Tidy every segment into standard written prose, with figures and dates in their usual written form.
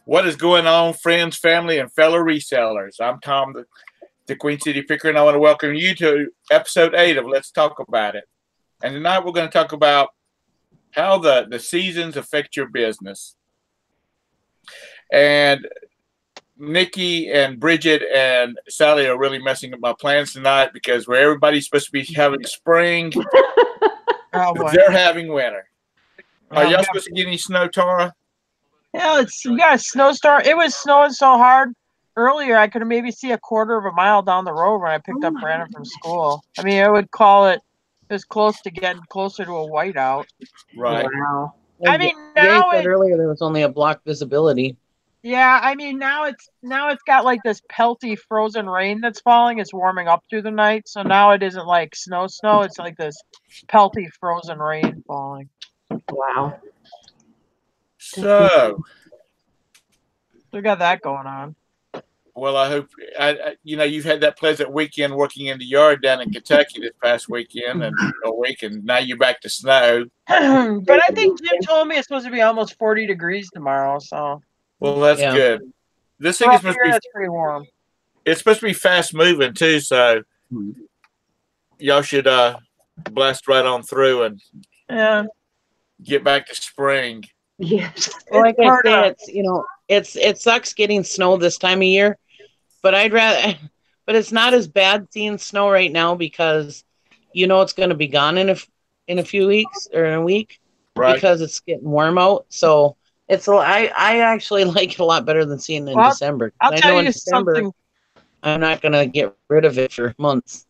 What is going on, friends, family, and fellow resellers? I'm Tom, the Queen City Picker, and I want to welcome you to episode 8 of Let's Talk About It. And tonight we're going to talk about how the seasons affect your business. And Nikki and Bridget and Sally are really messing up my plans tonight because where everybody's supposed to be having spring, they're having winter. Are y'all supposed to get any snow, Tara? Yeah, we got a snowstorm. It was snowing so hard earlier, I could maybe see a quarter of a mile down the road when I picked up Brandon from school. I mean, I would call it was close to getting closer to a whiteout. Right. Wow. I mean, now said earlier there was only a block visibility. Yeah, I mean now it's got like this pelty frozen rain that's falling. It's warming up through the night, so now it isn't like snow. It's like this pelty frozen rain falling. Wow. So we got that going on. Well, I hope you've had that pleasant weekend working in the yard down in Kentucky this past weekend and now you're back to snow. But I think Jim told me it's supposed to be almost 40 degrees tomorrow. So. Well, that's good. This thing is supposed to be pretty warm. It's supposed to be fast moving too, so y'all should blast right on through and get back to spring. Yes. Well, like I say, it sucks getting snow this time of year, but but it's not as bad seeing snow right now because it's going to be gone in a few weeks or in a week, right? Because it's getting warm out. So I actually like it a lot better than seeing it in December. I'll tell you something. I'm not going to get rid of it for months.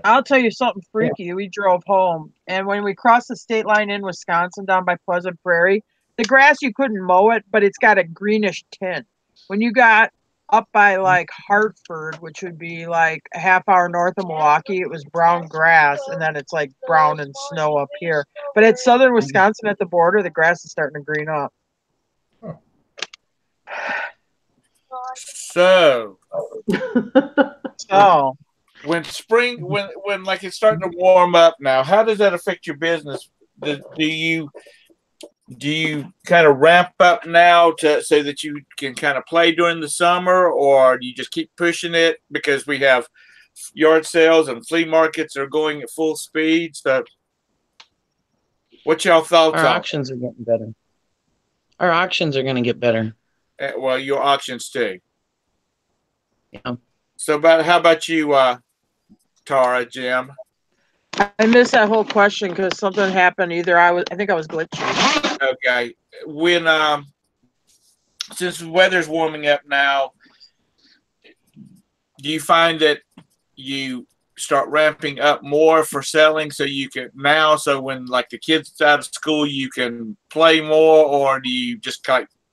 I'll tell you something freaky. We drove home, and when we crossed the state line in Wisconsin down by Pleasant Prairie, the grass, you couldn't mow it, but it's got a greenish tint. When you got up by like Hartford, which would be like a half hour north of Milwaukee, it was brown grass, and then it's like brown and snow up here. But at southern Wisconsin at the border, the grass is starting to green up. So when spring, when like it's starting to warm up now, how does that affect your business? Do you kind of ramp up now so that you can kind of play during the summer, or do you just keep pushing it because we have yard sales and flea markets are going at full speed? So what's y'all thoughts on? Our auctions are getting better. Our auctions are going to get better. Well, your auctions too. Yeah. So how about you, Tara, Jim? I missed that whole question because something happened. I think I was glitchy. Okay. When since the weather's warming up now, do you find that you start ramping up more for selling so when like the kids out of school you can play more, or do you just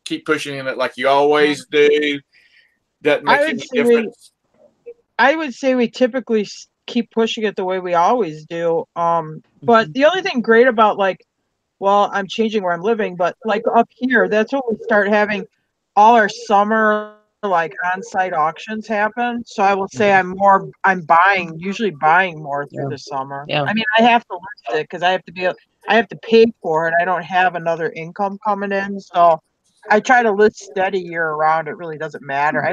keep pushing it like you always do? That makes any difference? I would say we typically keep pushing it the way we always do. But the only thing great about I'm changing where I'm living, but like up here, that's when we start having all our summer on-site auctions happen. So I will say I'm usually buying more through the summer. Yeah. I mean, I have to list it because I have to pay for it. I don't have another income coming in, so I try to list steady year round. It really doesn't matter.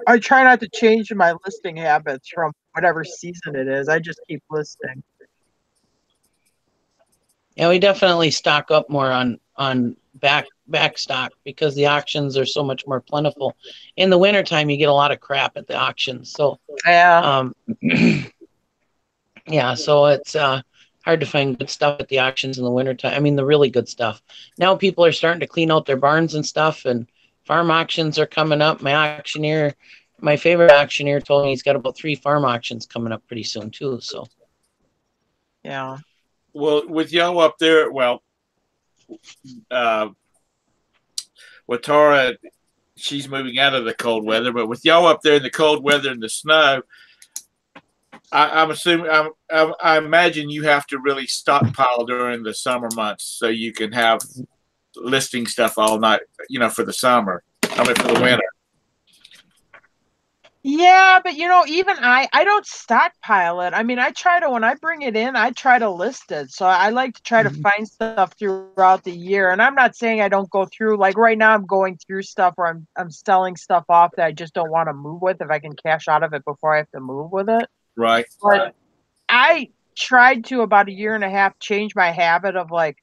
I try not to change my listing habits from whatever season it is. I just keep listing. Yeah, we definitely stock up more on back stock because the auctions are so much more plentiful. In the wintertime, you get a lot of crap at the auctions. So yeah, so it's hard to find good stuff at the auctions in the wintertime. I mean, the really good stuff. Now people are starting to clean out their barns and stuff, and farm auctions are coming up. My favorite auctioneer told me he's got about 3 farm auctions coming up pretty soon too. So, yeah. Well, with y'all up there, with Tara, she's moving out of the cold weather, but with y'all up there in the cold weather and the snow, I'm assuming, I imagine you have to really stockpile during the summer months so you can have listing stuff all night, for the summer. For the winter. Yeah, but even I don't stockpile it. I mean, I try to when I bring it in, I try to list it. So I like to try to find stuff throughout the year. And I'm not saying I don't go through like right now I'm going through stuff where I'm selling stuff off that I just don't want to move with if I can cash out of it before I have to move with it. Right. But I tried to about a year and a half change my habit of like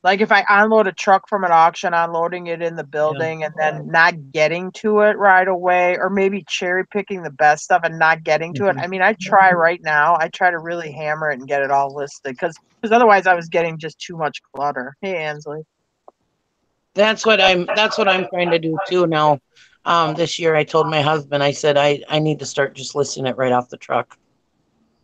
if I unload a truck from an auction, unloading it in the building and then not getting to it right away, or maybe cherry picking the best stuff and not getting to it. I mean, I try right now. I try to really hammer it and get it all listed because otherwise I was getting just too much clutter. Hey, Ansley. That's what I'm trying to do too now. This year I told my husband, I said I need to start just listing it right off the truck.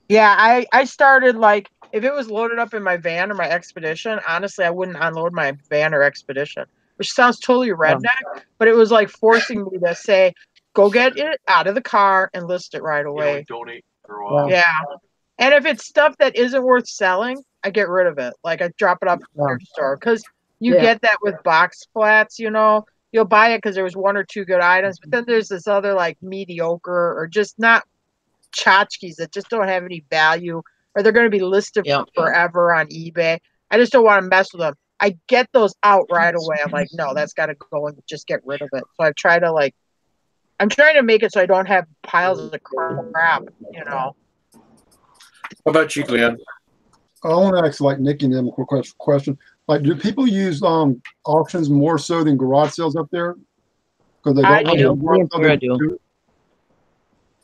Yeah, I started like if it was loaded up in my van or my expedition, honestly, I wouldn't unload my van or expedition, which sounds totally redneck, but it was like forcing me to say, go get it out of the car and list it right away. Like donate for a while. Yeah. And if it's stuff that isn't worth selling, I get rid of it. Like I drop it off at the thrift store because you get that with box flats, you'll buy it because there was one or two good items, but then there's this other like mediocre or just not tchotchkes that just don't have any value or they're going to be listed for forever on eBay. I just don't want to mess with them. I get those out right away. I'm like, no, that's got to go and just get rid of it. So I try to I'm trying to make it so I don't have piles of crap. How about you, Glenn? I want to ask like Nikki and them a quick question. Like, do people use auctions more so than garage sales up there? Because they don't. I do. Me and Tara do.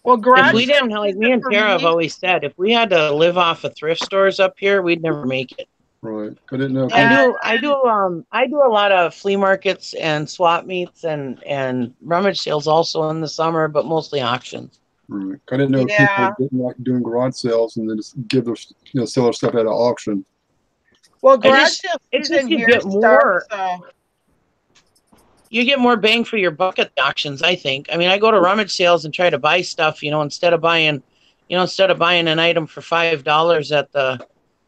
Well, garage. If we didn't, like me and Tara have always said, if we had to live off of thrift stores up here, we'd never make it. Right. I didn't know. I do a lot of flea markets and swap meets and rummage sales also in the summer, but mostly auctions. Right. I didn't know people didn't like doing garage sales and then just give their sell their stuff at an auction. Well, garage sales season here starts. You get more bang for your buck at the auctions, I think. I mean, I go to rummage sales and try to buy stuff, instead of buying an item for $5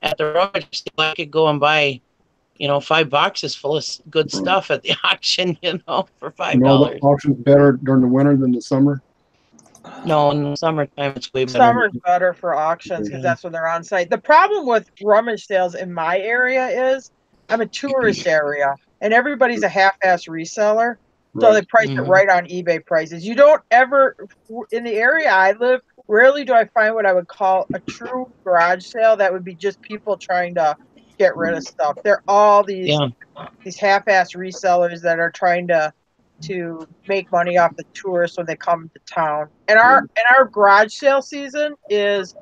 at the rummage sale, I could go and buy, 5 boxes full of good stuff at the auction, for $5. The auction's better during the winter than the summer? No, in the summertime it's way better. Summer's better for auctions because that's when they're on site. The problem with rummage sales in my area is I'm a tourist area and everybody's a half-ass reseller. So they price it right on eBay prices. You don't ever, in the area I live, rarely do I find what I would call a true garage sale. That would be just people trying to get rid of stuff. They're all these half-ass resellers that are trying to make money off the tourists when they come to town. And our garage sale season is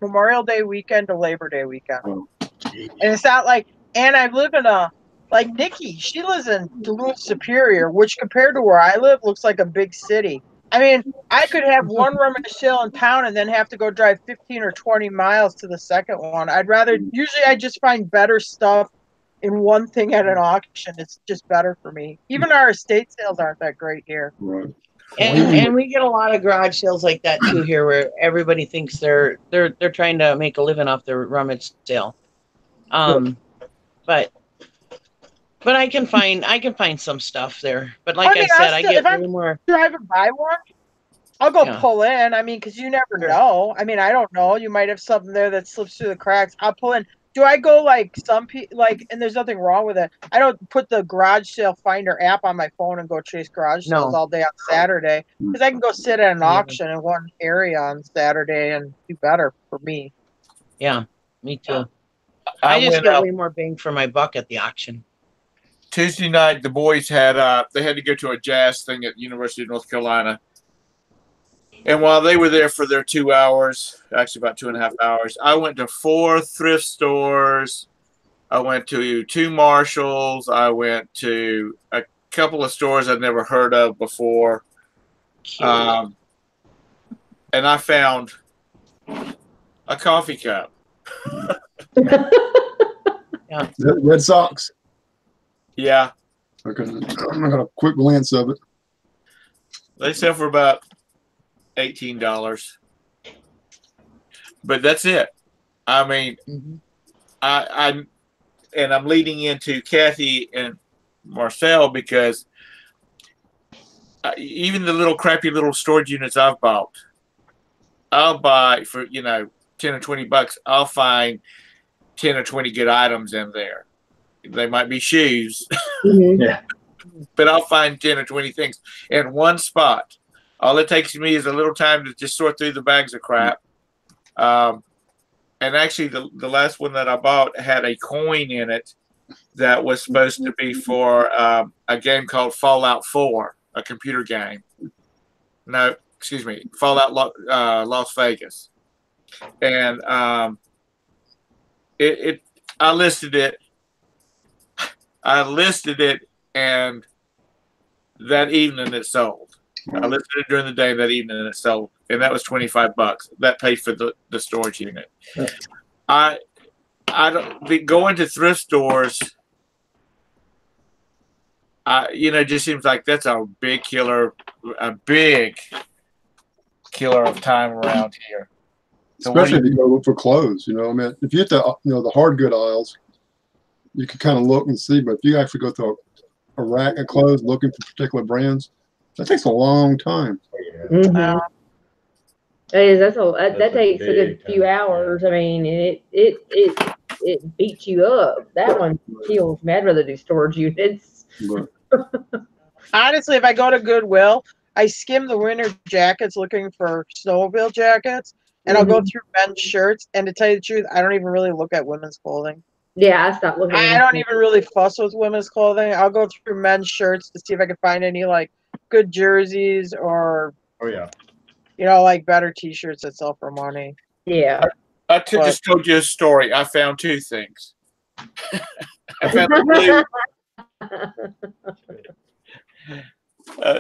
Memorial Day weekend to Labor Day weekend. And it's not like, and I live in like Nikki, she lives in Duluth Superior, which compared to where I live looks like a big city. I mean, I could have one rummage sale in town and then have to go drive 15 or 20 miles to the second one. Usually I just find better stuff in one thing at an auction. It's just better for me. Even our estate sales aren't that great here. Right. And we get a lot of garage sales like that too here, where everybody thinks they're trying to make a living off their rummage sale. But I can find some stuff there. But like I said, I get way more. Driving by one, I'll go pull in. I mean, because you never know. I mean, I don't know. You might have something there that slips through the cracks. I'll pull in. Do I go like some people and there's nothing wrong with it. I don't put the garage sale finder app on my phone and go chase garage sales all day on Saturday because I can go sit at an auction in one area on Saturday and do better for me. Yeah, me too. I just get way more bang for my buck at the auction. Tuesday night, the boys had they had to go to a jazz thing at the University of North Carolina. And while they were there for their 2 hours, actually about 2.5 hours, I went to 4 thrift stores. I went to 2 Marshalls. I went to a couple of stores I'd never heard of before. And I found a coffee cup. Yeah. Red Sox? Yeah. Okay. I got a quick glance of it. They sell for about $18, but that's it. I mean, I'm leading into Kathy and Marcel because even the little crappy little storage units I've bought, I'll buy for, $10 or $20. I'll find 10 or 20 good items in there. They might be shoes, Yeah. but I'll find 10 or 20 things in one spot. All it takes me is a little time to just sort through the bags of crap. And actually, the last one that I bought had a coin in it that was supposed to be for a game called Fallout 4, a computer game. No, excuse me, Fallout Las Vegas. And I listed it. And that evening it sold. I listed it during the day, and that evening it sold, and that was $25. That paid for the storage unit. I don't be going to thrift stores. It just seems like that's a big killer of time around here. So especially if you go look for clothes. I mean, if you hit the hard good aisles, you can kind of look and see. But if you actually go through a rack of clothes looking for particular brands, that takes a long time. Mm-hmm. That takes a good few hours. I mean, it beats you up. That one kills me. I'd rather do storage units. Honestly, if I go to Goodwill, I skim the winter jackets looking for snowmobile jackets, and I'll go through men's shirts. And to tell you the truth, I don't even really look at women's clothing. Yeah, I stopped looking. I don't even really fuss with women's clothing. I'll go through men's shirts to see if I can find any like good jerseys or like better T-shirts that sell for money. Yeah. I just told you a story. I found two things. I found the blue.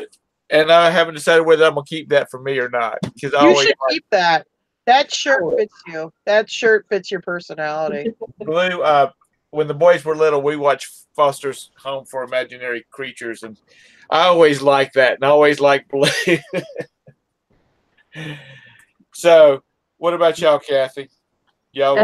And I haven't decided whether I'm gonna keep that for me or not. Because you should keep that. That shirt fits you. That shirt fits your personality. Blue. When the boys were little, we watched Foster's Home for Imaginary Creatures, and I always liked that, and I always liked blue. So, what about y'all, Kathy? Y'all,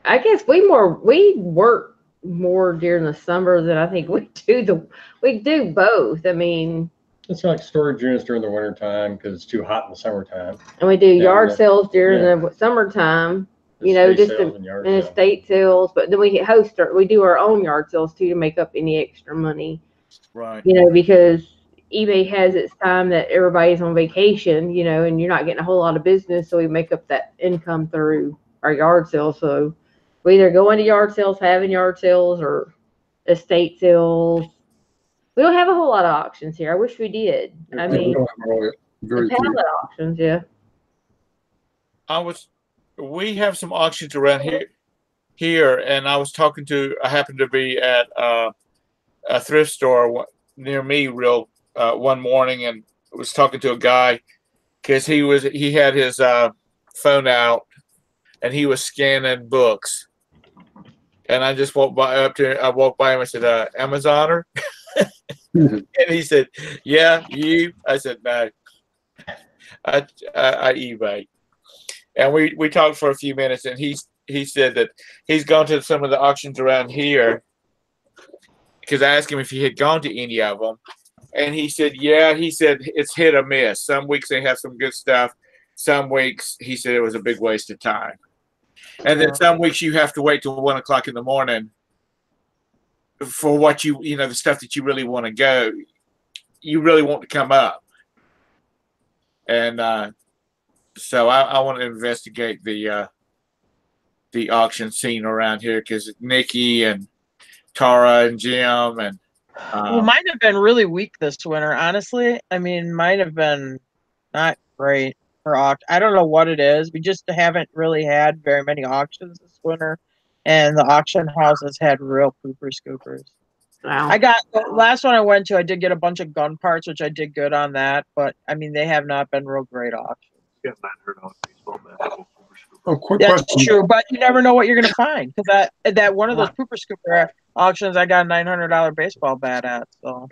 I guess we work more during the summer than I think we do. We do both. I mean, it's like storage units during the winter time because it's too hot in the summertime. And we do yard sales during the summertime. Just in estate sales. But then we do our own yard sales too to make up any extra money. Right. Because eBay has its time that everybody's on vacation, and you're not getting a whole lot of business, so we make up that income through our yard sales. So we either go into yard sales, having yard sales, or estate sales. We don't have a whole lot of auctions here. I wish we did. I mean, pallet auctions, yeah. We have some auctions around here, and I happened to be at a thrift store near me one morning, and was talking to a guy because he had his phone out and he was scanning books, and I just walked by him. I said, Amazoner? And he said, yeah, you? I said, no, I eBay. And we talked for a few minutes, and he said that he's gone to some of the auctions around here because I asked him if he had gone to any of them. And he said, yeah, he said it's hit or miss. Some weeks they have some good stuff. Some weeks, he said, it was a big waste of time. And then some weeks you have to wait till 1 o'clock in the morning for what the stuff that you really want to go, you really want to come up. And so I want to investigate the auction scene around here because Nikki and Tara and Jim and mine have been really weak this winter, honestly. I mean, mine have been not great for auction. I don't know what it is. We just haven't really had very many auctions this winter, and the auction houses had real pooper scoopers. Wow. I got the last one I went to. I did get a bunch of gun parts, which I did good on that. But I mean, they have not been real great auctions. Yeah, $900 baseball bat. Oh, quick That's question. true, but you never know what you're gonna find because that one of those pooper scooper auctions I got a $900 baseball bat at. So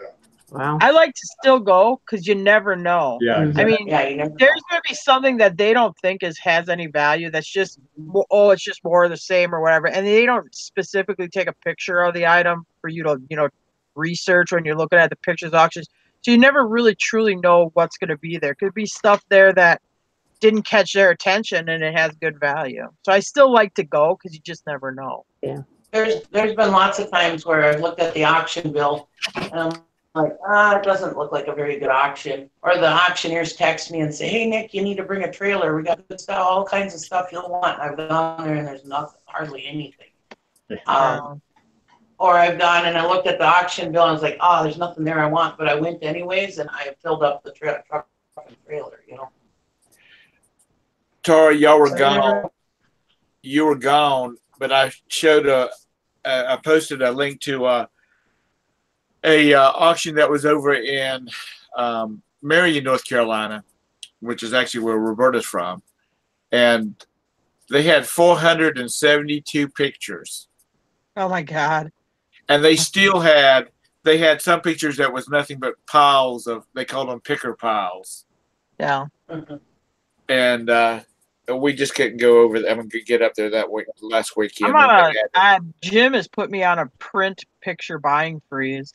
wow, I like to still go because you never know. Yeah, I mean, there's gonna be something that they don't think has any value. That's just it's just more of the same or whatever, and they don't specifically take a picture of the item for you to research when you're looking at the pictures auctions. So you never really truly know what's going to be there. Could be stuff there that didn't catch their attention and it has good value. So I still like to go because you just never know. Yeah. There's been lots of times where I've looked at the auction bill and I'm like, it doesn't look like a very good auction. Or the auctioneers text me and say, hey, Nick, you need to bring a trailer. We got good stuff, all kinds of stuff you'll want. I've gone there and there's nothing, hardly anything. Or I've gone and I looked at the auction bill and I was like, oh, there's nothing there I want. But I went anyways and I filled up the truck and trailer, you know. Tara, y'all were gone. You were gone, but I showed I posted a link to a auction that was over in Marion, North Carolina, which is actually where Roberta's from, and they had 472 pictures. Oh my God! And they still had some pictures that was nothing but piles of, they called them picker piles. Yeah. And we just couldn't go over that. I'm gonna get up there that week, last weekend. Jim has put me on a print picture buying freeze.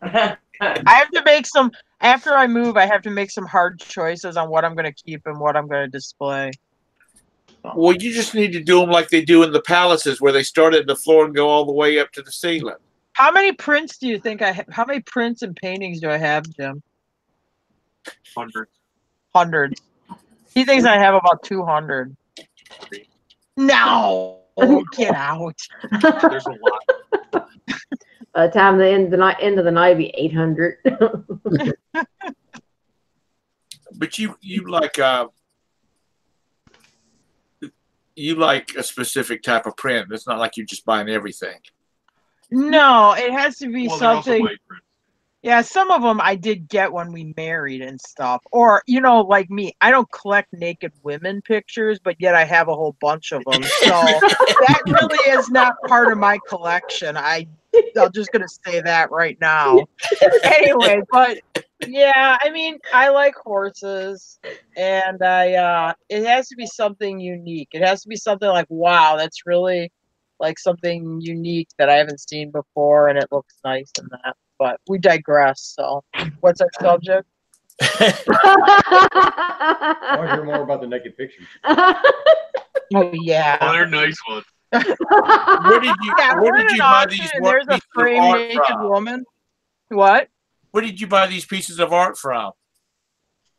I have to make some, after I move, I have to make some hard choices on what I'm going to keep and what I'm going to display. Well, you just need to do them like they do in the palaces, where they start at the floor and go all the way up to the ceiling. How many prints do you think I have? How many prints and paintings do I have, Jim? Hundreds. He thinks I have about 200. No, get out. There's a lot. By the time the end of the night, be 800. But you like a specific type of print. It's not like you're just buying everything. No, it has to be something. Also Yeah, some of them I did get when we married and stuff. Or, you know, like me, I don't collect naked women pictures, but yet I have a whole bunch of them. So that really is not part of my collection. I'm just going to say that right now. Anyway, but yeah, I mean, I like horses, and it has to be something unique. It has to be something like, wow, that's really like something unique that I haven't seen before, and it looks nice and that. But we digress. So, what's our subject? I want to hear more about the naked pictures. Oh yeah, Oh, they're nice ones. Where did you buy these? There's a framed naked woman. What? Where did you buy these pieces of art from?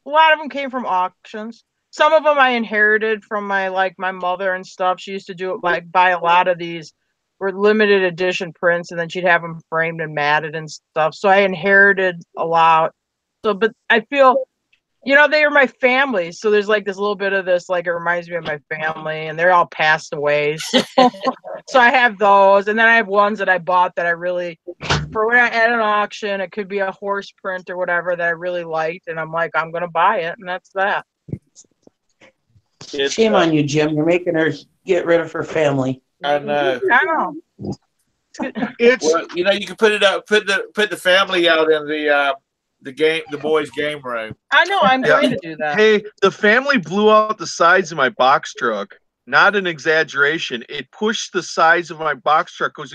A lot of them came from auctions. Some of them I inherited from my mother and stuff. She used to do it, like, buy a lot of these were limited edition prints, and then she'd have them framed and matted and stuff. So I inherited a lot. So, but I feel, you know, they are my family. So there's like this little bit of this, like, it reminds me of my family, and they're all passed away. So I have those, and then I have ones that I bought that I really, for when I at an auction, it could be a horse print or whatever that I really liked, and I'm like, I'm gonna buy it, and that's that. Shame on you, Jim. You're making her get rid of her family. I know. I know. Well, you know, you can put it out, put the family out in the boys' game room. I know. I'm going to do that. Hey, the family blew out the sides of my box truck. Not an exaggeration. It pushed the sides of my box truck because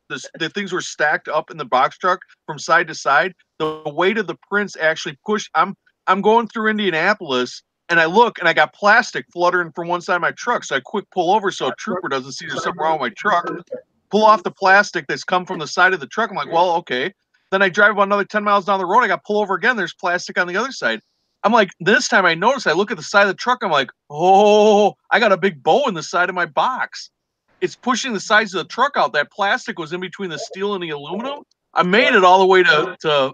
the things were stacked up in the box truck from side to side. The weight of the prints actually pushed. I'm going through Indianapolis, and I look, and I got plastic fluttering from one side of my truck. So I quick pull over so a trooper doesn't see there's something wrong with my truck. Pull off the plastic that's come from the side of the truck. I'm like, well, okay. Then I drive about another 10 miles down the road. I got pull over again. There's plastic on the other side. I'm like, this time I notice, I look at the side of the truck. I'm like, oh, I got a big bow in the side of my box. It's pushing the sides of the truck out. That plastic was in between the steel and the aluminum. I made it all the way to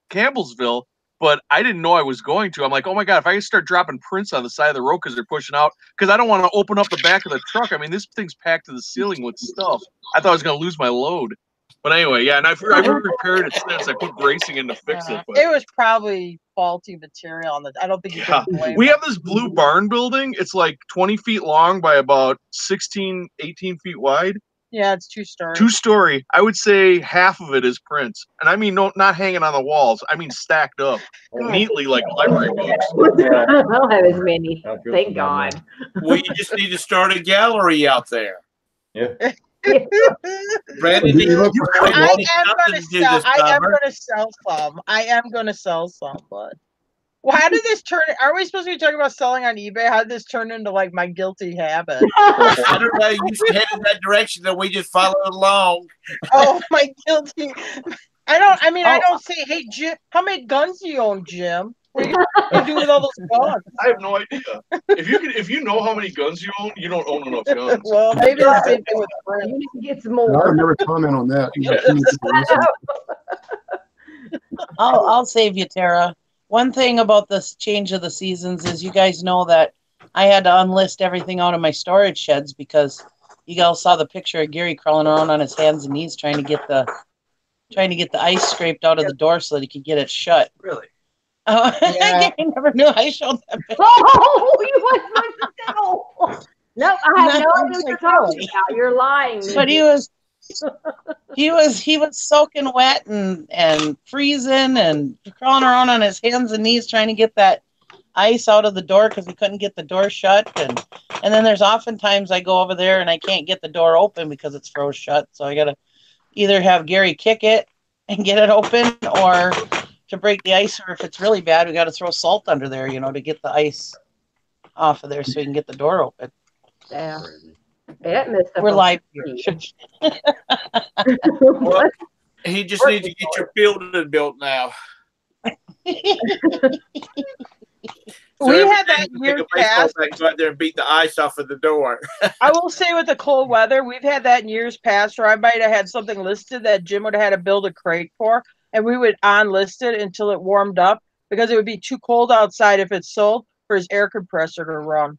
Campbellsville, but I didn't know I was going to. I'm like, oh my God, if I start dropping prints on the side of the road because they're pushing out, because I don't want to open up the back of the truck. I mean, this thing's packed to the ceiling with stuff. I thought I was going to lose my load. But anyway, yeah, and I've repaired it since. I put bracing in to fix it. But it was probably faulty material. I don't think you can blame We have this blue barn building. It's like 20 feet long by about 16, 18 feet wide. Yeah, it's 2-story. 2-story. I would say half of it is prints. And I mean, not hanging on the walls. I mean, stacked up neatly like library books. I don't have as many. Thank God. Well, you just need to start a gallery out there. Yeah. Brandon, Do you look for I am nothing gonna to do sell. this I am summer. gonna sell some. I am gonna sell some, but well, how did this turn? Are we supposed to be talking about selling on eBay? How did this turn into like my guilty habit? I don't know. You headed that direction, and we just followed along. Oh, my guilty. I don't. I mean, I Oh. don't say, hey, Jim. How many guns do you own, Jim? What do you do with all those guns? I have no idea. If you know how many guns you own, you don't own enough guns. Well, maybe the same thing with Brent. You need to get some I would more. never comment on that. You know, Yeah. too many people listen. I'll save you, Tara. One thing about this change of the seasons is you guys know that I had to unlist everything out of my storage sheds because you all saw the picture of Gary crawling around on his hands and knees trying to get the ice scraped out of the door so that he could get it shut. Really? Yeah. I never knew I showed that picture. Oh, you went for the devil. No, I have no idea what you're talking about. You're lying. But he was soaking wet and freezing and crawling around on his hands and knees trying to get that ice out of the door because he couldn't get the door shut. And then there's oftentimes I go over there and I can't get the door open because it's froze shut. So I gotta either have Gary kick it and get it open, or to break the ice, or if it's really bad, we got to throw salt under there, to get the ice off of there so we can get the door open. Yeah. That messed up. We're live here. Well, he just needs to get your building built now. We had that take year a baseball past. bat and go out there and beat the ice off of the door. I will say with the cold weather, we've had that in years past where I might have had something listed that Jim would have had to build a crate for, and we would unlist it until it warmed up because it would be too cold outside if it's sold for his air compressor to run.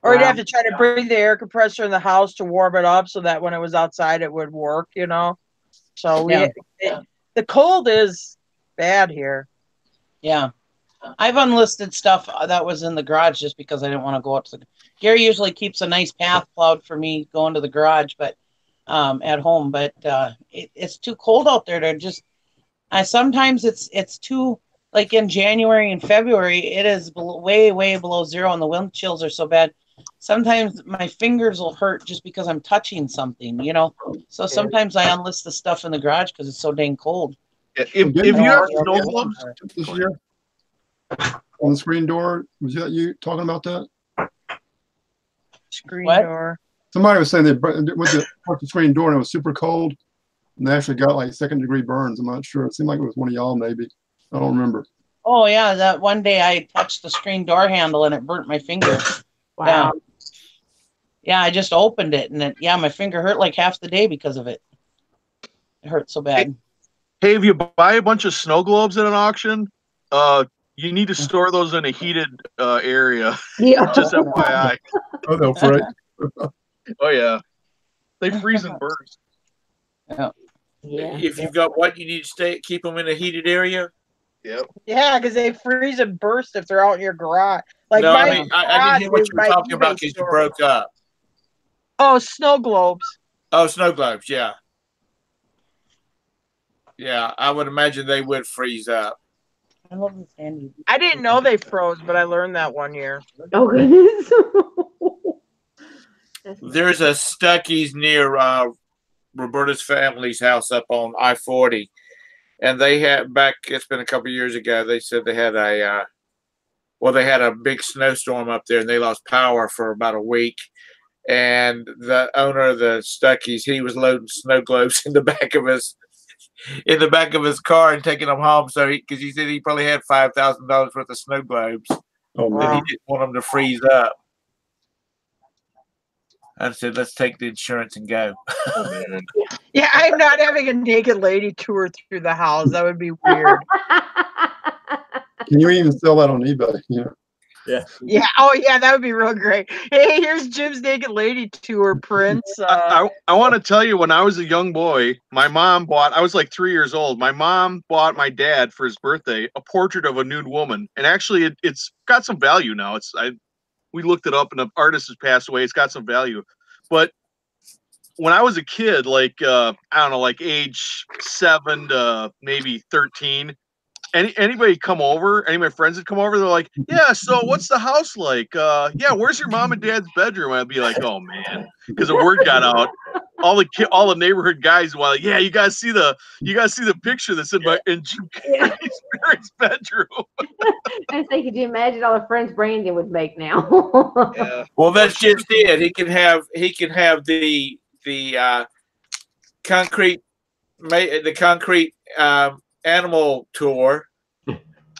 Or he'd have to try to bring the air compressor in the house to warm it up so that when it was outside it would work, So the cold is bad here. Yeah. I've unlisted stuff that was in the garage just because I didn't want to go up to Gary usually keeps a nice path plowed for me going to the garage, but at home. But it's too cold out there to just. Sometimes it's too, like in January and February, it is way below zero, and the wind chills are so bad. Sometimes my fingers will hurt just because I'm touching something, So sometimes I unlist the stuff in the garage because it's so dang cold. If you have snow gloves this year on the screen door, was that you talking about that? Screen What? door. Somebody was saying they went to the screen door and it was super cold, and they actually got like 2nd-degree burns. I'm not sure. It seemed like it was one of y'all, maybe. I don't remember. Oh yeah, that one day I touched the screen door handle and it burnt my finger. Wow. Yeah, I just opened it and my finger hurt like half the day because of it. It hurt so bad. Hey, if you buy a bunch of snow globes at an auction, you need to store those in a heated area. Yeah. Just FYI. Oh, they'll fray. Oh yeah, they freeze and burst. Yeah. Yeah. If you've got what, you need to keep them in a heated area. Yep. Yeah, because they freeze and burst if they're out in your garage. Like No, my I mean, I didn't hear what garage you were is my talking about eBay because you store. broke up. Oh, snow globes. Oh, snow globes, yeah. Yeah, I would imagine they would freeze up. I love this handy. I didn't know they froze, but I learned that one year. Oh goodness. There's a Stuckey's near Roberta's family's house up on I-40, and they had it's been a couple of years ago. They said they had they had a big snowstorm up there, and they lost power for about a week. And the owner of the Stuckey's, he was loading snow globes in the back of his car and taking them home. So because he said he probably had $5,000 worth of snow globes, Oh, and man. he didn't want them to freeze up. I said, let's take the insurance and go. Oh, man. Yeah, I'm not having a naked lady tour through the house. That would be weird. Can you even sell that on eBay? Yeah. Yeah. Oh, yeah, that would be real great. Hey, here's Jim's naked lady tour prints. I want to tell you, when I was a young boy, my mom I was like 3 years old. My mom bought my dad for his birthday a portrait of a nude woman, and actually, it's got some value now. We looked it up, and the artist has passed away. It's got some value, but when I was a kid, like I don't know, like age 7 to maybe 13. Anybody come over, any of my friends would come over, they're like, yeah, so what's the house like? Yeah, where's your mom and dad's bedroom? I'd be like, oh man, because the word got out. all the neighborhood guys were like, yeah, you guys see the picture that's in Jim Carrey's bedroom. I say, could you imagine all the friends Brandon would make now? Yeah. Well, that's just it. He can have the concrete animal tour,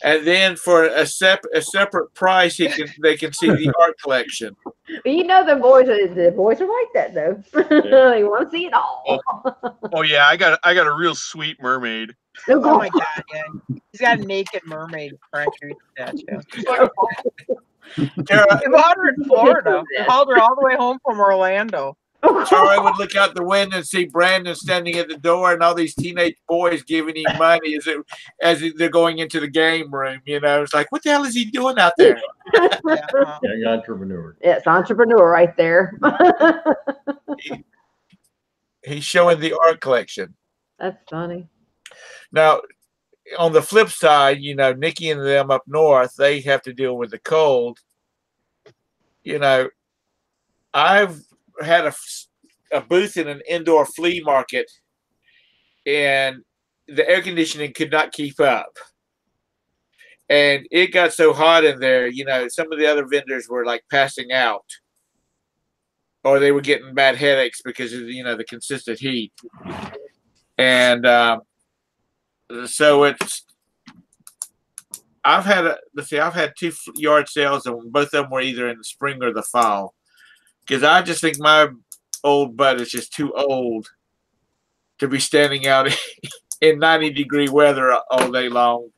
and then for a separate price, they can see the art collection. You know, the boys are like that though. They want to see it all. Oh yeah, I got a real sweet mermaid. Oh my god, yeah. He's got a naked mermaid statue. Tara, We bought her in Florida. We hauled her all the way home from Orlando. Tara would look out the window and see Brandon standing at the door, and all these teenage boys giving him money as they're going into the game room. You know, it's like, what the hell is he doing out there? Young entrepreneur. It's entrepreneur right there. He's showing the art collection. That's funny. Now, on the flip side, you know, Nikki and them up north, they have to deal with the cold. You know, I've had a booth in an indoor flea market, and the air conditioning could not keep up. And it got so hot in there, you know, some of the other vendors were like passing out, or they were getting bad headaches because of, you know, the consistent heat. And so I've had 2 yard sales, and both of them were either in the spring or the fall, because I just think my old butt is just too old to be standing out in 90-degree weather all day long,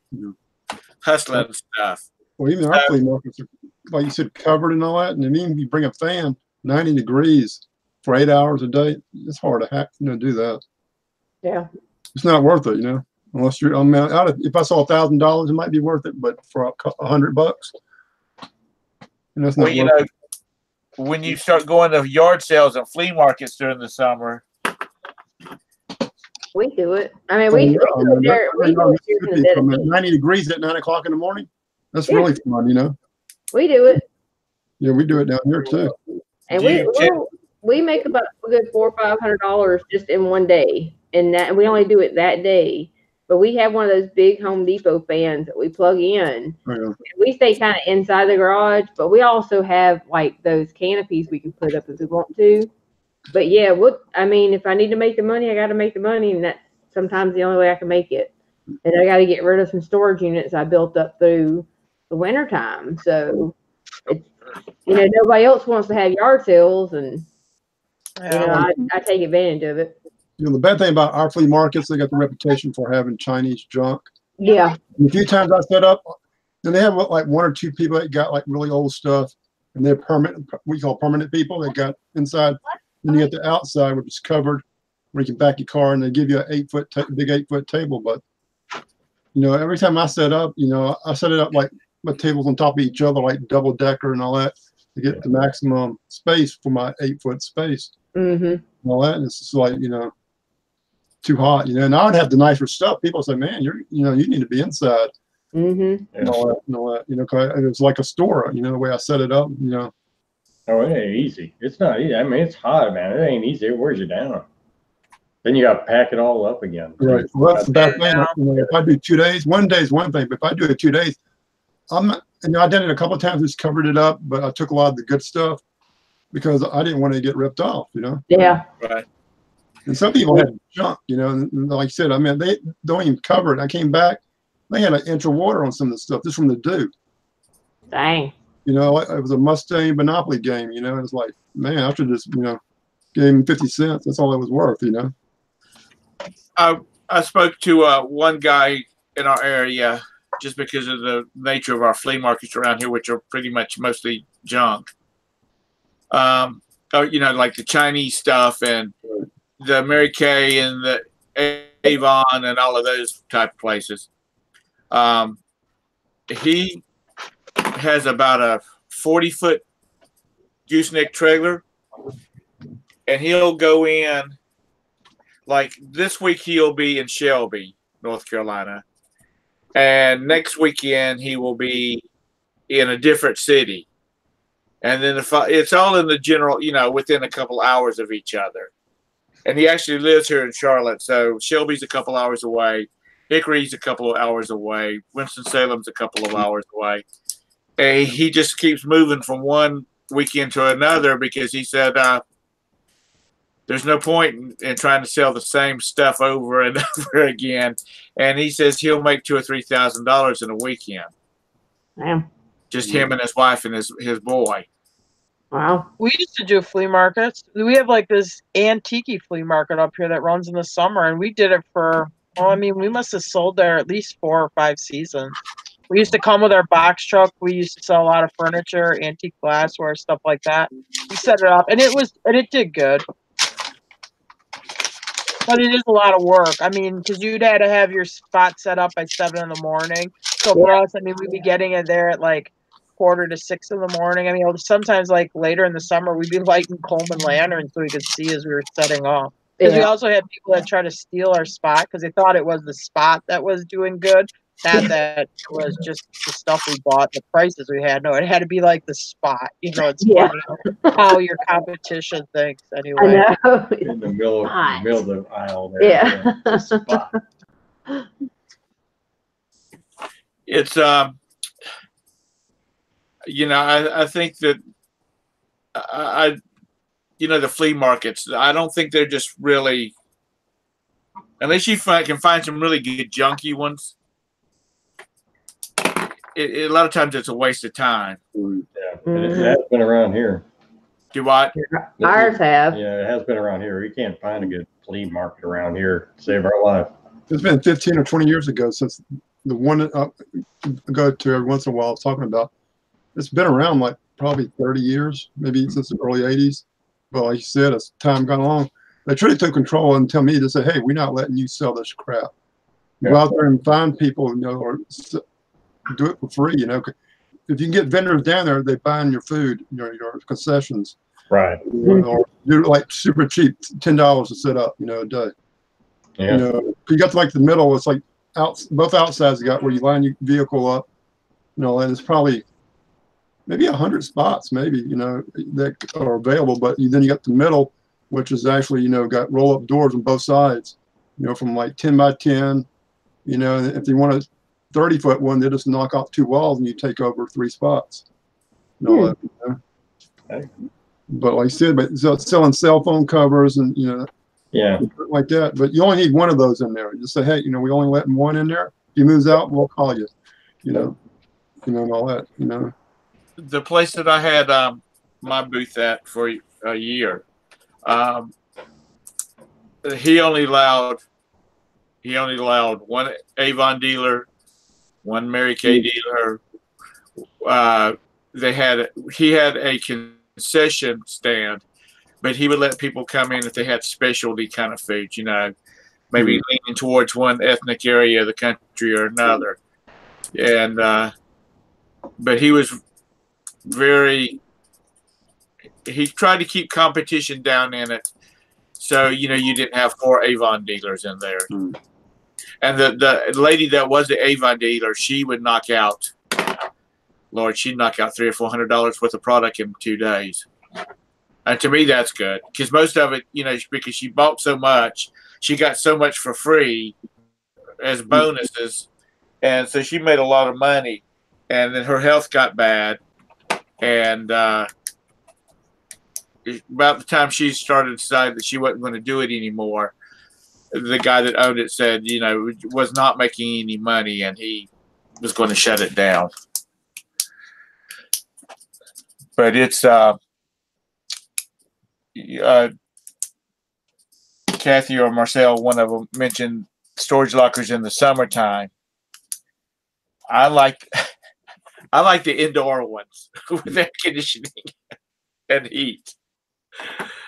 hustling stuff. Well, even our flea markets are, like you said, covered and all that. And even if you bring a fan 90 degrees for 8 hours a day, it's hard to do that. Yeah. It's not worth it, you know, unless you're, if I saw $1,000, it might be worth it, but for $100, and that's not Well, you worth know, when you start going to yard sales and flea markets during the summer, we do it. I mean, we do it there. We do it here in the dead of heat. 90 degrees at 9 o'clock in the morning. That's really fun, you know. We do it. Yeah, we do it down here too. And we make about a good $400 or $500 just in one day, and that we only do it that day. But we have one of those big Home Depot fans that we plug in. Oh, yeah. We stay kind of inside the garage, but we also have like those canopies we can put up if we want to. But yeah, I mean, if I need to make the money, I got to make the money, and that's sometimes the only way I can make it. And I got to get rid of some storage units I built up through the winter time. So, it's, you know, nobody else wants to have yard sales, and you know, I take advantage of it. You know, the bad thing about our flea markets, they got the reputation for having Chinese junk. Yeah. And a few times I set up, and they have like 1 or 2 people that got like really old stuff, and they're permanent. We call permanent people. They got inside. Then you get the outside, which is covered, where you can back your car, and they give you an 8-foot, big 8-foot table. But you know, every time I set up, you know, I set it up like my tables on top of each other, like double decker and all that, to get the maximum space for my 8-foot space. Mm-hmm. And all that, and it's just like, you know, too hot, you know. And I would have the nicer stuff. People say, "Man, you need to be inside." Mm-hmm. And all that, you know, 'cause it was like a store, you know, the way I set it up, you know. Oh, it ain't easy. It's not easy. I mean, it's hot, man. It ain't easy. It wears you down. Then you got to pack it all up again. Right. Well, that's the bad thing. You know, if I do 2 days, one day is one thing, but if I do it 2 days, I'm not. You know, I did it a couple of times, just covered it up, but I took a lot of the good stuff because I didn't want to get ripped off, you know. Yeah. right? And some people had junk, you know, and like you said, I mean, they don't even cover it. I came back, they had an inch of water on some of the stuff just from the dew. Dang. You know, it was a Mustang Monopoly game, you know. It was like, man, I should just, you know, gave him 50 cents. That's all it was worth, you know. I spoke to one guy in our area just because of the nature of our flea markets around here, which are pretty much mostly junk. You know, like the Chinese stuff and the Mary Kay and the Avon and all of those type of places. He has about a 40-foot gooseneck trailer, and he'll go in, like this week he'll be in Shelby, North Carolina, and next weekend he will be in a different city, and then it's all in the general, you know, within a couple hours of each other. and he actually lives here in Charlotte. So Shelby's a couple hours away, Hickory's a couple of hours away, Winston-Salem's a couple of hours away. And he just keeps moving from one weekend to another because he said there's no point in trying to sell the same stuff over and over again. And he says he'll make $2,000 or $3,000 in a weekend. Damn. Just him and his wife and his boy. Wow. We used to do flea markets. We have like this antique flea market up here that runs in the summer, and we did it for, well, I mean, we must have sold there at least 4 or 5 seasons. We used to come with our box truck. We used to sell a lot of furniture, antique glassware, stuff like that. We set it up, and it did good. But it is a lot of work. I mean, because you'd had to have your spot set up by 7 in the morning. So for us, I mean, we'd be getting it there at like 5:45 in the morning. I mean, sometimes like later in the summer, we'd be lighting Coleman lanterns so we could see as we were setting off. Because we also had people that try to steal our spot because they thought it was the spot that was doing good. Not that it was just the stuff we bought, the prices we had. No, it had to be like the spot. You know, it's funny how your competition thinks anyway. I know. In the middle of the aisle there. Yeah. The spot. It's you know, I think that you know, the flea markets, I don't think they're just really, unless you can find some really good junky ones, a lot of times it's a waste of time. Yeah, it has been around here. Do what? Ours have. Yeah, it has been around here. You can't find a good flea market around here to save our life. It's been 15 or 20 years ago since the one that I go to every once in a while I was talking about. It's been around like probably 30 years, maybe since the early 80s. But like you said, as time gone along, they truly took control and tell me to say, hey, we're not letting you sell this crap. Go out there and find people, you know, or do it for free, you know. If you can get vendors down there, they buying your food, you know, your concessions. Right. Or do it like super cheap, $10 to set up, you know, a day. Yeah. You know, you got to like the middle, it's like both outsides you got where you line your vehicle up, you know, and it's probably maybe 100 spots, maybe, you know, that are available. But then you got the middle, which is actually, you know, got roll up doors on both sides, you know, from like 10 by 10, you know, and if you want a 30-foot one, they just knock off 2 walls and you take over 3 spots. You know, you know? Okay. But like I said, but selling cell phone covers and, you know, like that. But you only need one of those in there. Just say, hey, you know, we only letting one in there. If he moves out, we'll call you, you know, and all that, you know. The place that I had my booth at for a year, he only allowed one Avon dealer, one Mary Kay dealer. He had a concession stand, but he would let people come in if they had specialty kind of foods, you know, maybe leaning towards one ethnic area of the country or another. And but he was he tried to keep competition down in it. So, you know, you didn't have 4 Avon dealers in there. And the lady that was the Avon dealer, she would knock out, Lord, she'd knock out $300 or $400 worth of product in 2 days. And to me, that's good. Because most of it, you know, because she bought so much, she got so much for free as bonuses. And so she made a lot of money. And then her health got bad. And about the time she started to decide that she wasn't going to do it anymore, the guy that owned it said, you know, was not making any money and he was going to shut it down. But it's Kathy or Marcel, one of them, mentioned storage lockers in the summertime. I like the indoor ones with air conditioning and heat.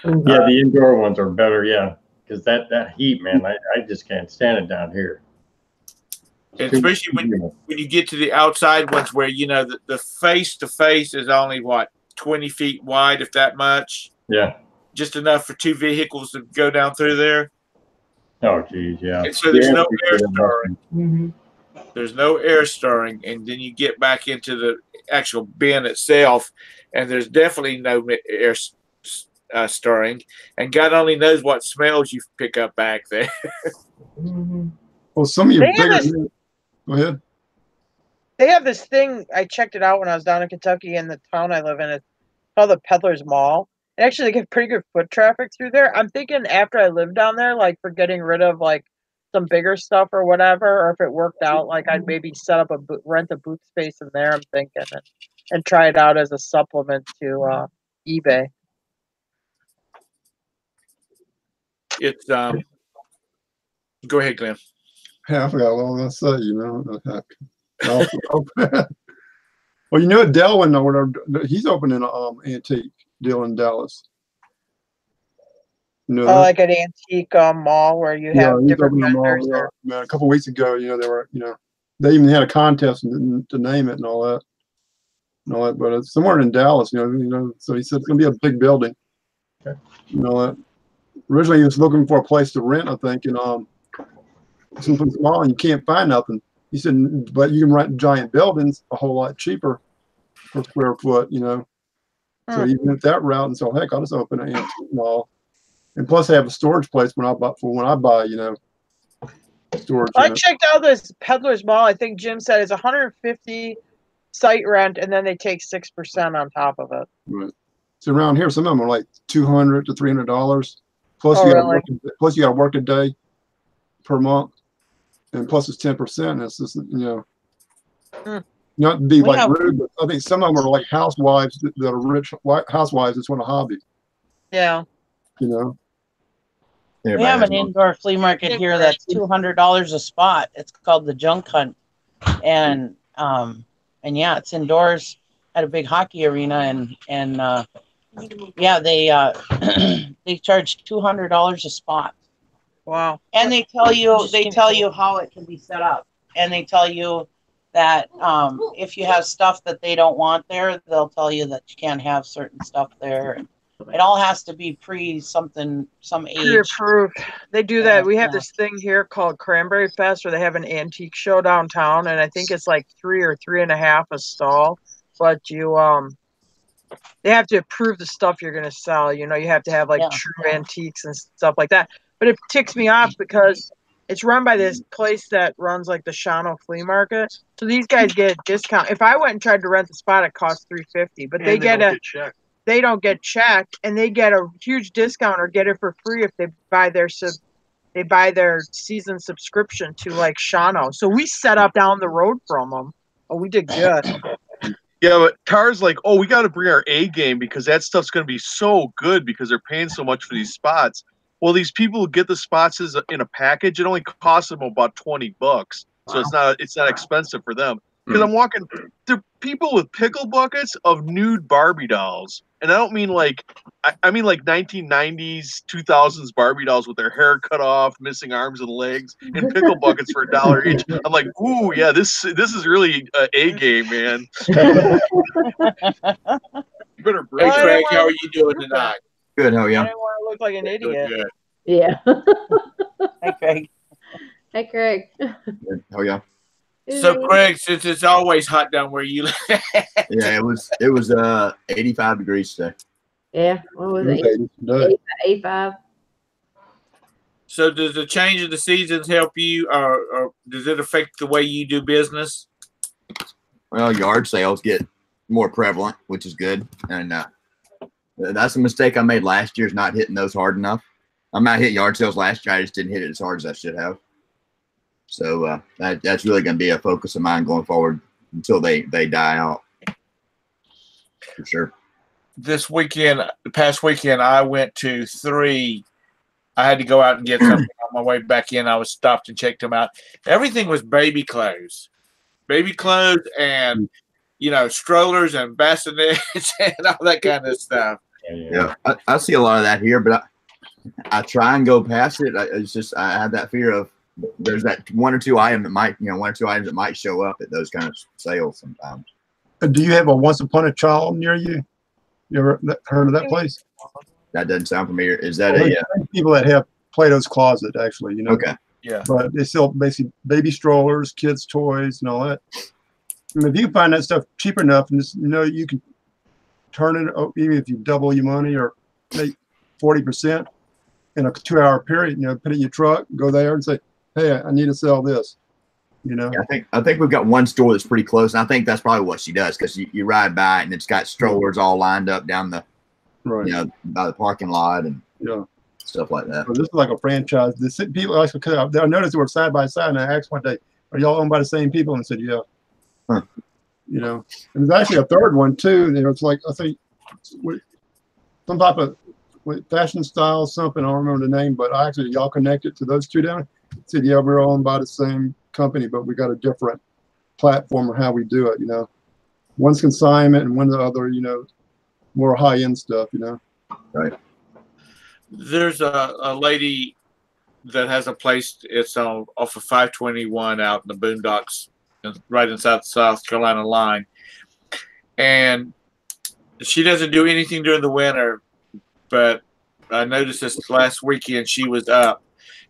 Yeah, the indoor ones are better, yeah. Because that heat, man, I just can't stand it down here. Especially when you get to the outside ones where, you know, the face-to-face is only, what, 20 feet wide, if that much? Yeah. Just enough for 2 vehicles to go down through there. Oh, geez, yeah. And so there's no air stirring. There's no air stirring, and then you get back into the actual bin itself, and there's definitely no air stirring, and God only knows what smells you pick up back there. Well, some of your They have bigger. this- Go ahead. They have this thing. I checked it out when I was down in Kentucky in the town I live in. It's called the Peddler's Mall. And actually, they get pretty good foot traffic through there. I'm thinking after I live down there, like for getting rid of like some bigger stuff or whatever, or if it worked out, like I'd maybe set up rent a booth space in there. I'm thinking and try it out as a supplement to eBay. It's Go ahead, Glenn. Yeah, I forgot what I was going to say. You know, well, you know, Delwyn or whatever, he's opening an antique deal in Dallas. You know, Like an antique mall where you have he's different opening a mall. vendors. Yeah. Man, a couple of weeks ago, you know, they were, you know, they even had a contest to name it and all that. But it's somewhere in Dallas, you know. So he said it's going to be a big building. Okay. You know, originally he was looking for a place to rent, I think, and something small, and you can't find nothing. He said, but you can rent giant buildings a whole lot cheaper per square foot, you know. So he went that route and said, heck, I'll just open an antique mall, and plus I have a storage place when I buy, you know, storage. I checked out this Peddler's Mall. I think Jim said it's 150 site rent, and then they take 6% on top of it. Right. So around here, some of them are like $200 to $300. Plus, Oh, you really? got to work a day per month, and plus it's 10%. It's just, you know, not to be like rude, but I think some of them are like housewives that are rich housewives that want a hobby. Yeah. You know. We have an indoor flea market here that's $200 a spot. It's called the Junk Hunt, and yeah, it's indoors at a big hockey arena, and yeah, they they charge $200 a spot. Wow. And they tell you how it can be set up, and they tell you that if you have stuff that they don't want there, they'll tell you that you can't have certain stuff there. It all has to be some age. Pre-approved. They do that. We have this thing here called Cranberry Fest where they have an antique show downtown, and I think it's like 3 or 3.5 a stall. But you they have to approve the stuff you're gonna sell. You know, you have to have like true antiques and stuff like that. But it ticks me off because it's run by this place that runs like the Shawano Flea Market. So these guys get a discount. If I went and tried to rent the spot, it costs $350. But they don't get checked, and they get a huge discount or get it for free if they buy their season subscription to like Shawano. So we set up down the road from them. Oh, we did good. Yeah, but Tar's like, oh, we got to bring our A game because that stuff's going to be so good because they're paying so much for these spots. Well, these people who get the spots in a package, it only costs them about $20. So it's not expensive for them. Because I'm walking, there are people with pickle buckets of nude Barbie dolls. And I don't mean I mean like 1990s, 2000s Barbie dolls with their hair cut off, missing arms and legs, and pickle buckets for $1 each. I'm like, ooh, yeah, this is really A game, man. You better break. Hey, Craig, how are you doing tonight? Good, how are you? I didn't want to look like an idiot. Good. Yeah. Hey, Craig. Hey, Craig. Good, how are you? So, Craig, since it's always hot down where you live, Yeah, it was 85 degrees today. Yeah. What was it? 85. So does the change of the seasons help you, or does it affect the way you do business? Well, yard sales get more prevalent, which is good, and that's a mistake I made last year, is not hitting those hard enough. I'm not hitting yard sales last year. I just didn't hit it as hard as I should have. So that's really going to be a focus of mine going forward until they die out, for sure. This weekend, the past weekend, I went to 3. I had to go out and get something on my way back in. I was stopped and checked them out. Everything was baby clothes and, you know, strollers and bassinets and all that kind of stuff. Yeah, I see a lot of that here, but I try and go past it. It's just I have that fear of there's that one or two items that might show up at those kind of sales sometimes. Do you have a Once Upon a Child near you? You ever heard of that place? That doesn't sound familiar. Is that people that have Plato's Closet, actually, you know? Okay. Yeah. But they sell basically baby strollers, kids' toys, and all that. And if you can find that stuff cheap enough, and just, you know, you can turn it, even if you double your money, or 40% in a 2-hour period. You know, put it in your truck, go there, and say, "Hey, I need to sell this." You know. Yeah, I think we've got one store that's pretty close, and I think that's probably what she does because you ride by it and it's got strollers all lined up down the by the parking lot and stuff like that. So this is like a franchise. The people actually cut out. I noticed they were side by side, and I asked one day, "Are y'all owned by the same people?" And they said, "Yeah." Huh. You know, and there's actually a third one too. You know, it's like I think some type of fashion style something. I don't remember the name, but actually y'all connected to those two down. Said, "Yeah, we're owned by the same company, but we got a different platform of how we do it." You know, one's consignment and one the other, you know, more high end stuff. You know, right. There's a lady that has a place. It's off of 521 out in the boondocks, right inside the South Carolina line, and she doesn't do anything during the winter. But I noticed this last weekend she was up,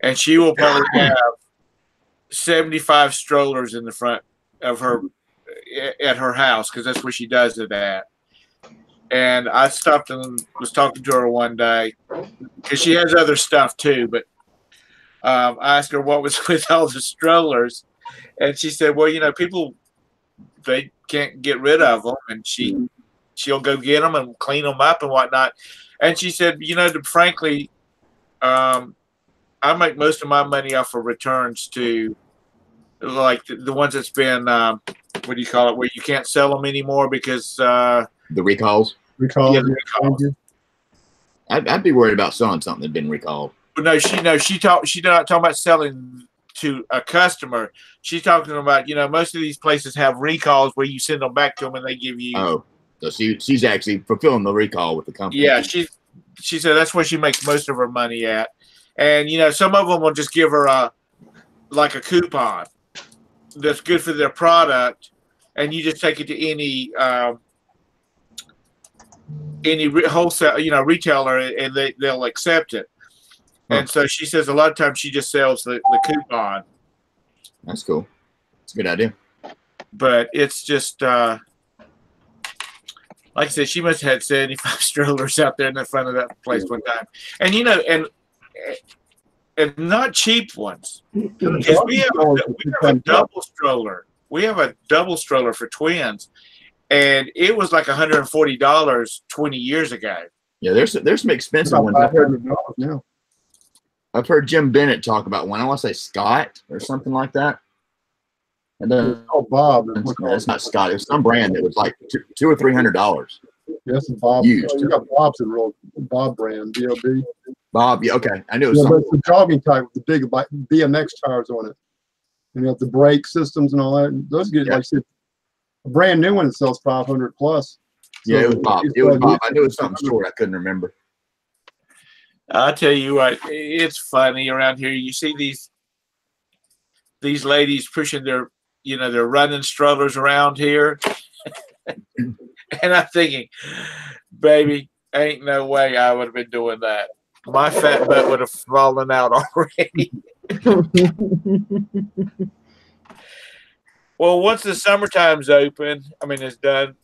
and she will probably have 75 strollers in the front of her at her house because that's where she does it at. And I stopped and was talking to her one day because she has other stuff too. But I asked her what was with all the strollers, and she said, "Well, you know, people they can't get rid of them, and she'll go get them and clean them up and whatnot." And she said, "You know, frankly, I make most of my money off of returns to like the ones that's been what do you call it, where you can't sell them anymore because the recalls." Recall. Yeah, the recalls. I'd be worried about selling something that'd been recalled. But no, she's not talking about selling to a customer. She's talking about, you know, most of these places have recalls where you send them back to them and they give you. Oh, so she's actually fulfilling the recall with the company. Yeah, she said that's where she makes most of her money at, and you know, some of them will just give her a coupon that's good for their product, and you just take it to any wholesale, you know, retailer, and they'll accept it. Huh. And so she says a lot of times she just sells the coupon. That's cool. It's a good idea. But it's just like I said, she must have had 75 strollers out there in the front of that place one time, and you know, and not cheap ones. Because we have a double stroller. We have a double stroller for twins. And it was like $140 20 years ago. Yeah, there's some expensive ones. I've heard Jim Bennett talk about one. I want to say Scott or something like that. And then it's called Bob. It's not Scott. It was some brand that was like $200 or $300. Yes, Bob. Used. You got Bob's a real Bob brand, B-O-B. Bob, yeah, okay. I knew it was but it's the jogging type with the big BMX tires on it. And you have the brake systems and all that. And those get like I said, a brand new one that sells 500 plus. So yeah, it was Bob. It was Bob. I knew it was something short. I couldn't remember. I'll tell you what, it's funny around here. You see these ladies pushing their running strollers around here. And I'm thinking, baby, ain't no way I would have been doing that. My fat butt would have fallen out already. Well, once the summertime's open, I mean, it's done.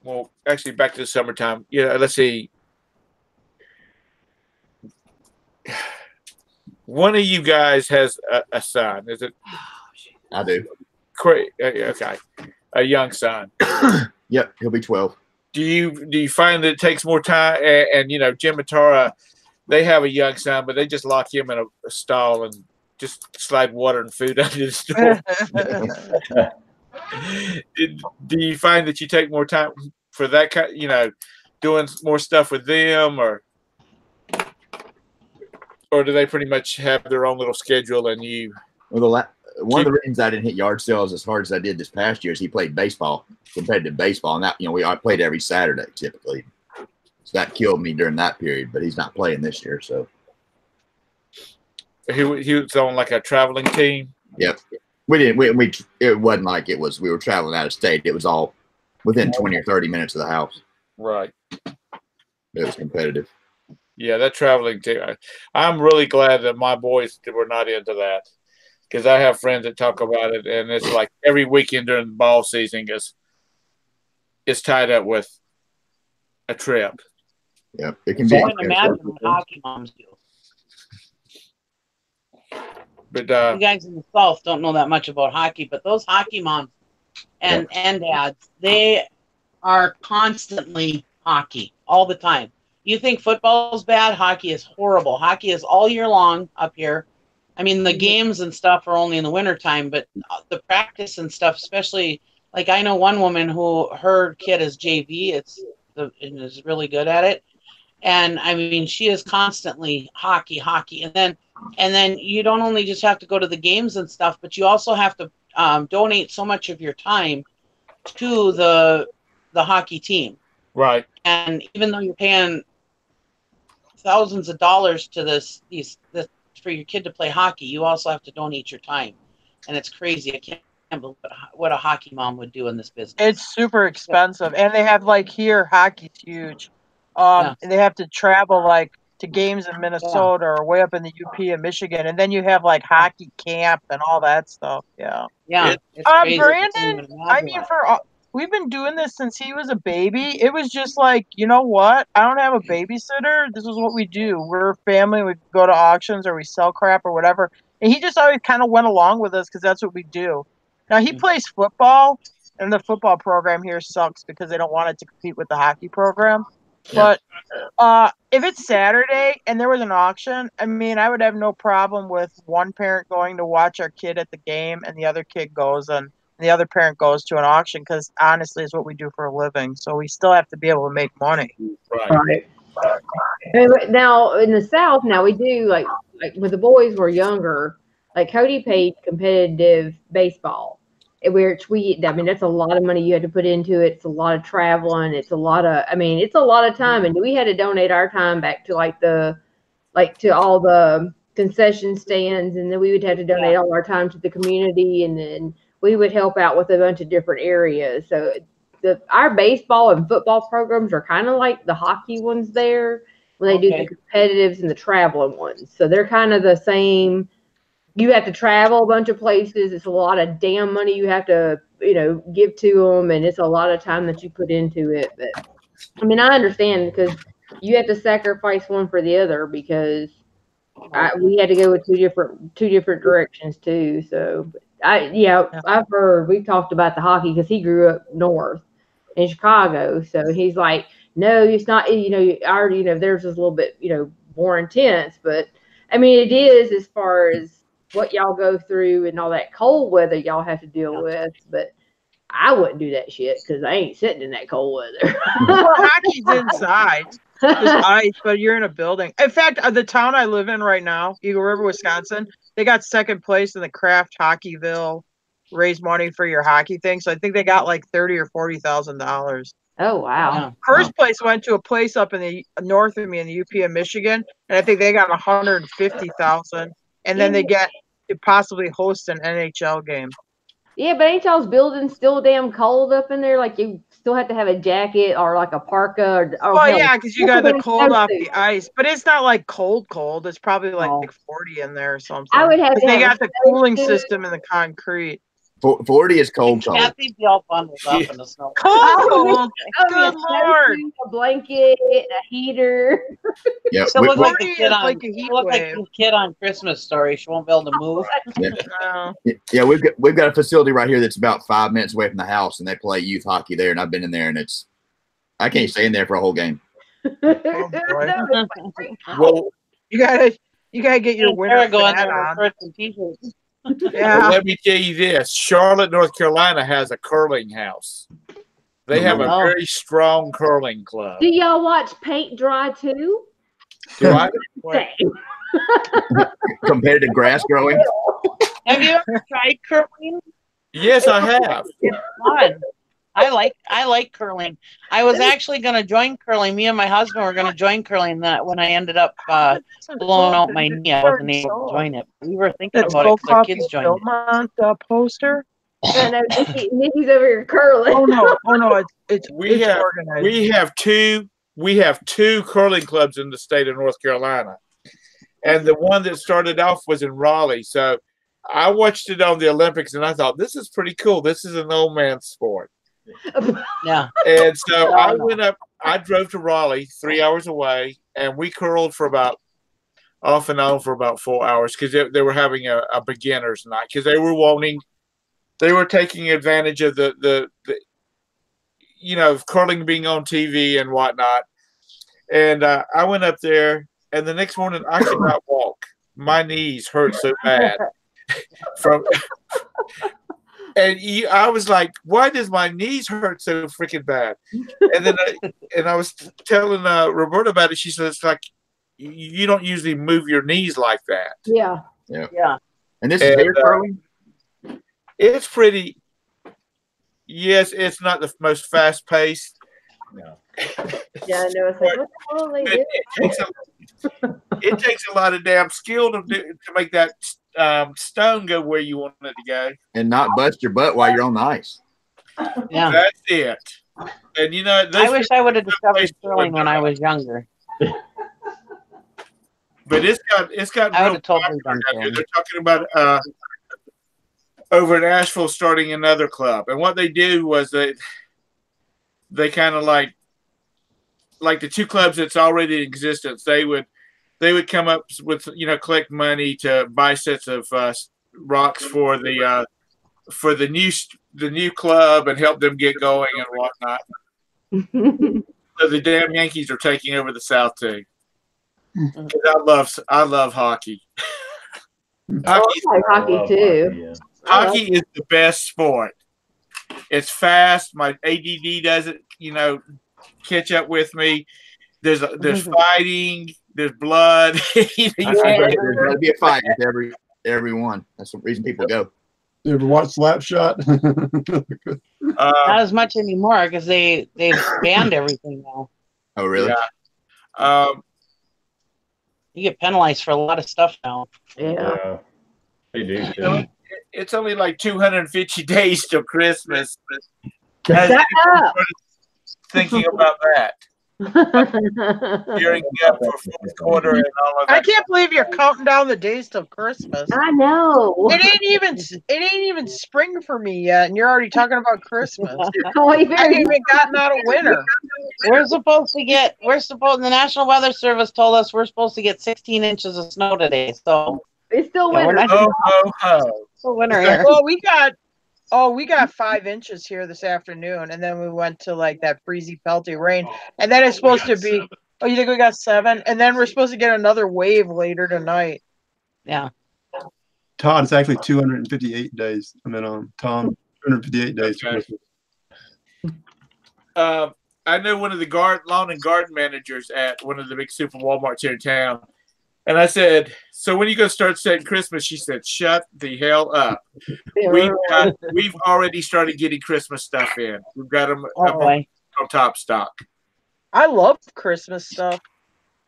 Well, actually, back to the summertime. Yeah, let's see. One of you guys has a son. Is it? I do. Okay, a young son. Yep, he'll be 12. Do you find that it takes more time? And you know, Jim and Tara, they have a young son, but they just lock him in a stall and just slide water and food under the door. Do you find that you take more time for that kind, you know, doing more stuff with them, or do they pretty much have their own little schedule and you? Well, one of the reasons I didn't hit yard sales as hard as I did this past year is he played baseball, competitive baseball, and that, you know, I played every Saturday typically, so that killed me during that period. But he's not playing this year, so he was on like a traveling team. Yep. It wasn't like we were traveling out of state. It was all within 20 or 30 minutes of the house. Right. It was competitive. Yeah, that traveling team. I'm really glad that my boys were not into that, because I have friends that talk about it, and it's like every weekend during the ball season is tied up with a trip. Yeah, it can be. I can imagine what hockey moms do. But You guys in the South don't know that much about hockey, but those hockey moms and dads, they are constantly hockey all the time. You think football is bad? Hockey is horrible. Hockey is all year long up here. I mean, the games and stuff are only in the wintertime, but the practice and stuff, especially, like I know one woman who her kid is JV, and is really good at it. And I mean, she is constantly hockey. And then you don't only just have to go to the games and stuff, but you also have to donate so much of your time to the hockey team. right. And even though you're paying thousands of dollars to this for your kid to play hockey, you also have to donate your time. And it's crazy. I can't believe what a hockey mom would do in this business. It's super expensive. And they have, like, here, hockey's huge. They have to travel, like, to games in Minnesota or way up in the UP in Michigan. And then you have, like, hockey camp and all that stuff. Yeah. Yeah. It's crazy. Brandon, I mean, we've been doing this since he was a baby. It was just like, you know what? I don't have a babysitter. This is what we do. We're a family. We go to auctions or we sell crap or whatever. And he just always kind of went along with us because that's what we do. Now, he plays football, and the football program here sucks because they don't want it to compete with the hockey program. Yeah. But if it's Saturday and there was an auction, I mean, I would have no problem with one parent going to watch our kid at the game and the other kid goes and the other parent goes to an auction because honestly, it's what we do for a living. So we still have to be able to make money. Right. Now in the South, now we do like when the boys were younger, like Cody played competitive baseball, which I mean, that's a lot of money you had to put into it. It's a lot of traveling. It's a lot of time, and we had to donate our time back to to all the concession stands, and then we would have to donate all our time to the community, and then we would help out with a bunch of different areas. So our baseball and football programs are kind of like the hockey ones there when they do the competitives and the traveling ones. So they're kind of the same. You have to travel a bunch of places. It's a lot of damn money you have to, give to them, and it's a lot of time that you put into it. But I mean, I understand because you have to sacrifice one for the other because we had to go with two different directions too. So I've heard we've talked about the hockey because he grew up north in Chicago, so he's like, no, it's not. Theirs is a little bit more intense, but I mean it is as far as what y'all go through and all that cold weather y'all have to deal with, but I wouldn't do that shit because I ain't sitting in that cold weather. Well, hockey's inside. There's ice, but you're in a building. In fact, the town I live in right now, Eagle River, Wisconsin, they got second place in the Kraft Hockeyville raise money for your hockey thing. So I think they got like $30,000 or $40,000. Oh wow! First place went to a place up in the north of me in the UP of Michigan, and I think they got $150,000. And then they get to possibly host an NHL game. Yeah, but ain't y'all's building still damn cold up in there? Like you still have to have a jacket or like a parka. Because you got the cold off the ice. But it's not like cold. It's probably like 40 in there or something. I would have to they got the cooling system in the concrete. 40 is cold. Kathy be all bundled up in the snow. Cold. Good Lord. A blanket, a heater. Yeah, so look like the kid like the kid on Christmas Story. She won't be able to move. Yeah, we've got a facility right here that's about 5 minutes away from the house, and they play youth hockey there. And I've been in there, and I can't stay in there for a whole game. Well, you gotta get your winter going hat there on. T-shirts. Yeah. Well, let me tell you this. Charlotte, North Carolina has a curling house. They have a very strong curling club. Do y'all watch paint dry too? Do I? Compared to grass growing? Have you ever tried curling? Yes, I have. It's fun. I like curling. I was actually going to join curling. Me and my husband were going to join curling. That when I ended up blowing out my knee, I wasn't able to join it. We were thinking about it because our kids joined it. Poster. Yeah, no, Nikki's over here curling. Oh no! It's organized. We have two curling clubs in the state of North Carolina, and the one that started off was in Raleigh. So I watched it on the Olympics, and I thought this is pretty cool. This is an old man sport. Yeah. And so I went up I drove to Raleigh, 3 hours away, and we curled for about off and on for about 4 hours because they were having a beginner's night because they were taking advantage of the curling being on TV and whatnot. And I went up there, and the next morning I could not walk. My knees hurt so bad I was like, why does my knees hurt so freaking bad? And then I was telling Roberta about it. She said, it's like, you don't usually move your knees like that. Yeah. And this is hair curling? It's pretty, yes, it's not the most fast paced. No. Yeah, I know. It's like, what the hell are they doing? It takes a lot of damn skill to make that stone go where you want it to go. And not bust your butt while you're on the ice. Yeah. That's it. And I wish I would have discovered curling when I was younger. But it's got I would real have totally popular done out here. curling. They're talking about over in Asheville starting another club. And what they do was they kind of like the two clubs that's already in existence. They would come up with collect money to buy sets of rocks for the new club and help them get going and whatnot. So the damn Yankees are taking over the South too. I love hockey. I like hockey too. Hockey is the best sport. It's fast. My ADD doesn't, catch up with me. There's fighting. There's blood. There's got to be a fight with every one. That's the reason people go. You ever watch Slapshot? Not as much anymore because they've banned everything now. Oh, really? Yeah. You get penalized for a lot of stuff now. Yeah. They do too. It's only like 250 days till Christmas. Shut up. Thinking about that. Gearing up for fourth quarter and all of that. I can't believe you're counting down the days till Christmas. I know. It ain't even spring for me yet, and you're already talking about Christmas. Oh, I haven't even gotten out of winter. The National Weather Service told us we're supposed to get 16 inches of snow today. So it's still yeah, winter. Still winter here. Well, we got 5 inches here this afternoon, and then we went to like that freezy pelty rain, and then it's supposed to be. 7. Oh, you think we got 7? And then we're supposed to get another wave later tonight. Yeah. Todd, it's actually 258 days. Tom, 258 days. Okay. I know one of the lawn and garden managers at one of the big super Walmarts here in town. And I said, so when are you going to start setting Christmas? She said, shut the hell up. We've already started getting Christmas stuff in. We've got them on top stock. I love Christmas stuff.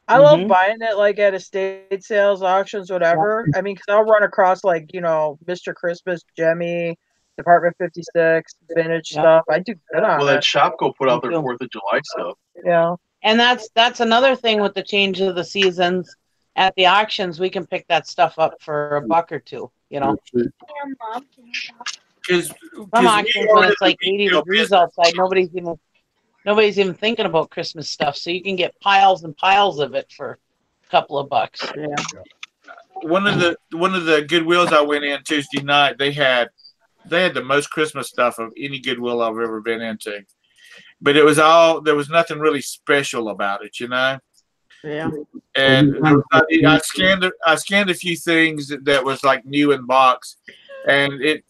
I love buying it like at estate sales, auctions, whatever. I mean, because I'll run across like, Mr. Christmas, Jemmy, Department 56, vintage stuff. I do good on it. Well, that Shopko put out their 4th of July stuff. Yeah. And that's another thing with the change of the seasons. At the auctions, we can pick that stuff up for $1 or $2, Some auctions when it's like 80 degrees outside, nobody's even thinking about Christmas stuff. So you can get piles and piles of it for a couple of bucks. Yeah. One of the Goodwills I went in Tuesday night, they had the most Christmas stuff of any Goodwill I've ever been into. But there was nothing really special about it, Yeah. And I scanned a few things that was like new in box, and it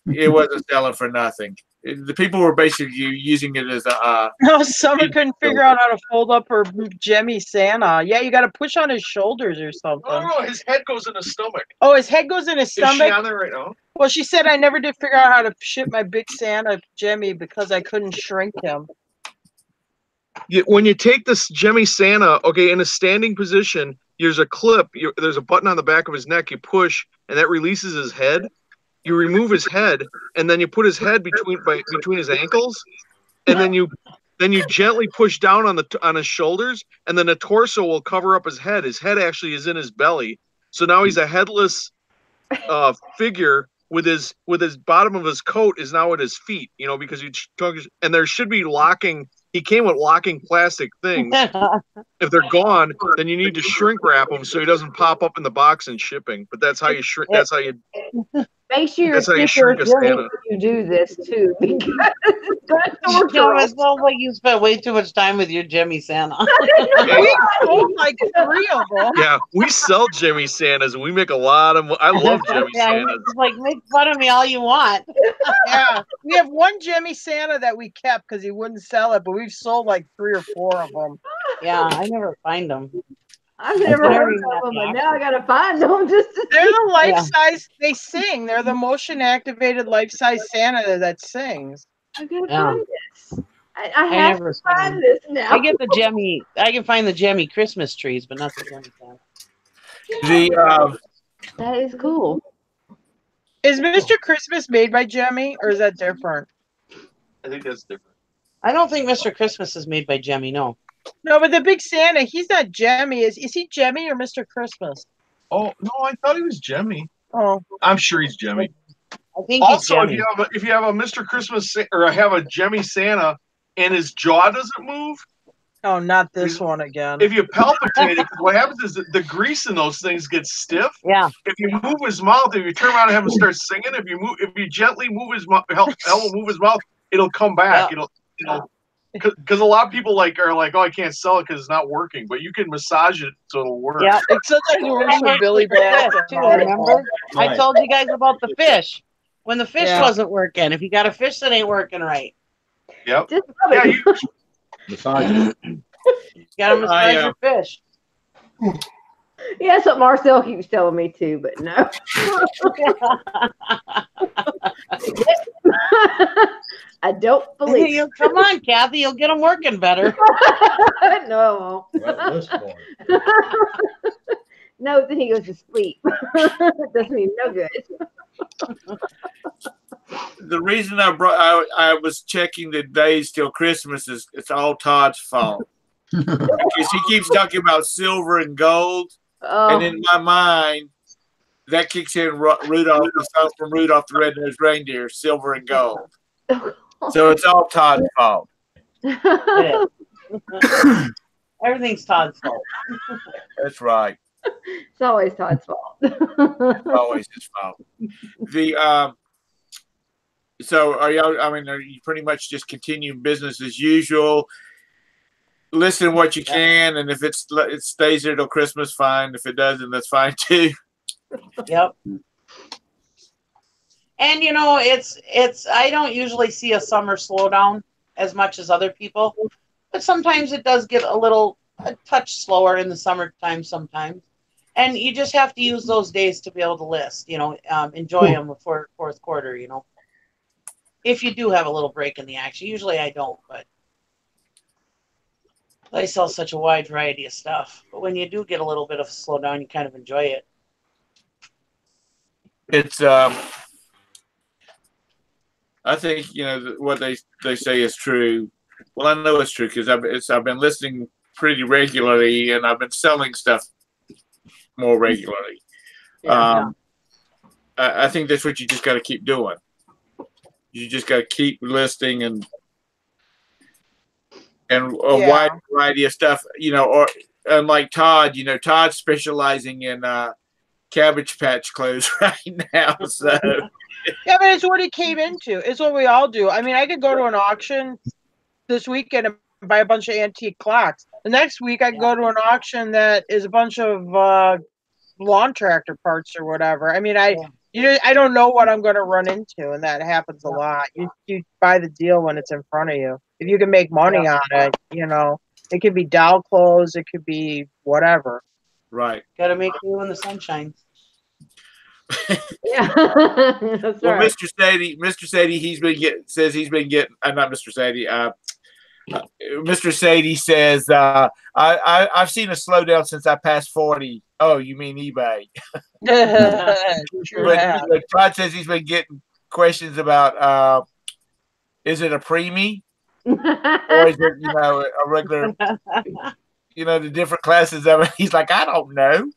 wasn't selling for nothing. The people were basically using it as a. No, someone couldn't figure out how to fold up her Jemmy Santa. Yeah, you got to push on his shoulders or something. No, his head goes in his stomach. Oh, his head goes in his stomach. Is she on there right now? Well, she said I never did figure out how to ship my big Santa Jemmy because I couldn't shrink him. When you take this Jemmy Santa, in a standing position, there's a clip. There's a button on the back of his neck. You push, and that releases his head. You remove his head, and then you put his head between his ankles, and then you gently push down on his shoulders, and then the torso will cover up his head. His head actually is in his belly, so now he's a headless figure with his bottom of his coat is now at his feet. Because and there should be locking he came with locking plastic things. If they're gone, then you need to shrink wrap them so he doesn't pop up in the box and shipping. But that's how you shrink. That's how you. Make sure That's how you sticker shrink a Jimmy Santa. when you do this too, because it's gonna torture Jim, it us. sounds like you spent way too much time with your Jimmy Santa. We sold like 3 of them. Yeah, we sell Jimmy Santas and we make a lot of. I love Jimmy Yeah, Santas. it's like, make fun of me all you want. Yeah, we have one Jimmy Santa that we kept because he wouldn't sell it, but we've sold like 3 or 4 of them. Yeah, I never find them. I've never They're heard even of at them, the but now I gotta find them just to They're see. the life size. They sing. They're the motion activated life size Santa that sings. I gotta Yeah. find this. I I have never to see find them. this now. I get the Jemmy. I can find the Jemmy Christmas trees, but not the Jemmy Santa. The That is cool. Is Mr. Christmas made by Jemmy, or is that different? I think that's different. I don't think Mr. Christmas is made by Jemmy. No. No, but the big Santa, he's not Jemmy. Is he Jemmy or Mr. Christmas? Oh no, I thought he was Jemmy. Oh, I'm sure he's Jemmy. I think he's Also, Jemmy. if you have a Mr. Christmas or have a Jemmy Santa and his jaw doesn't move, oh, not this one again. if you palpitate it, what happens is that the grease in those things gets stiff. Yeah. If you move his mouth, if you turn around and have him start singing, if you gently move his mouth, help him move his mouth, it'll come back. Yeah. It'll because a lot of people are like, oh, I can't sell it because it's not working, but you can massage it so it'll work. Yeah. It sometimes works with Billy Fish, Bass. too, remember? I Right. told you guys about the fish. When the fish Yeah. wasn't working. If you got a fish that ain't working right, Yep. Just love Yeah, it. Massage it. you got to massage your fish. Yeah, that's what Marcel keeps telling me too, but no. I don't believe it. Come on, Kathy. You'll get them working better. No. Well, this boy. No, then he goes to sleep. Doesn't mean no good. the reason I was checking the days till Christmas is it's all Todd's fault because he keeps talking about silver and gold, Oh, and in my mind that kicks in Rudolph, the song from Rudolph the Red-Nosed Reindeer, silver and gold. So it's all Todd's fault. It is. Everything's Todd's fault. That's right. it's always Todd's fault. It's always his fault. The so are y'all? I mean, are you pretty much just continuing business as usual? Listen what you can, and if it stays there till Christmas, fine. If it doesn't, that's fine too. Yep. And you know, it's I don't usually see a summer slowdown as much as other people, but sometimes it does get a touch slower in the summertime sometimes. And you just have to use those days to be able to list, enjoy them before fourth quarter, if you do have a little break in the action. Usually I don't, but I sell such a wide variety of stuff. But when you do get a little bit of a slowdown, you kind of enjoy it. It's I think what they say is true. Well, I know it's true because I've been listening pretty regularly, and I've been selling stuff more regularly. Yeah. I think that's what you just got to keep doing. You just got to keep listing and a wide variety of stuff. Or unlike Todd, Todd's specializing in Cabbage Patch clothes right now. So Yeah, but it's what he came into. It's what we all do. I mean, I could go to an auction this weekend and buy a bunch of antique clocks. The next week, I could go to an auction that is a bunch of lawn tractor parts or whatever. I mean, I don't know what I'm going to run into, and that happens a lot. You buy the deal when it's in front of you. If you can make money on it, it could be doll clothes, it could be whatever. right. Got to make do when the sun shines. Yeah. That's Well, right. Mr. Sadie, says he's been getting. Not Mr. Sadie. Mr. Sadie says I've seen a slowdown since I passed 40. Oh, you mean eBay? Sure But have. Todd says he's been getting questions about is it a preemie or is it a regular? The different classes of it. He's like, I don't know.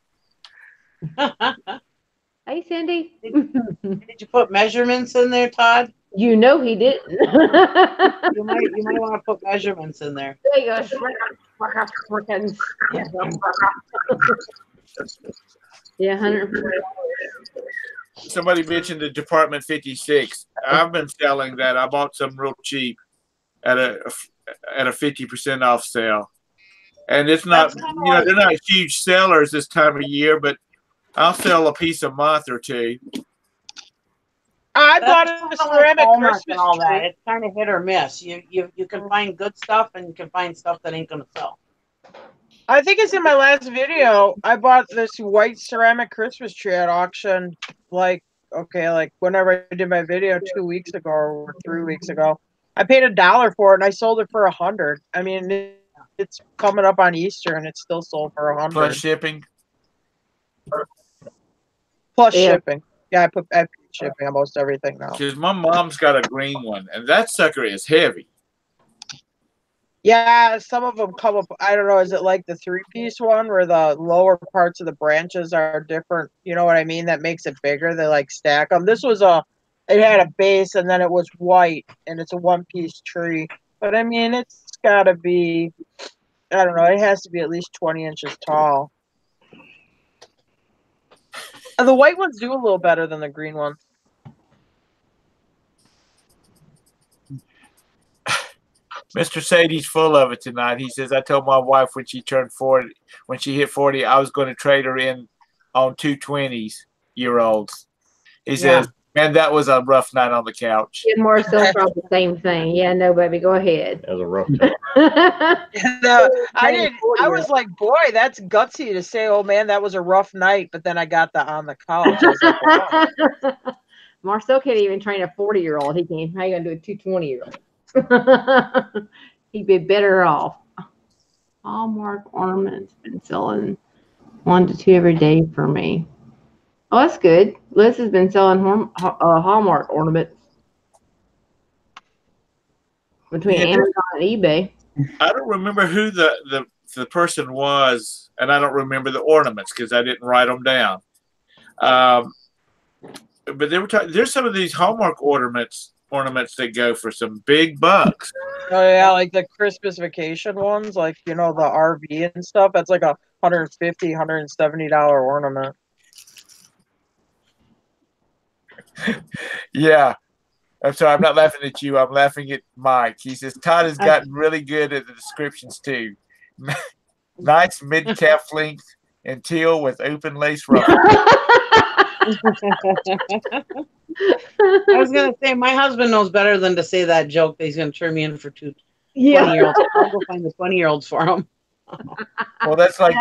Hey, Cindy. Did you put measurements in there, Todd? You know he didn't. You might want to put measurements in there. There you go. Yeah, 140. Somebody mentioned the Department 56. I've been selling that. I bought some real cheap at a 50% off sale. And it's not, they're not huge sellers this time of year, but I'll sell a piece a month or two. I bought a ceramic Christmas and all that. tree. It's kind of hit or miss. You can find good stuff and you can find stuff that ain't gonna sell. I think it's in my last video. I bought this white ceramic Christmas tree at auction, like whenever I did my video 2 weeks ago or 3 weeks ago. I paid $1 for it and I sold it for $100. I mean, it's coming up on Easter and it's still sold for $100 plus shipping. Plus shipping. Yeah, I put shipping on most everything now. Because my mom's got a green one, and that sucker is heavy. Yeah, some of them come up. I don't know. Is it like the 3-piece one where the lower parts of the branches are different? You know what I mean? That makes it bigger. They like stack them. This was it had a base and then it was white and it's a 1-piece tree. But I mean, it's got to be, I don't know. It has to be at least 20 inches tall. The white ones do a little better than the green ones. Mr. Sadie's full of it tonight. He says, I told my wife when she hit 40, I was going to trade her in on 2 20-year-olds. He says, man, that was a rough night on the couch. Jim Marcel thought the same thing. Yeah, no, baby, go ahead. That was a rough time. I was like, boy, that's gutsy to say, oh man, that was a rough night. But then I got on the couch. I was like, wow. Marcel can't even train a 40-year-old. How you gonna do a 220-year-old? He'd be better off. Hallmark ornaments been selling 1 to 2 every day for me. Oh, that's good. Liz has been selling Hallmark ornaments between Amazon and eBay. I don't remember who the person was, and I don't remember the ornaments because I didn't write them down. But they were talking. There's some of these Hallmark ornaments that go for some big bucks. Oh yeah, like the Christmas vacation ones, like the RV and stuff. That's like a $150, $170 ornament. Yeah. I'm sorry, I'm not laughing at you. I'm laughing at Mike. He says Todd has gotten really good at the descriptions too. Nice mid-calf length and teal with open lace ruffles. I was gonna say my husband knows better than to say that joke that he's gonna turn me in for 20-year-olds. I'll go find the 20-year-olds for him. Well, that's like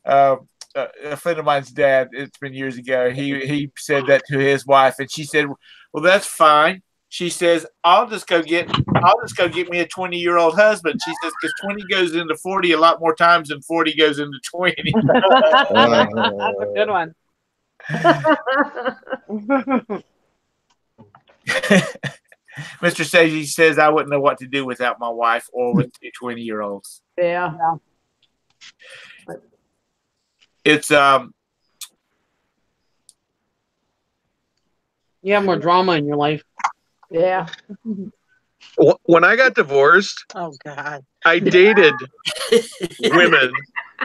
a friend of mine's dad. It's been years ago. He said that to his wife, and she said, "Well, that's fine." She says, "I'll just go get me a 20-year-old husband." She says, "Because 20 goes into 40 a lot more times than 40 goes into 20." That's a good one. Mr. Sagey says, "I wouldn't know what to do without my wife or with 2 20-year-olds." Yeah. It's You have more drama in your life. Yeah. When I got divorced, oh God, I dated women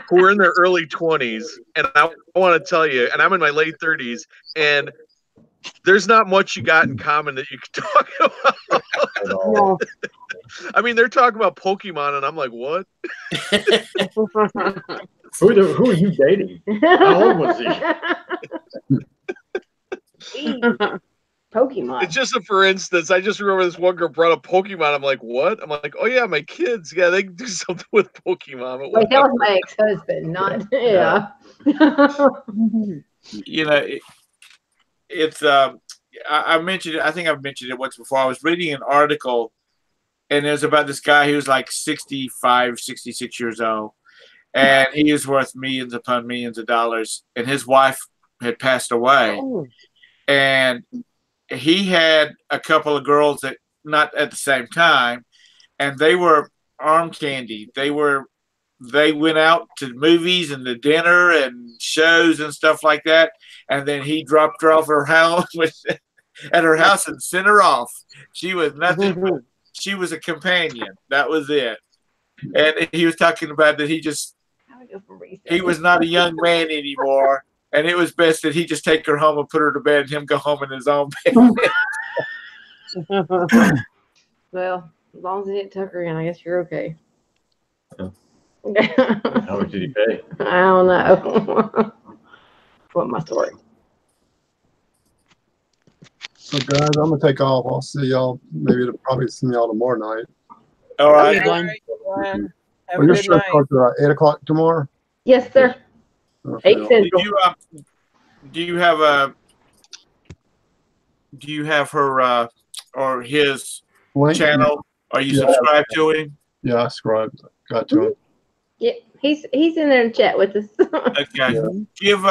who were in their early 20s, and I want to tell you, and I'm in my late 30s, and there's not much you got in common that you can talk about. No. I mean, they're talking about Pokemon, and I'm like, what? Who are you dating? How old was he? Pokemon. It's just for instance, I just remember this one girl brought up Pokemon. I'm like, what? I'm like, oh yeah, my kids. Yeah, they can do something with Pokemon. Wait, that was my ex-husband, not yeah. It's I mentioned it. I think I've mentioned it once before. I was reading an article, and it was about this guy who was like 65, 66 years old, and he is worth millions upon millions of dollars. And his wife had passed away, and he had a couple of girls that not at the same time, and they were arm candy. They went out to movies and to dinner and shows and stuff like that. And then he dropped her off her house at her house and sent her off. She was nothing. But she was a companion. That was it. And he was talking about that he was not a young man anymore, and it was best that he just take her home and put her to bed, and him go home in his own bed. Well, as long as he didn't tuck her in, I guess you're okay. How much did he pay? I don't know. What my story? So guys, I'm gonna take off. I'll see y'all. Maybe it'll probably see y'all tomorrow night. All right. All right, Glenn. Have Well, a your good show night. starts at 8 o'clock tomorrow. Yes, sir. Okay. 8 Central. Do you have her or his Link? channel? Are you Yeah. subscribed to him? Yeah, I subscribed. Got to him. Yeah, he's in there and chat with us. Okay. Yeah. Give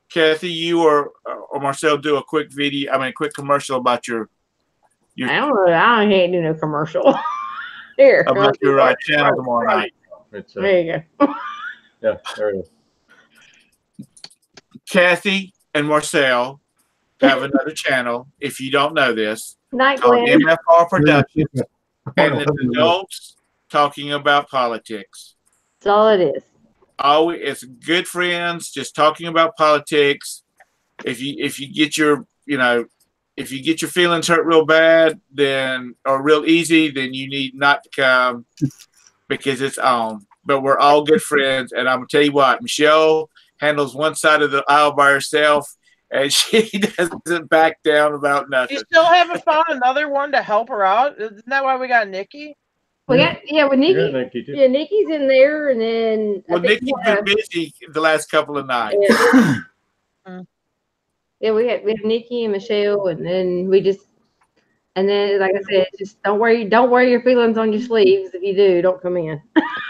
Kathy, you or Marcel do a quick quick commercial about your I don't know. I can't do no commercial. Here. about your channel tomorrow night. It's, There you go. yeah, there it is. Kathy and Marcel have another channel. If you don't know this, Night, called Glenn. MFR Productions, and Yeah. it's adults talking about politics. That's all it is. Always, it's good friends just talking about politics. If you get your if you get your feelings hurt real bad, or real easy, then you need not to come because it's on. But we're all good friends, and I'm gonna tell you what, Michelle handles one side of the aisle by herself, and she doesn't back down about nothing. You still haven't found another one to help her out? Isn't that why we got Nikki? We got with Nikki. Yeah, Nikki too. Yeah, Nikki's in there, and then Well, Nikki's been busy the last couple of nights. Yeah, we have Nikki and Michelle, and then like I said, just don't wear your feelings on your sleeves. If you do, don't come in.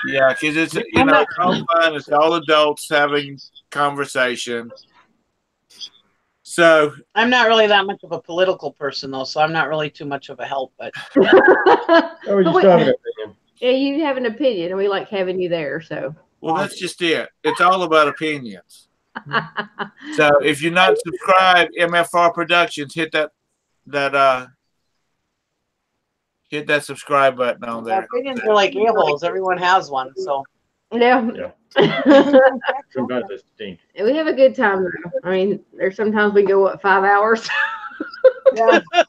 Yeah, because it's it's all fun. It's all adults having conversation. So I'm not really that much of a political person, though, so I'm not really too much of a help. But Oh, you still have an opinion. Yeah, you have an opinion, and we like having you there. So well, that's just it. It's all about opinions. So if you're not subscribed, MFR Productions, hit that subscribe button on there. opinions are like a-holes. Everyone has one, so. yeah. Sometimes it's stink. We have a good time though. I mean, there's sometimes we go 5 hours. Yeah. We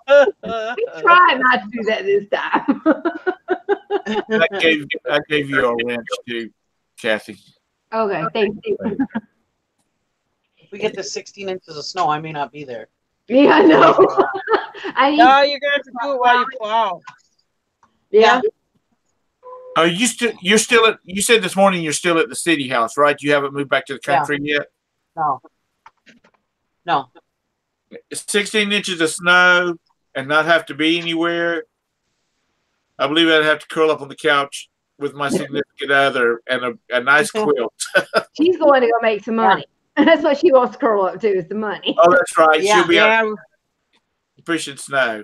try not to do that this time. I gave you a wrench too, Kathy. Okay, thank you. If we get to 16 inches of snow, I may not be there. Yeah, I know. No, you're gonna have to do it while you plow. Yeah. You said this morning you're still at the city house, right? You haven't moved back to the country yet? No. 16 inches of snow and not have to be anywhere. I believe I'd have to curl up on the couch with my significant other and a nice quilt. She's going to go make some money. That's what she wants to curl up to, is the money. Oh, that's right. Yeah. She'll be out pushing snow.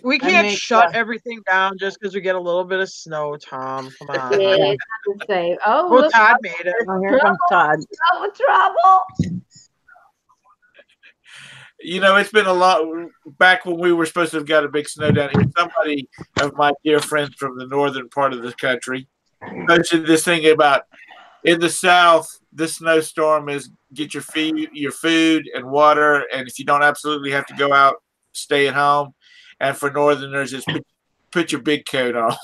We can't shut everything down just because we get a little bit of snow, Tom. Come on. Yeah, it's not the same. Oh, Well, look, Todd made it. Oh, here comes Todd. trouble. It's been a lot. Back when we were supposed to have got a big snow down here, somebody of my dear friends from the northern part of the country posted this thing about in the South, this snowstorm is get your food and water, and if you don't absolutely have to go out, stay at home. And for Northerners, it's put your big coat on.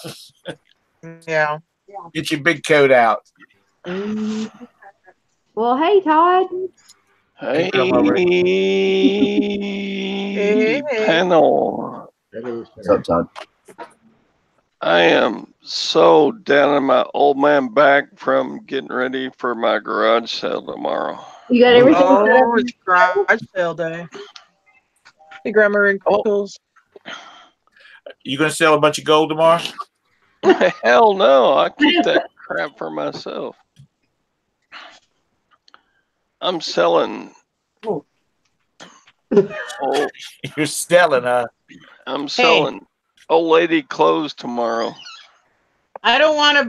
Yeah. Get your big coat out. Well, hey, Todd. Hey, Hey. panel. What's up, Todd? I am so down on my old man back from getting ready for my garage sale tomorrow. You got everything set up? Oh, it's garage sale day. Hey, Grammar and Cookles. You gonna sell a bunch of gold tomorrow? Hell no, I keep that crap for myself. I'm selling. Oh, you're selling, huh? I'm selling old lady clothes tomorrow. I don't want to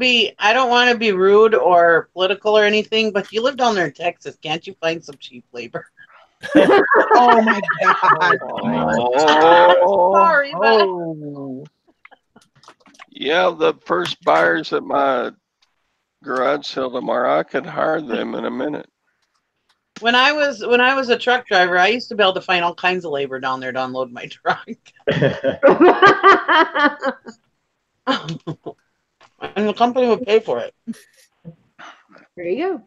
be rude or political or anything, but you live down there in Texas. Can't you find some cheap labor? Oh my God. Oh, Sorry, but Oh. yeah, the first buyers at my garage sale tomorrow, I could hire them in a minute. when I was a truck driver, I used to be able to find all kinds of labor down there to unload my truck. And the company would pay for it. There you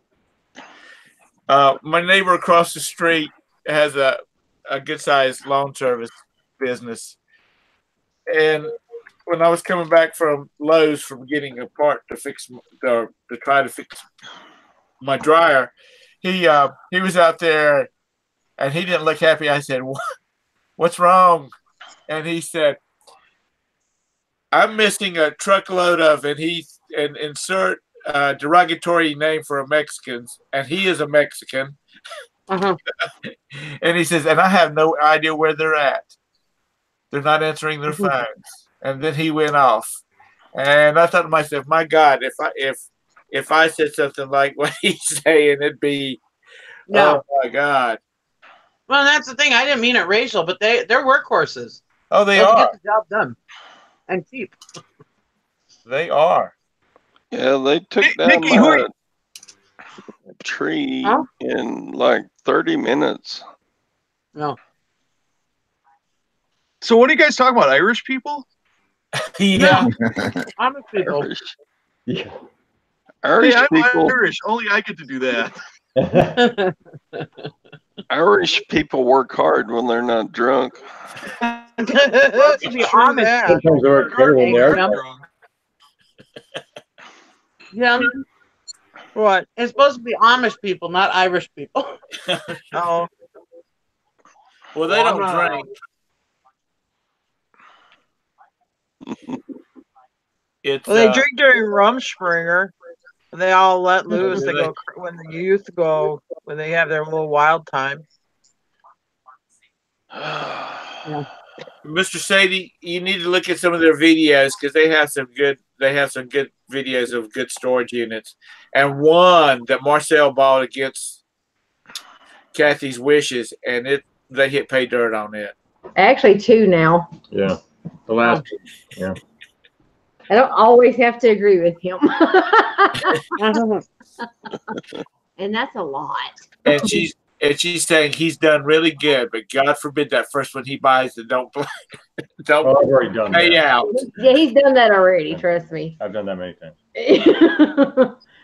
My neighbor across the street has a good sized lawn service business. And when I was coming back from Lowe's from getting a part to fix to try to fix my dryer, he was out there and he didn't look happy. I said, "What's wrong?" And he said, "I'm missing a truckload of," and insert a derogatory name for a Mexicans, and he is a Mexican. Uh-huh. And he says, "And I have no idea where they're at. They're not answering their phones." And then he went off. And I thought to myself, my God, if I said something like what he's saying, it'd be, No. oh my God. Well, that's the thing. I didn't mean it racial, but they're workhorses. Oh, they They'll are. get the job done and cheap. They are. Yeah, they took down Nikki, who are my tree Huh? in like 30 minutes. No. So what are you guys talking about? Irish people? Yeah. I'm a people. Irish, Yeah. Irish Hey, I'm people. Irish. Only I get to do that. Irish people work hard when they're not drunk. Supposed to be True Amish that. people. Sometimes they're okay when they are Yeah. drunk. Yeah. What? It's supposed to be Amish people, not Irish people. Oh. Well, they don't I'm drink. It's Well, they drink during Rumspringa. They all let loose. They really? go when the youth go when they have their little wild time. Mr. Sadie, you need to look at some of their videos because they have some good videos of good storage units. And one that Marcel bought against Kathy's wishes, and they hit pay dirt on it. Actually, 2 now. Yeah. The last yeah. I don't always have to agree with him. And that's a lot. And she's saying he's done really good, but God forbid that first one he buys that don't Oh, I've already done pay that. out. Yeah, he's done that already, trust me. I've done that many times.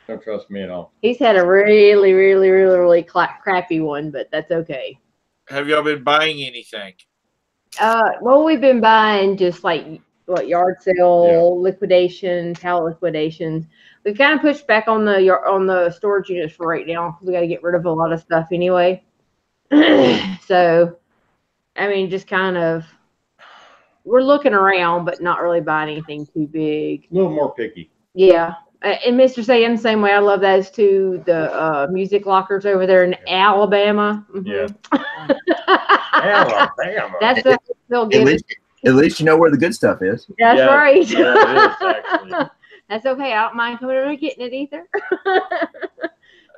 Don't trust me at all. He's had a really, really, really, really crappy one, but that's okay. Have y'all been buying anything? Well, we've been buying just like yard sale liquidations, pallet liquidations. We've kind of pushed back on the storage units for right now. We got to get rid of a lot of stuff anyway. So, I mean, just kind of we're looking around, but not really buying anything too big. A little more picky. Yeah. And Mr. Saying the same way. I love those too. The music lockers over there in Alabama. Yeah. Alabama. That's still good. At least you know where the good stuff is. That's Yeah, right. yeah, it is, actually. That's okay. I don't mind coming over and getting it either.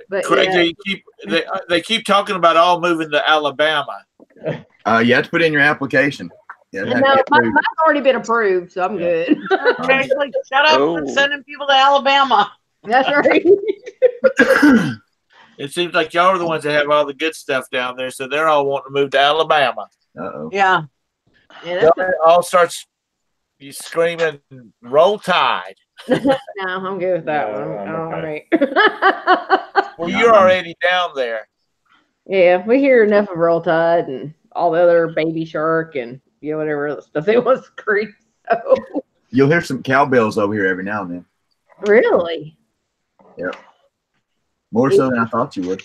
But Craig, yeah. they keep talking about all moving to Alabama. You have to put in your application. Yeah, No, mine's already been approved, so I'm good. Shut up for sending people to Alabama. That's right. It seems like y'all are the ones that have all the good stuff down there, so they're all wanting to move to Alabama. Uh-oh. Yeah. Yeah, All starts you screaming, "Roll Tide!" no, I'm good with that one. I'm All okay. right. Well, you're already down there. Yeah, we hear enough of Roll Tide and all the other Baby Shark and whatever other stuff they want to scream. So. You'll hear some cowbells over here every now and then. Really? Yep. More so than I thought you would.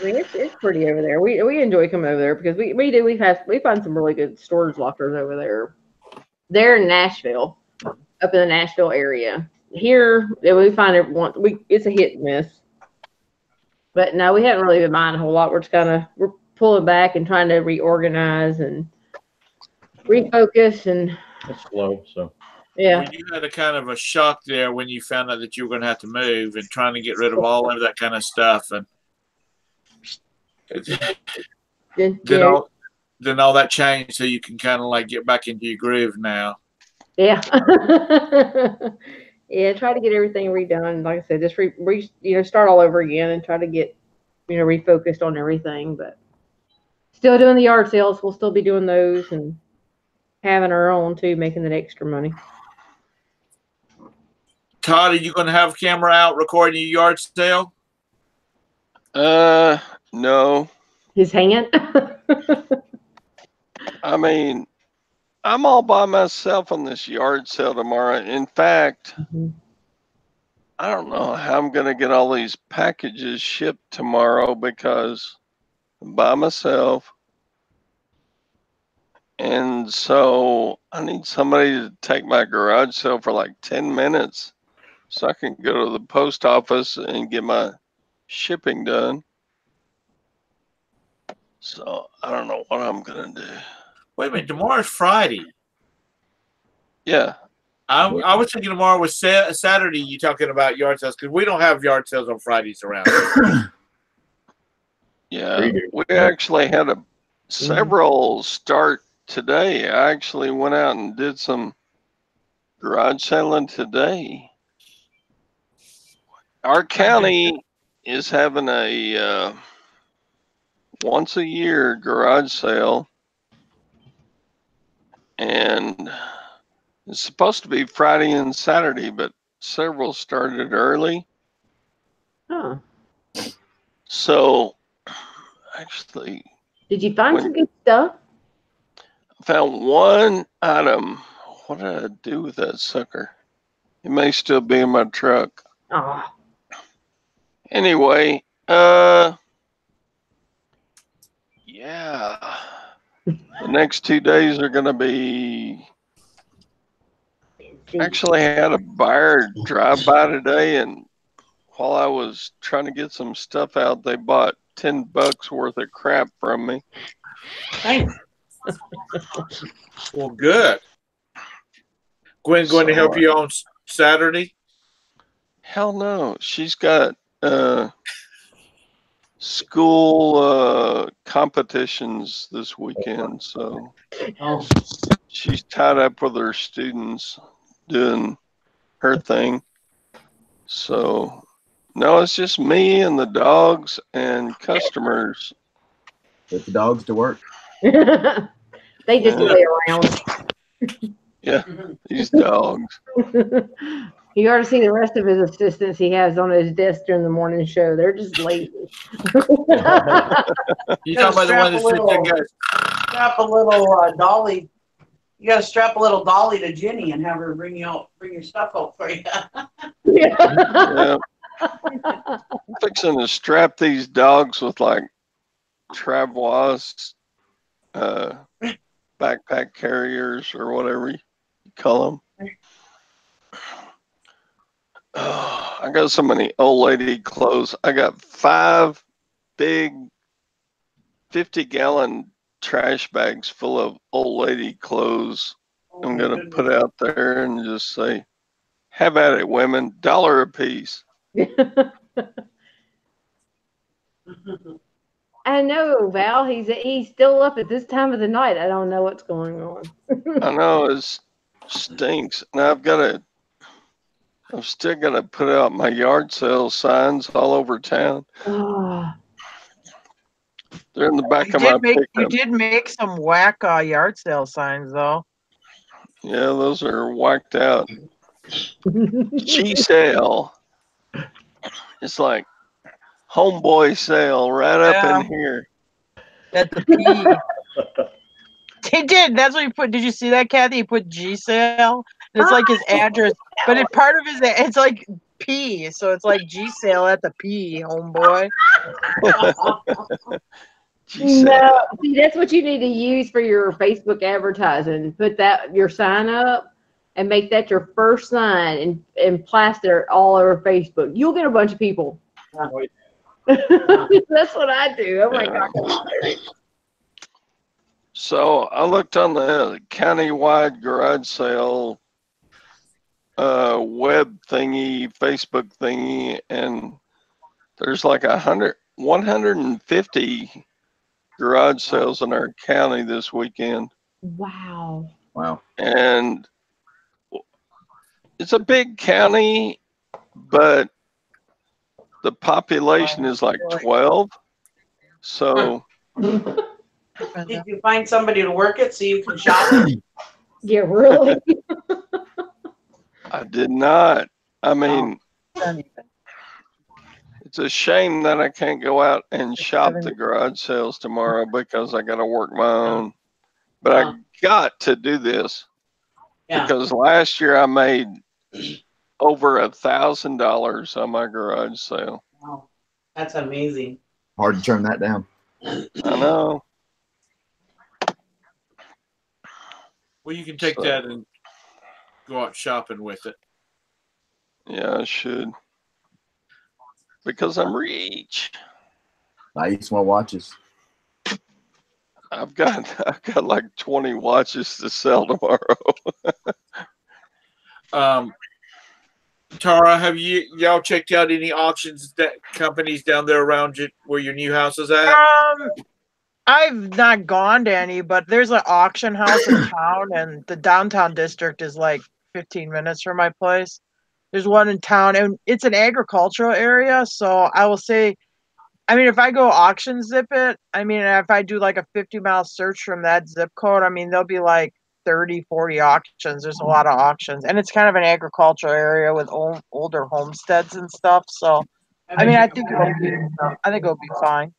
I mean, it's pretty over there. We enjoy coming over there because we find some really good storage lockers over there. They're in Nashville, up in the Nashville area. Here, we find it's a hit and miss. But no, we haven't really been buying a whole lot. We're pulling back and trying to reorganize and refocus and. It's slow, so. Yeah. Well, you had a kind of a shock there when you found out that you were going to have to move and trying to get rid of all of that kind of stuff. And Then Yeah. all that changed, so you can kind of like get back into your groove now. Yeah. Yeah, try to get everything redone. Like I said, just start all over again and try to get, refocused on everything. But still doing the yard sales. We'll still be doing those and having our own too, making that extra money. Todd, are you going to have a camera out recording your yard sale? No. He's hanging. I mean, I'm all by myself on this yard sale tomorrow. In fact, I don't know how I'm going to get all these packages shipped tomorrow because I'm by myself. And so I need somebody to take my garage sale for like 10 minutes so I can go to the post office and get my shipping done. So I don't know what I'm going to do. Wait a minute, tomorrow's Friday. Yeah. I was thinking tomorrow was Saturday. You talking about yard sales because we don't have yard sales on Fridays around here. Yeah, we actually had several start today. I actually went out and did some garage selling today. Our county is having a once a year garage sale, and it's supposed to be Friday and Saturday, but several started early. Huh. So actually, did you find some good stuff? I found one item. What did I do with that sucker? It may still be in my truck. Oh. Anyway, yeah. The next 2 days are going to be. Actually, I had a buyer drive by today, and while I was trying to get some stuff out, they bought $10 worth of crap from me. Thanks. Well, good. Gwen going to help you on Saturday? Hell no. She's got school competitions this weekend, so she's tied up with her students doing her thing. So no, it's just me and the dogs and customers. Put the dogs to work. They just lay around. Yeah, these dogs. You ought to see the rest of his assistants he has on his desk during the morning show. They're just lazy. You talking about the one that sits there and goes, strap a little dolly. You got to strap a little dolly to Jenny and have her bring your stuff up for you. Yeah. Fixing to strap these dogs with like travois backpack carriers or whatever you call them. Oh, I got so many old lady clothes. I got 5 big 50-gallon trash bags full of old lady clothes. I'm going to put out there and just say, have at it, women, $1 a piece. I know, Val. He's still up at this time of the night. I don't know what's going on. I know it stinks. Now I'm still gonna put out my yard sale signs all over town. They're in the back of my pickup. You did make some whack yard sale signs, though. Yeah, those are whacked out. G sale. It's like homeboy sale right up in here. At the P. He did. That's what he put. Did you see that, Kathy? He put G sale. It's like his address, but it's part of his. It's like P, so it's like G sale at the P, homeboy. No, see, that's what you need to use for your Facebook advertising. Put that your sign up and make that your first sign and plaster it all over Facebook. You'll get a bunch of people. That's what I do. Oh my God. So I looked on the countywide garage sale web thingy, Facebook thingy, and there's like 150 garage sales in our county this weekend. Wow. Wow. And it's a big county, but the population is like 12. So Did you find somebody to work it so you can shop it? Yeah, really? I did not. I mean, it's a shame that I can't go out and shop the garage sales tomorrow because I got to work my own. But I got to do this because last year I made over $1,000 on my garage sale. Wow, that's amazing. Hard to turn that down. I know. Well, you can take that and go out shopping with it. Yeah, I should. Because I'm rich. I eat small watches. I've got like 20 watches to sell tomorrow. Tara, have y'all checked out any auctions that companies down there around you where your new house is at? I've not gone to any, but there's an auction house in town, and the downtown district is like 15 minutes from my place. There's one in town, and it's an agricultural area, so I will say, I mean, if I go auction zip it, I mean, if I do like a 50-mile search from that zip code, I mean, there'll be like 30, 40 auctions. There's a lot of auctions, and it's kind of an agricultural area with older homesteads and stuff. So, I mean, I think it'll be fine.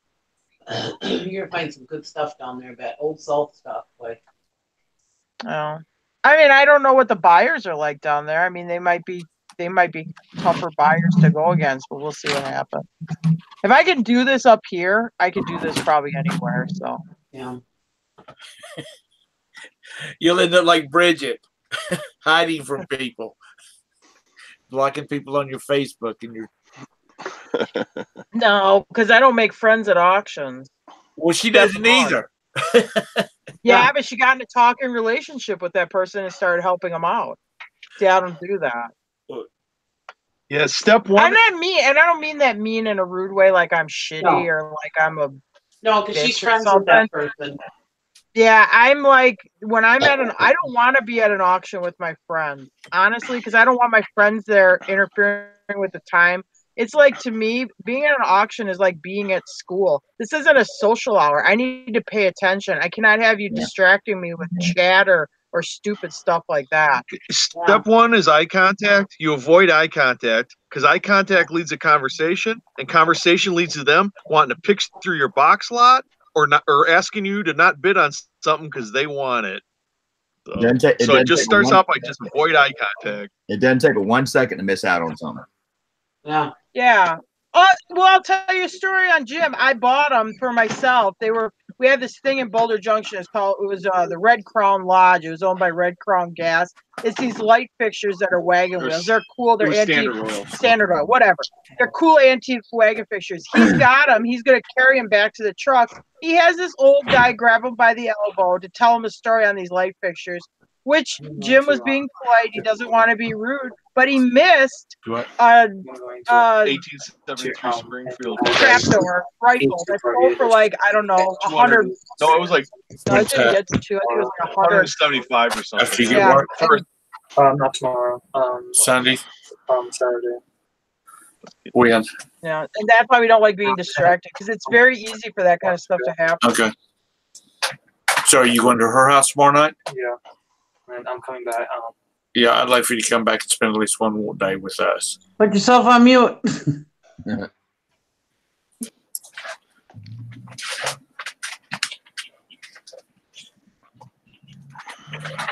You're gonna find some good stuff down there, but old salt stuff, like. Oh, I mean, I don't know what the buyers are like down there. I mean, they might be tougher buyers to go against, but we'll see what happens. If I can do this up here, I could do this probably anywhere. So yeah, you'll end up like Bridget, hiding from people, blocking people on your Facebook and your. No, because I don't make friends at auctions. Well, she doesn't either. Yeah, but she got in a talking relationship with that person and started helping them out. See, I don't do that. Yeah, step one. I'm not mean, and I don't mean that mean in a rude way, like I'm shitty or like I'm a because she's friends with that person. Yeah, I'm like when I'm at I don't want to be at an auction with my friends, honestly, because I don't want my friends there interfering with the time. It's like, to me, being at an auction is like being at school. This isn't a social hour. I need to pay attention. I cannot have you distracting me with chatter or stupid stuff like that. Step one is eye contact. You avoid eye contact because eye contact leads to conversation, and conversation leads to them wanting to pick through your box lot or not, or asking you to not bid on something because they want it. So it just starts out by just avoid eye contact. It doesn't take 1 second to miss out on something. Yeah. Yeah. Well, I'll tell you a story on Jim. I bought them for myself. We had this thing in Boulder Junction. It was the Red Crown Lodge. It was owned by Red Crown Gas. It's these light fixtures that are wagon wheels. They're cool. They're antique, standard oil, whatever. They're cool antique wagon fixtures. He's got them. He's going to carry them back to the truck. He has this old guy grab him by the elbow to tell him a story on these light fixtures, which Jim was being polite. He doesn't want to be rude, but he missed 1873 Springfield trapdoor rifle that sold for like, I don't know, 100. No, it was like. No, I didn't get to 2. I think it was like 175 or something. After you get work? Not tomorrow. Sunday. Saturday. When? Yeah, and that's why we don't like being distracted, because it's very easy for that kind of stuff to happen. Okay. So are you going to her house tomorrow night? Yeah. And I'm coming back. Yeah, I'd like for you to come back and spend at least one more day with us. Put yourself on mute.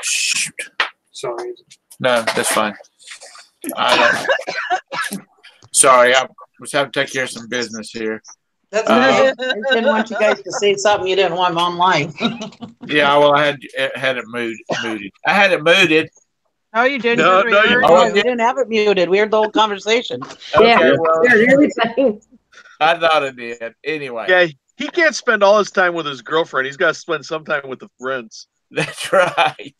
Shoot. Sorry. No, that's fine. Sorry, I was having to take care of some business here. That's I didn't want you guys to say something you didn't want online. Yeah, well, I had it muted. I had it muted. No, you didn't. No, we didn't have it muted. We heard the whole conversation. Okay, well, Everything. I thought it did. Anyway. Yeah, he can't spend all his time with his girlfriend. He's got to spend some time with the friends. That's right.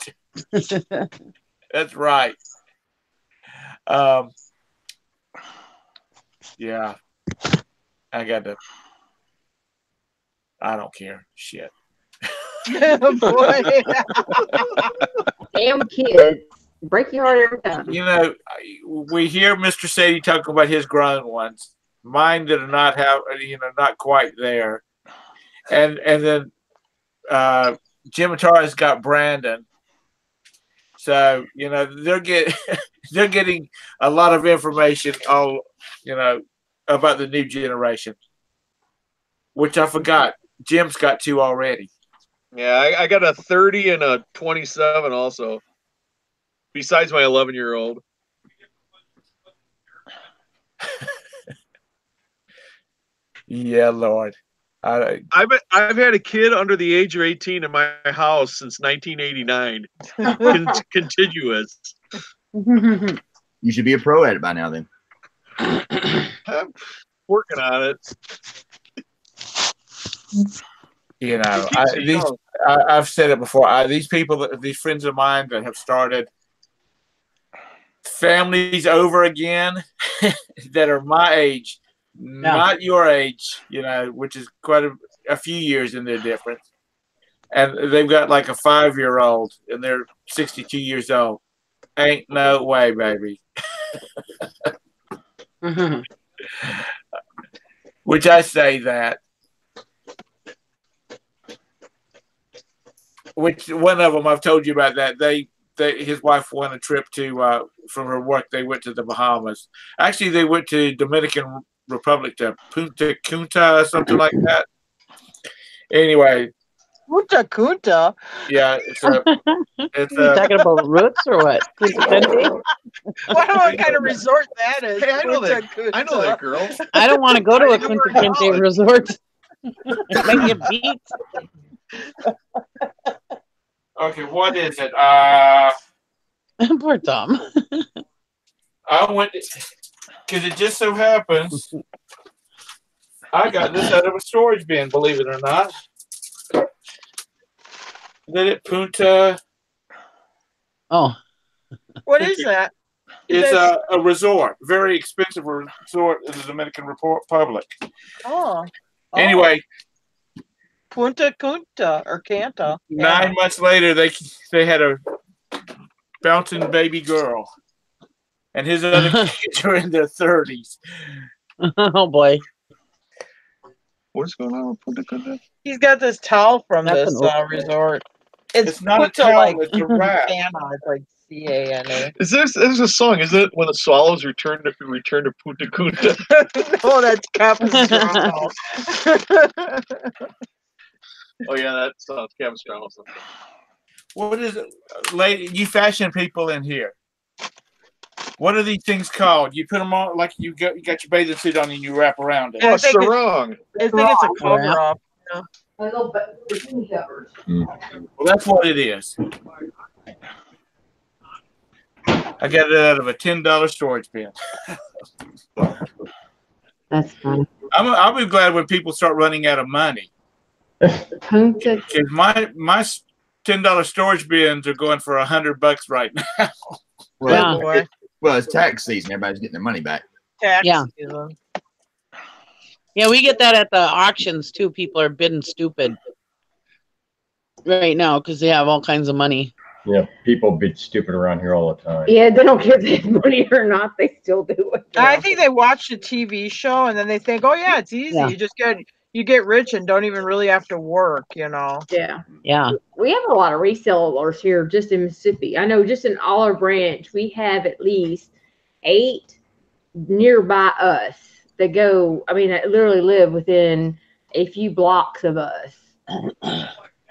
That's right. Yeah. I got to I don't care. Shit. Boy. Damn kids. Break your heart every time. You know, we hear Mr. Sadie talking about his grown ones, mine that are not not quite there, and then Jim and Tara's got Brandon, so they're getting a lot of information all about the new generation, which I forgot. Jim's got 2 already. Yeah, I got a 30 and a 27 also. Besides my 11-year-old. Yeah, Lord. I've had a kid under the age of 18 in my house since 1989. Contiguous. You should be a pro at it by now, then. I'm working on it. I've said it before. These friends of mine that have started families over again that are my age, not your age, which is quite a few years in their difference. And they've got like a 5-year-old and they're 62 years old. Ain't no way, baby. Which I say that. Which one of them I've told you about that. His wife won a trip to from her work. They went to the Bahamas. Actually, they went to Dominican Republic to Punta Cana or something like that. Anyway, Punta Cana. Yeah, it's you talking about roots or what? What kind of resort that is? Hey, I know that girl. I don't want to go to a Punta Cana resort. It might get beat. Okay, what is it? Poor Tom. I went because it just so happens I got this out of a storage bin, believe it or not. Is it Punta? Oh. What is that? It's a resort, very expensive resort in the Dominican Republic. Oh. Anyway. Punta Cana or Canta. 9 months later, they had a bouncing baby girl, and his other kids are in their 30s. Oh boy! What's going on with Punta Cana? He's got this towel from this resort. It's not a towel; it's a wrap. It's like Cana. Is this a song? Is it when the swallows return to Punta Cana? No, that's Capistrano. Oh yeah, that sounds Capistrano. What is it, lady? You fashion people in here. What are these things called? You put them on like you got your bathing suit on and you wrap around it. Oh, sarong. I think it's a cover up. Yeah. Well, that's what it is. I got it out of a $10 storage bin. That's funny. I'll be glad when people start running out of money. Because my $10 storage bins are going for $100 right now. Well, it's tax season. Everybody's getting their money back. Tax season. Yeah, we get that at the auctions too. People are bidding stupid right now because they have all kinds of money. Yeah, people bid stupid around here all the time. Yeah, they don't care if they have money or not. They still do it. I think they watch the TV show and then they think, "Oh yeah, it's easy. Yeah. You get rich and don't even really have to work." Yeah. Yeah. We have a lot of resellers here just in Mississippi. I know just in Olive Branch, we have at least 8 nearby us that go, I literally live within a few blocks of us.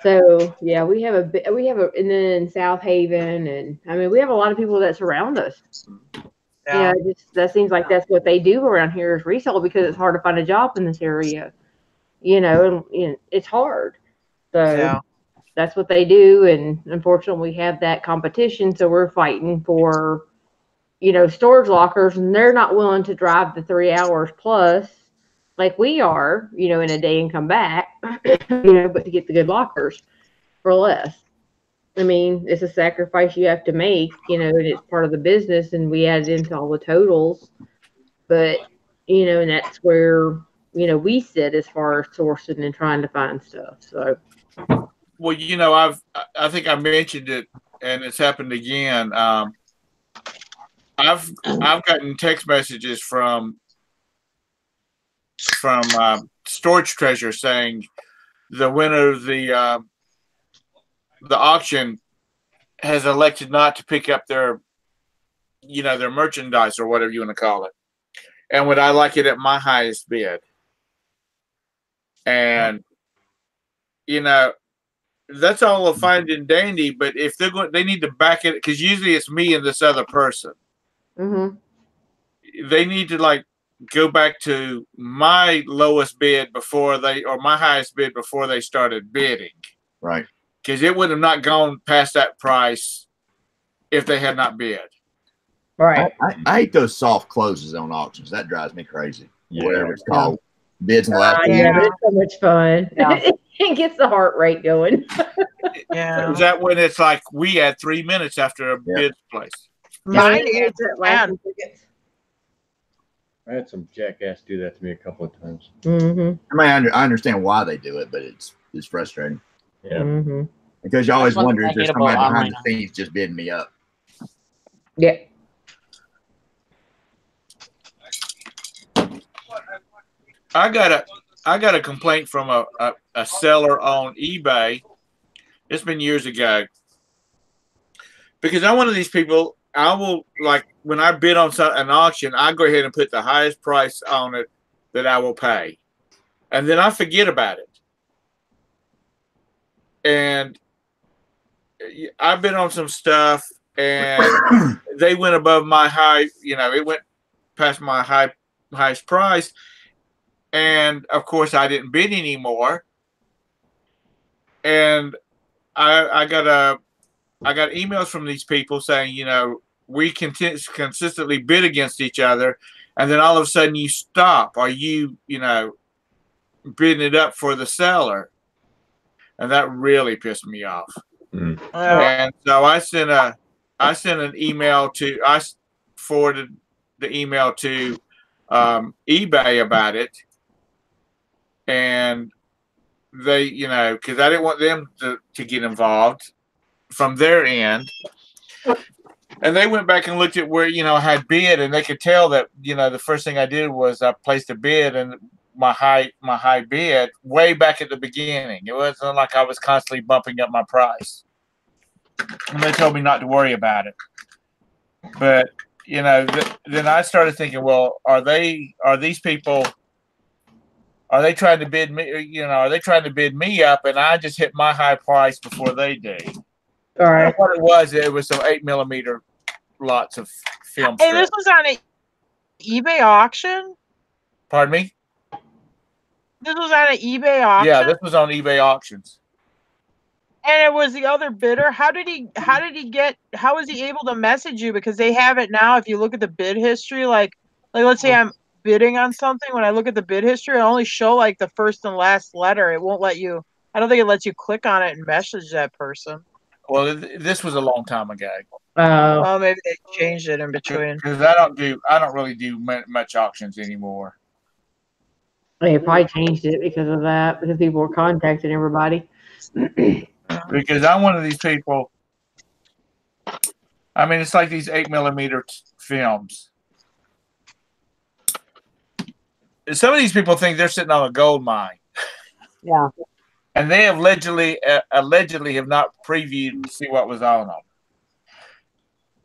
So yeah, we have and then South Haven, and we have a lot of people that surround us. Yeah, that seems like that's what they do around here is resell because it's hard to find a job in this area. And it's hard. So that's what they do, and unfortunately we have that competition, so we're fighting for storage lockers, and they're not willing to drive the 3 hours plus like we are, in a day and come back, but to get the good lockers for less. It's a sacrifice you have to make, and it's part of the business, and we add it into all the totals. But, and that's where we sit as far as sourcing and trying to find stuff. So, well, I think I mentioned it, and it's happened again. I've gotten text messages from Storage Treasure saying the winner of the auction has elected not to pick up their merchandise or whatever you want to call it, and would I like it at my highest bid? And that's all fine and dandy, but if they're going, they need to back it, because usually it's me and this other person. They need to go back to my lowest bid or my highest bid before they started bidding. Right. Because it would have not gone past that price if they had not bid. Right. I hate those soft closes on auctions. That drives me crazy. Yeah. Whatever it's called. Bids in the last yeah, but it's so much fun. Yeah. It gets the heart rate going. Yeah. Is that when it's like we had 3 minutes after a bid place? Mine Yeah, is it lasts tickets. I had some jackass do that to me a couple of times. I mean, I understand why they do it, but it's frustrating. Yeah. Because you always That's one wonder thing if I there's hate somebody about behind the online. scenes just bidding me up. Yeah. I got a complaint from a seller on eBay. It's been years ago. Because I'm one of these people, I will, when I bid on an auction, I go ahead and put the highest price on it that I will pay. And then I forget about it. And I've been on some stuff, and they went above my high, it went past my highest price. And of course, I didn't bid anymore. And I got emails from these people saying, we consistently bid against each other, and then all of a sudden you stop. Are you, bidding it up for the seller? And that really pissed me off. And so I sent an email I forwarded the email to eBay about it. And they, because I didn't want them to get involved from their end. And they went back and looked at where, I had bid, and they could tell that, the first thing I did was I placed a bid, and my high bid way back at the beginning. It wasn't like I was constantly bumping up my price. And they told me not to worry about it. But, then I started thinking, well, are these people, are they trying to bid me, are they trying to bid me up, and I just hit my high price before they did? All right. What it was some 8mm lots of film. Hey, this was on an eBay auction? Pardon me? This was on an eBay auction? Yeah, this was on eBay auctions. And it was the other bidder. How was he able to message you? Because they have it now. If you look at the bid history, like let's say I'm bidding on something. When I look at the bid history, I only show the first and last letter. It won't let you. I don't think it lets you click on it and message that person. Well, this was a long time ago. Well, maybe they changed it in between. Because I don't really do much auctions anymore. They probably changed it because of that, because people were contacting everybody. Because I'm one of these people. I mean, it's like these 8mm films. Some of these people think they're sitting on a gold mine. Yeah. And they have allegedly have not previewed to see what was on them.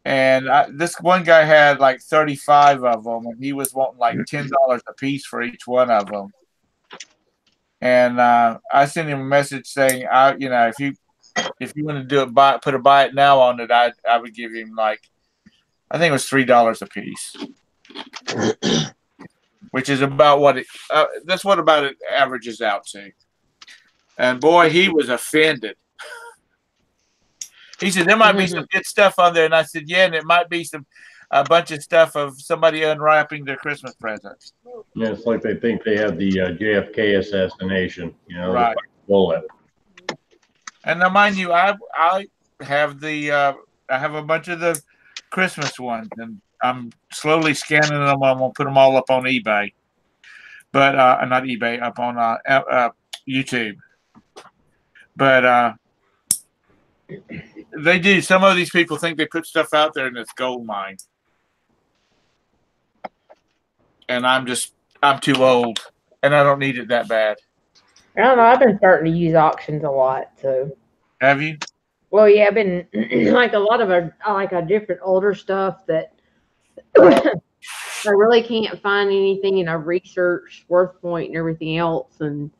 And this one guy had 35 of them, and he was wanting $10 a piece for each one of them. And I sent him a message saying, if you want to do it, put a buy it now on it, I would give him I think it was $3 a piece, which is about what that's what about it averages out to. And boy, he was offended. He said there might be some good stuff on there, and I said, yeah, and it might be a bunch of stuff of somebody unwrapping their Christmas presents. Yeah, it's like they think they have the JFK assassination, right? The bullet. And now, mind you, I have I have a bunch of the Christmas ones, and I'm slowly scanning them. I'm gonna put them all up on eBay. but not eBay, up on YouTube. But they do. Some of these people think they put stuff out there and it's gold mine, and I'm too old, and I don't need it that bad. I don't know. I've been starting to use auctions a lot. So. Have you? Well, yeah, I've been like a lot of a different older stuff that I really can't find anything, and I've researched Worth Point and everything else, and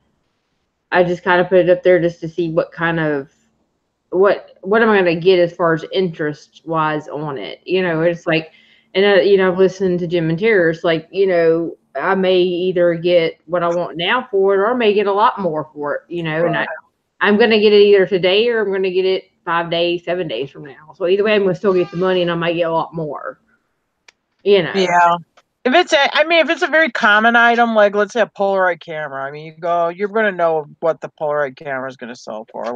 I just kind of put it up there just to see what kind of what am I going to get as far as interest wise on it. It's like, and I've listened to Jim and Terror. It's like, I may either get what I want now for it, or I may get a lot more for it. Right. And I'm going to get it either today or I'm going to get it 5 days, 7 days from now. So either way, I'm going to still get the money, and I might get a lot more. Yeah. If it's a very common item, like let's say a Polaroid camera, you're going to know what the Polaroid camera is going to sell for,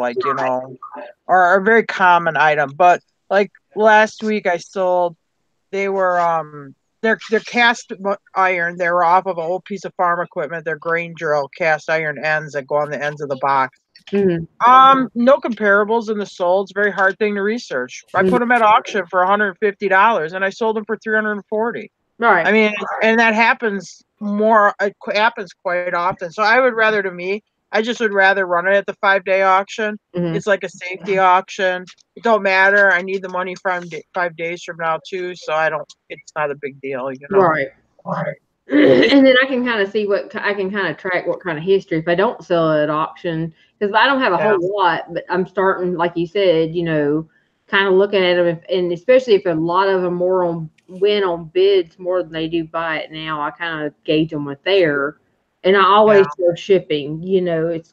or a very common item. But like last week, I sold. They were they're cast iron. They were off of an old piece of farm equipment. They're grain drill cast iron ends that go on the ends of the box. Mm-hmm. No comparables in the sold. It's a very hard thing to research. I put them at auction for $150, and I sold them for $340. Right. And that happens more. It happens quite often. So I just would rather run it at the 5-day auction. Mm-hmm. It's like a safety auction. It don't matter. I need the money from 5 days from now too, so it's not a big deal, Right. And then I can kind of see track what kind of history if I don't sell it at auction, because I don't have a whole lot, but I'm starting, like you said, kind of looking at them, and especially if a lot of them win on bids more than they do buy it now, I kind of gauge them with there. And I always go shipping. It's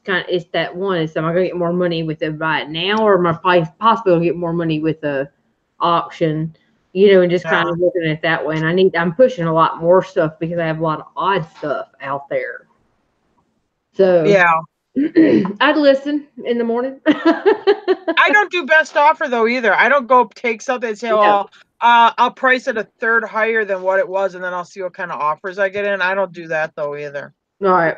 that one. Am I gonna get more money with it buy it now, or am I possibly gonna get more money with the auction? And just kind of looking at it that way. And I'm pushing a lot more stuff because I have a lot of odd stuff out there. So yeah, I'd listen in the morning. I don't do best offer though either. I don't go take something and say, well, I'll price it a third higher than what it was, and then I'll see what kind of offers I get in. I don't do that though either. All right.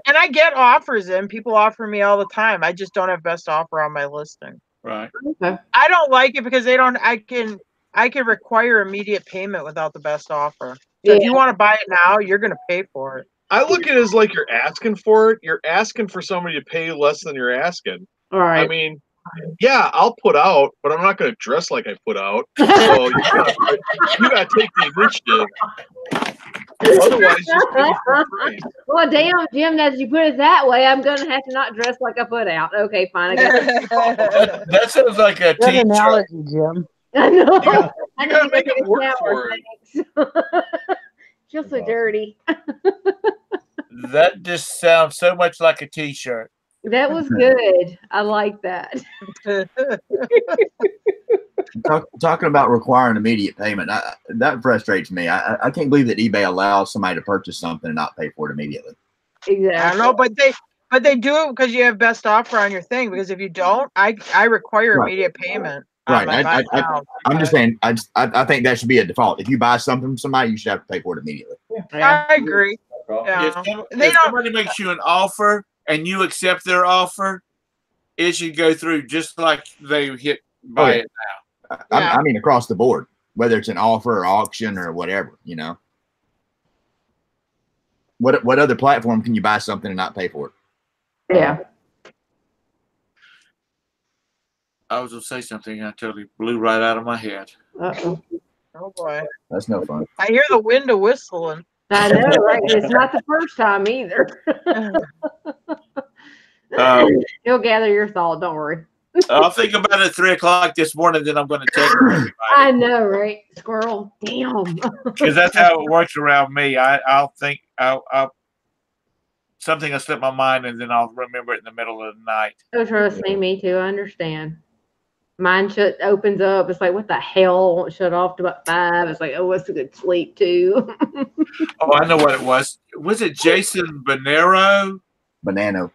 And I get offers in. People offer me all the time. I just don't have best offer on my listing. Right. Okay. I don't like it because I can require immediate payment without the best offer. So if you want to buy it now, you're going to pay for it. I look at it as like you're asking for it. You're asking for somebody to pay less than you're asking. All right. I mean, yeah, I'll put out, but I'm not going to dress like I put out. So you got to take the initiative. Otherwise, just well, damn, Jim, as you put it that way, I'm going to have to not dress like I put out. Okay, fine. I guess. That sounds like a good analogy, Jim. I know. You got to make it work for it. Feels so dirty. That just sounds so much like a T-shirt. That was good. I like that. Talking about requiring immediate payment, that frustrates me. I can't believe that eBay allows somebody to purchase something and not pay for it immediately. Exactly. I don't know, but they do it because you have best offer on your thing. Because if you don't, I require immediate payment. Right. I'm just saying. I think that should be a default. If you buy something from somebody, you should have to pay for it immediately. Yeah. I agree. Yeah. If somebody makes you an offer and you accept their offer, it should go through just like they hit buy it now. I mean, across the board, whether it's an offer or auction or whatever, What other platform can you buy something and not pay for it? Yeah. I was going to say something. I totally blew right out of my head. Uh-oh. Oh, boy. That's no fun. I hear the wind whistling. I know, right? It's not the first time either. You'll gather your thought. Don't worry. I'll think about it at 3 o'clock this morning, then I'm going to tell everybody. I know, right? Squirrel. Damn. Because that's how it works around me. I'll think something will slip my mind, and then I'll remember it in the middle of the night. Oh, trust me too. I understand. Mine opens up. It's like, what the hell? Won't shut off to about 5. It's like, oh, it's a good sleep too. Oh, I know what it was. Was it Jason Banero? Banano.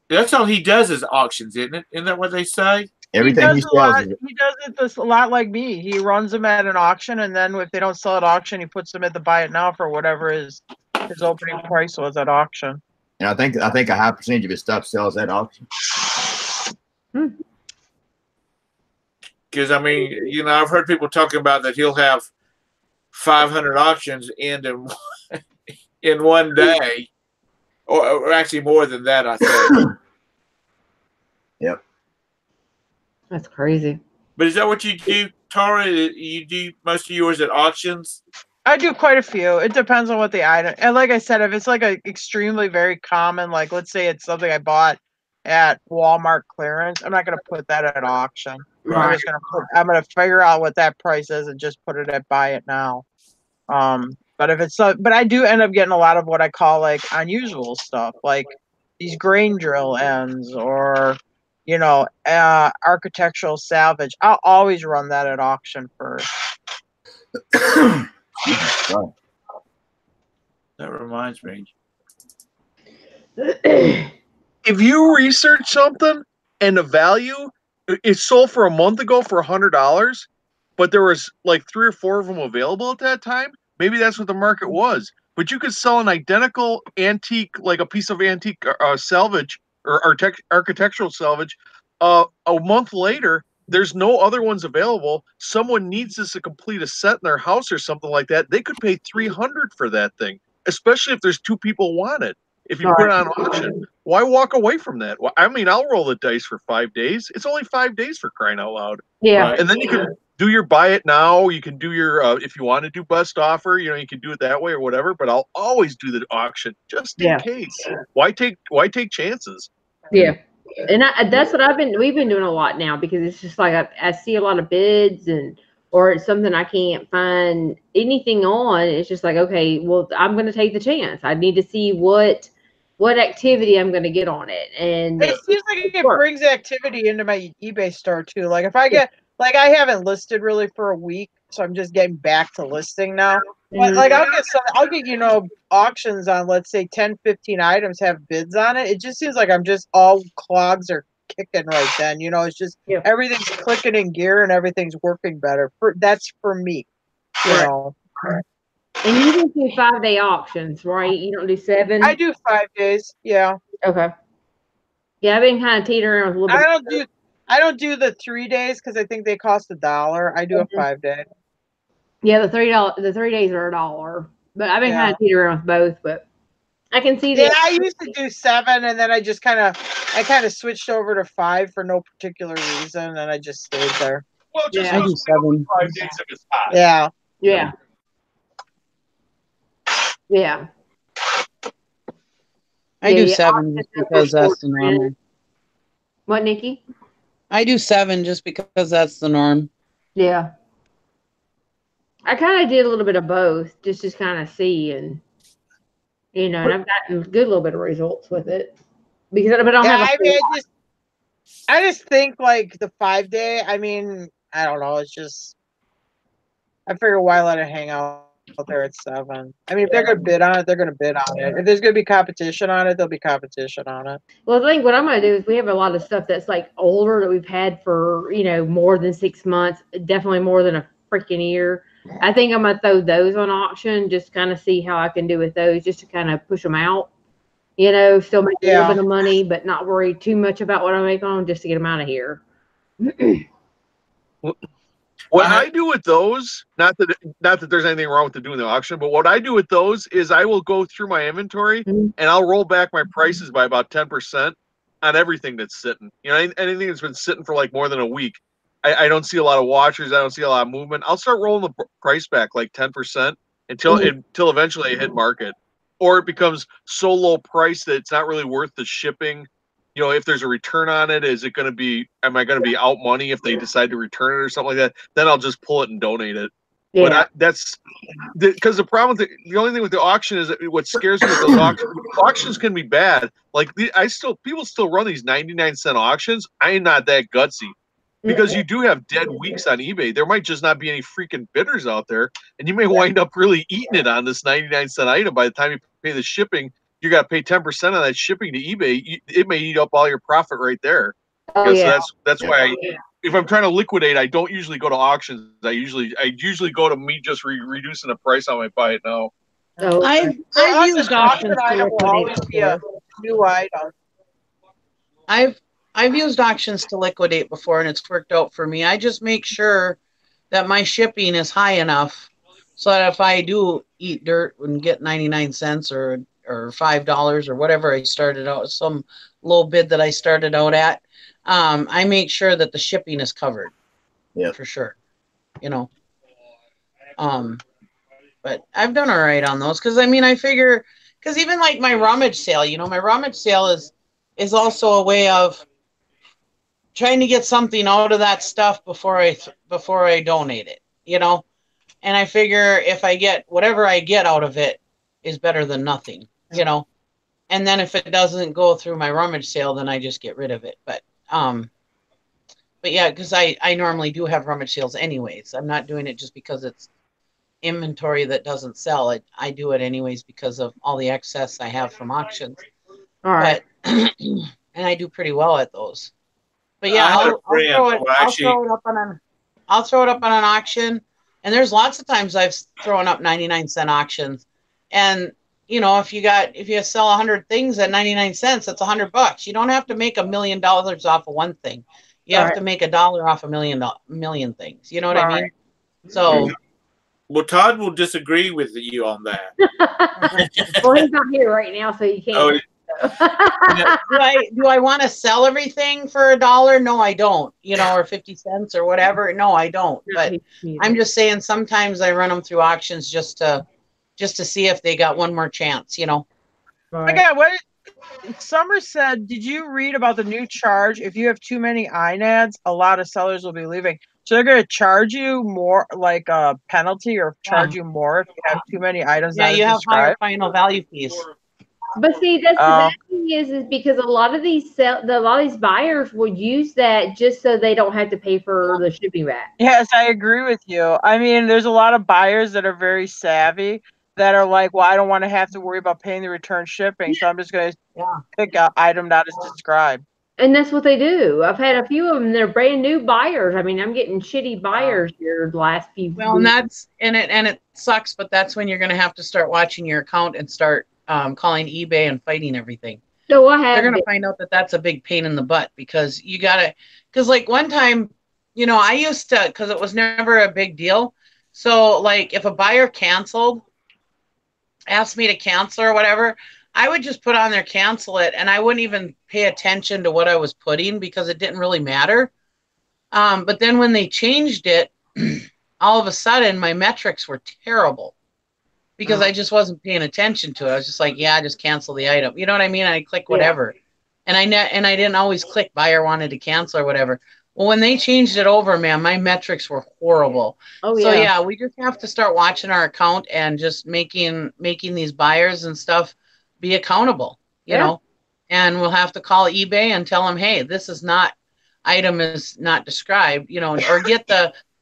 That's all he does is auctions, isn't it? Isn't that what they say? Everything he sells. He does it a lot like me. He runs them at an auction, and then if they don't sell at auction, he puts them at the buy it now for whatever his opening price was at auction. And I think a high percentage of his stuff sells at auction. Because I mean, you know, I've heard people talking about that he'll have 500 auctions end in one day, or actually more than that, I think. Yep. That's crazy. But is that what you do, Tara? You do most of yours at auctions? I do quite a few. It depends on what the item. And like I said, if it's like a extremely very common, like let's say it's something I bought at Walmart clearance, I'm not going to put that at auction. Right. I'm going to figure out what that price is and just put it at buy it now. But if it's but I do end up getting a lot of what I call like unusual stuff, like these grain drill ends or you know architectural salvage. I'll always run that at auction first. That reminds me. If you research something and the value, it sold for a month ago for $100, but there was like 3 or 4 of them available at that time, maybe that's what the market was. But you could sell an identical antique, like a piece of antique salvage or architectural salvage, a month later. There's no other ones available. Someone needs this to complete a set in their house or something like that. They could pay $300 for that thing, especially if there's 2 people want it. If you put it on auction, why walk away from that? Well, I mean, I'll roll the dice for 5 days. It's only 5 days for crying out loud. Yeah. And then you can do your buy it now. You can do your, if you want to do best offer, you know, you can do it that way or whatever, but I'll always do the auction just in case. Why take chances? Yeah. And that's what we've been doing a lot now, because it's just like I see a lot of bids or it's something I can't find anything on. It's just like, okay, well, I'm going to take the chance. I need to see what activity I'm going to get on it. And it seems like it brings activity into my eBay store too. Like if I get, like I haven't listed really for a week, so I'm just getting back to listing now. But like I'll get, you know, auctions on, let's say 10, 15 items have bids on it. It just seems like I'm just all clogs are kicking right then. You know, it's just everything's clicking in gear and everything's working better. That's for me. You know. And you don't do 5-day auctions, right? You don't do 7? I do 5 days, yeah. Okay. Yeah, I've been kind of teetering with a little bit. I don't do the 3 days because I think they cost $1. I do a 5 day. Yeah, the $3 days are $1. But I've been kind of teetering with both, but I can see that. Yeah, I used to do 7 and then I kind of switched over to 5 for no particular reason and I just stayed there. Well, just I do 7. 5 days if it's hot. Yeah. Yeah. Yeah. I do 7 just because that's the norm. What, Nikki? I do 7 just because that's the norm. Yeah. I kind of did a little bit of both, just to kind of see, and you know, and I've gotten a good little bit of results with it because I don't have. I just think like the 5 day. I mean, I don't know. It's just I figure why let it hang out there at 7. I mean, if they're going to bid on it, they're going to bid on it. If there's going to be competition on it, there'll be competition on it. Well, I think what I'm going to do is we have a lot of stuff that's like older that we've had for, you know, more than 6 months, definitely more than a freaking year. I think I'm going to throw those on auction, just kind of see how I can do with those, just to kind of push them out. You know, still make a little bit of money, but not worry too much about what I make on them, just to get them out of here. What I do with those, not that there's anything wrong with doing the auction, but what I do with those is I will go through my inventory and I'll roll back my prices by about 10% on everything that's sitting. You know, anything that's been sitting for like more than a week. I don't see a lot of watchers. I don't see a lot of movement. I'll start rolling the price back like 10% until eventually I hit market, or it becomes so low price that it's not really worth the shipping. You know, if there's a return on it, am I going to be out money if they decide to return it or something like that? Then I'll just pull it and donate it. Yeah. But that's because the problem with the only thing with the auction is that what scares me with those auctions can be bad. Like people still run these 99-cent auctions. I ain't not that gutsy, because you do have dead weeks on eBay. There might just not be any freaking bidders out there, and you may wind up really eating it on this 99-cent item. By the time you pay the shipping, you got to pay 10% on that shipping to eBay. It may eat up all your profit right there. Oh, yeah. So that's why if I'm trying to liquidate, I don't usually go to auctions. I usually go to me just reducing the price I might buy it now. Oh, I've used auctions to item will liquidate always be a before. new item. I've used auctions to liquidate before, and it's worked out for me. I just make sure that my shipping is high enough so that if I do eat dirt and get 99 cents or $5 or whatever I started out, some low bid that I started out at, I make sure that the shipping is covered. Yeah, for sure. You know, but I've done all right on those because I mean I figure because even like my rummage sale, you know, my rummage sale is also a way of trying to get something out of that stuff before I donate it, you know. And I figure if I get whatever I get out of it is better than nothing, you know. And then if it doesn't go through my rummage sale, then I just get rid of it. But yeah, because I normally do have rummage sales anyways. I'm not doing it just because it's inventory that doesn't sell. I do it anyways because of all the excess I have from auctions. All right. But and I do pretty well at those. But yeah, I had a I'll friend throw it. who I'll actually- throw it up on an. I'll throw it up on an auction, and there's lots of times I've thrown up 99-cent auctions, and you know if you sell 100 things at 99 cents, that's $100. You don't have to make $1 million off of one thing. You have Right. to make $1 off a million things. You know what I mean? Right. So Well, Todd will disagree with you on that. Well, he's not here right now, so you can't. Oh, do I want to sell everything for $1? No, I don't. You know, or 50 cents or whatever. No, I don't. But I'm just saying sometimes I run them through auctions just to see if they got one more chance, you know. Okay, what Summer said, did you read about the new charge? If you have too many INADs, a lot of sellers will be leaving. So they're going to charge you more, like a penalty, or charge you more if you have too many items. Yeah, not you as have higher described. final value fees. But see, that's the bad thing is because a lot of these buyers would use that just so they don't have to pay for the shipping back. Yes, I agree with you. I mean, there's a lot of buyers that are very savvy that are like, well, I don't want to have to worry about paying the return shipping, so I'm just going to pick an item not as described. And that's what they do. I've had a few of them. They're brand new buyers. I mean, I'm getting shitty buyers here the last few. Well, weeks. and it sucks, but that's when you're going to have to start watching your account and start calling eBay and fighting everything. So I have. They're going to find out that that's a big pain in the butt because you got to, because like one time, you know, I used to, because it was never a big deal. So like if a buyer canceled, asked me to cancel or whatever, I would just put on there, cancel it, and I wouldn't even pay attention to what I was putting because it didn't really matter. But then when they changed it, all of a sudden my metrics were terrible because I just wasn't paying attention to it. I was just like, yeah, just cancel the item. You know what I mean? I click whatever. And I didn't always click buyer wanted to cancel or whatever. Well, when they changed it over, man, my metrics were horrible. Oh, So yeah. yeah, we just have to start watching our account and just making these buyers and stuff be accountable, you know, and we'll have to call eBay and tell them, hey, this is not, item is not described, you know,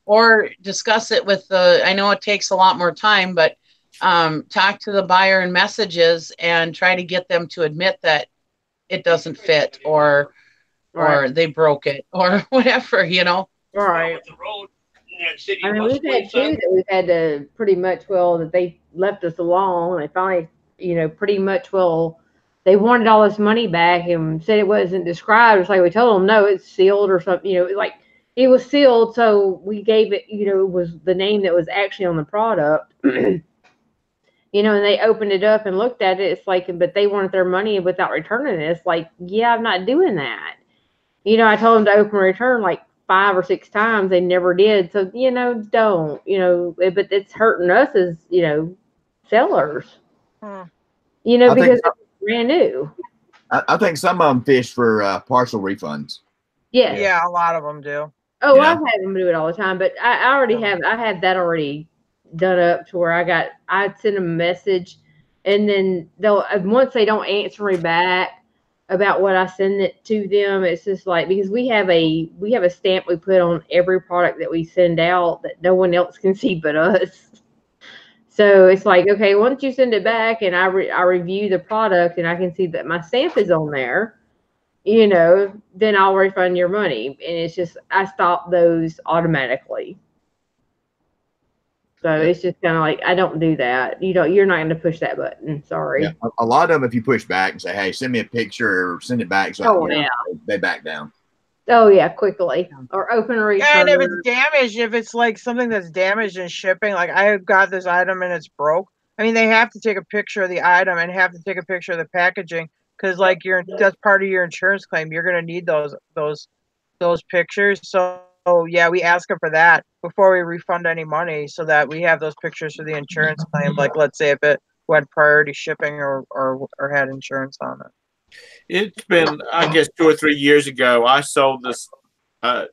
or discuss it with I know it takes a lot more time, but talk to the buyer in messages and try to get them to admit that it doesn't fit or they broke it or whatever, you know. Right. I mean, we've had two that we've had to pretty much, that they left us alone. They finally, you know, pretty much, they wanted all this money back and said it wasn't described. It's like we told them, no, it's sealed or something, you know, like it was sealed. So we gave it, you know, it was the name that was actually on the product. You know, and they opened it up and looked at it. It's like, but they wanted their money without returning it. It's like, yeah, I'm not doing that. You know, I told them to open and return like 5 or 6 times. They never did. So, you know, don't, you know, but it's hurting us as, you know, sellers. You know, because it's brand new. I think some of them fish for partial refunds. Yeah. Yeah, a lot of them do. Oh, Yeah. I've had them do it all the time, but I already have. I had that already done up to where I'd send them a message, and then once they don't answer me back about what I send it to them, it's just like, because we have a stamp we put on every product that we send out that no one else can see but us. So it's like, okay, once you send it back and I review the product and I can see that my stamp is on there, then I'll refund your money. And it's just, I stop those automatically. So it's just kind of like, I don't do that. You're not going to push that button. Sorry. Yeah. A lot of them, if you push back and say, "Hey, send me a picture," or send it back, so they back down. Oh yeah, quickly. Or open a return. And if it's damaged, if it's like something that's damaged in shipping, like I got this item and it's broke. I mean, they have to take a picture of the item and have to take a picture of the packaging because, like, that's part of your insurance claim. You're gonna need those pictures. So yeah, we ask them for that before we refund any money, so that we have those pictures for the insurance claim. Like, let's say if it went priority shipping or had insurance on it. It's been, I guess, 2 or 3 years ago, I sold this an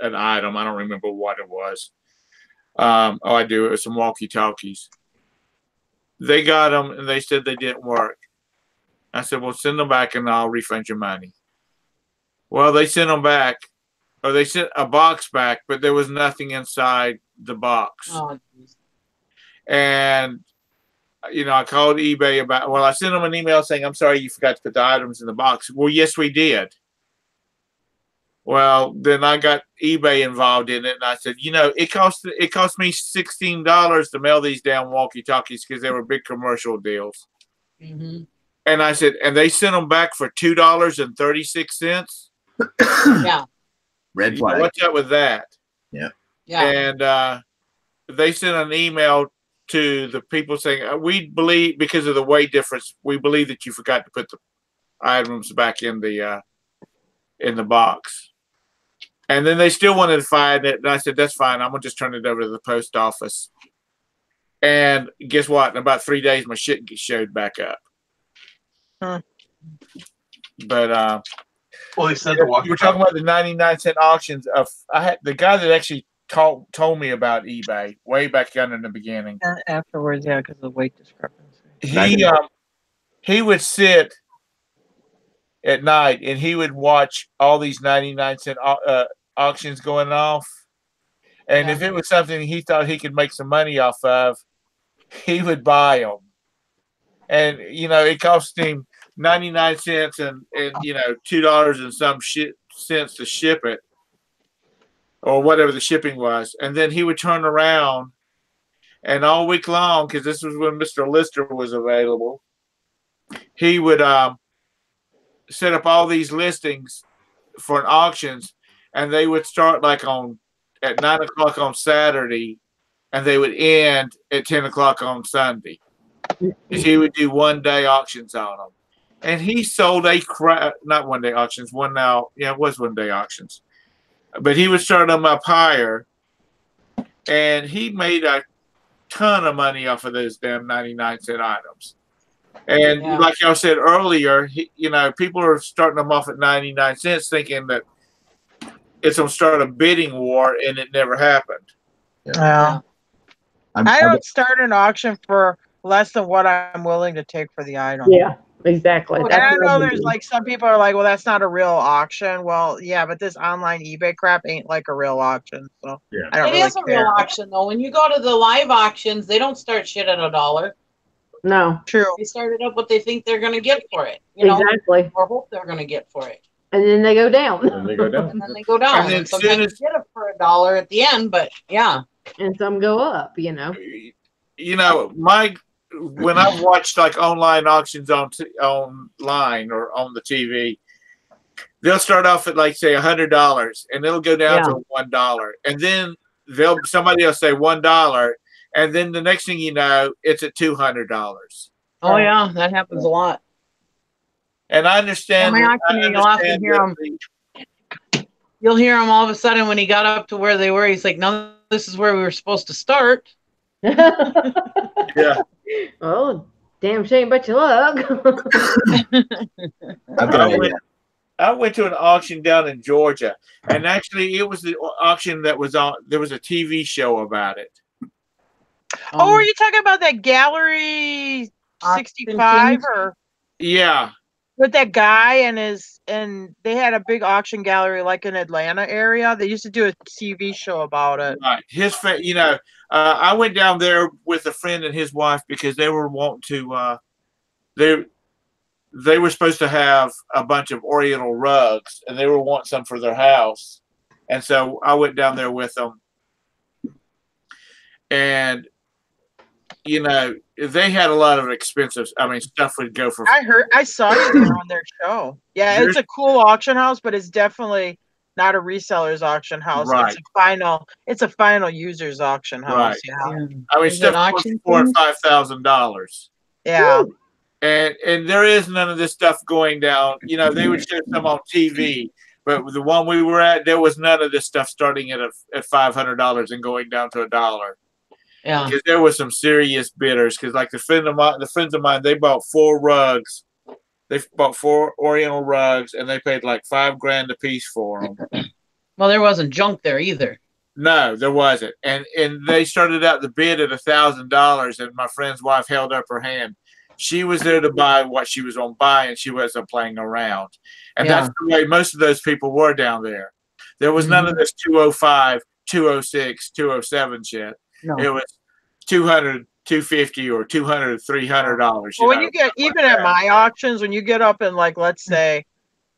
item. I don't remember what it was. I do. It was some walkie-talkies. They got them, and they said they didn't work. I said, well, send them back, and I'll refund your money. Well, they sent them back, or they sent a box back, but there was nothing inside the box. Oh, and I called eBay about, I sent them an email saying, I'm sorry you forgot to put the items in the box. Well, yes, we did. Well, then I got eBay involved in it, and I said, it cost me $16 to mail these down walkie-talkies because they were big commercial deals. Mm-hmm. And I said, and they sent them back for $2.36. Yeah. Red flag. What's up with that? Yeah. Yeah. And they sent an email to the people saying, we believe, because of the weight difference, we believe that you forgot to put the items back in the box. And then they still wanted to find it, and I said, that's fine. I'm going to just turn it over to the post office. And guess what? In about 3 days, my shit showed back up. Huh. But well, they said we're talking about the 99-cent auctions. The guy that actually told me about eBay way back down in the beginning. Afterwards, yeah, because of the weight discrepancy. He would sit at night and he would watch all these 99-cent auctions going off. And if it was something he thought he could make some money off of, he would buy them. And, it cost him 99 cents and $2 and some cents to ship it, or whatever the shipping was. And then he would turn around and all week long, because this was when Mr. Lister was available, he would set up all these listings for an auctions, and they would start at 9 o'clock on Saturday, and they would end at 10 o'clock on Sunday. He would do 1-day auctions on them. And he sold not 1-day auctions, it was 1-day auctions. But he would start them up higher, and he made a ton of money off of those damn 99-cent items. And like y'all said earlier, people are starting them off at 99 cents thinking that it's going to start a bidding war, and it never happened. Yeah. I don't start an auction for less than what I'm willing to take for the item. Yeah, exactly. And I know there's some people are like, well, that's not a real auction. Well, yeah, but this online eBay crap ain't like a real auction. So yeah. I don't really is a real auction, though. When you go to the live auctions, they don't start shit at $1. No. True. They started up what they think they're going to get for it. Exactly. Or hope they're going to get for it. And then they go down. And they go down. And then they go down. And sometimes you get it for $1 at the end, but yeah. And some go up, When I've watched online auctions online or on the TV, they'll start off at say $100, and it'll go down to $1, and then somebody will say $1, and then the next thing you know, it's at $200. Oh yeah, that happens a lot. And I understand. You'll hear him all of a sudden when he got up to where they were. He's like, "No, this is where we were supposed to start." Yeah. Oh, damn shame, but you luck. I went to an auction down in Georgia, and actually, it was the auction that was on. There was a TV show about it. Were you talking about that Gallery 65 or? Yeah. With that guy and they had a big auction gallery like in Atlanta area. They used to do a TV show about it. Right. I went down there with a friend and his wife because they were wanting to. they were supposed to have a bunch of Oriental rugs, and they were wanting some for their house. And so I went down there with them. And, you know, they had a lot of expensive, I mean, stuff would go for. I saw you there on their show. Yeah, it's a cool auction house, but it's definitely not a reseller's auction house. Right. It's a final user's auction house. Right. Yeah. I mean, stuff costs $4,000 and $5,000. Yeah. And there is none of this stuff going down. You know, they would show some on TV, but the one we were at, there was none of this stuff starting at $500 and going down to $1. Yeah. Because there was some serious bidders. Because like the friends of mine, they bought 4 rugs. They bought 4 Oriental rugs, and they paid like $5,000 a piece for them. Well, there wasn't junk there either. No, there wasn't. And they started out the bid at $1,000, and my friend's wife held up her hand. She was there to buy what she was on buy, and she wasn't playing around. And that's the way most of those people were down there. There was none of this 205, 206, 207 shit. No. It was $200, $250, or $200, $300. Well, when you get even at my auctions, when you get up in like let's say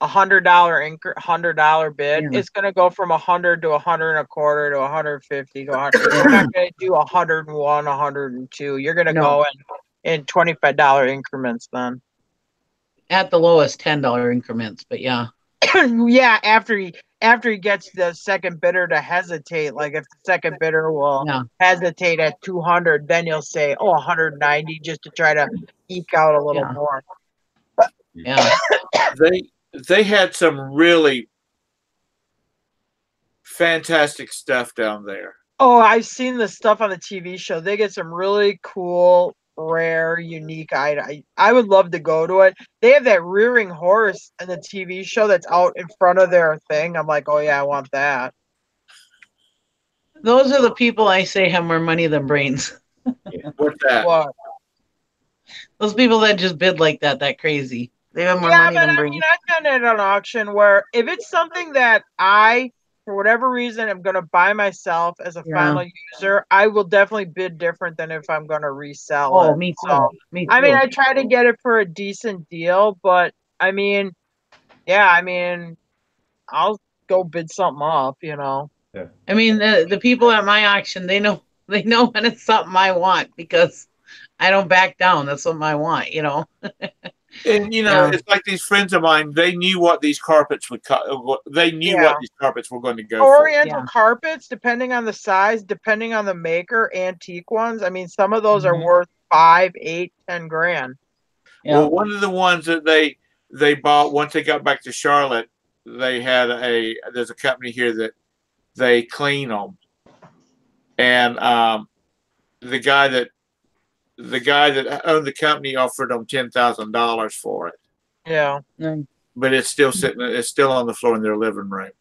$100 bid, it's gonna go from 100 to 125 to 150 to 100. You're not gonna do 101, 102. You're gonna go in $25 increments then. At the lowest $10 increments, but yeah. Yeah, after he gets the second bidder to hesitate, like if the second bidder will hesitate at 200, then he'll say, 190 just to try to eke out a little more. Yeah. They had some really fantastic stuff down there. Oh, I've seen the stuff on the TV show. They get some really cool, rare, unique items. I would love to go to it. They have that rearing horse in the TV show that's out in front of their thing. I'm like, oh yeah, I want that. Those are the people I say have more money than brains. What's that? What? Those people that just bid like that crazy. They have more money than brains. I mean, I've done it at an auction where if it's something that I, for whatever reason, I'm going to buy myself as a final user, I will definitely bid different than if I'm going to resell it. Oh, me too. So, Me too. I mean, I try to get it for a decent deal, but I mean, I'll go bid something up, you know. Yeah. I mean, the people at my auction, they know when it's something I want because I don't back down. That's something I want, you know. And you know, it's like these friends of mine. They knew what these carpets would. They knew what these carpets were going to go for. Oriental carpets, depending on the size, depending on the maker, antique ones. I mean, some of those are worth $5, $8, $10,000. Yeah. Well, one of the ones that they bought once they got back to Charlotte, they had there's a company here that they clean them, and the guy that owned the company offered them $10,000 for it. Yeah. But it's still sitting. It's still on the floor in their living room.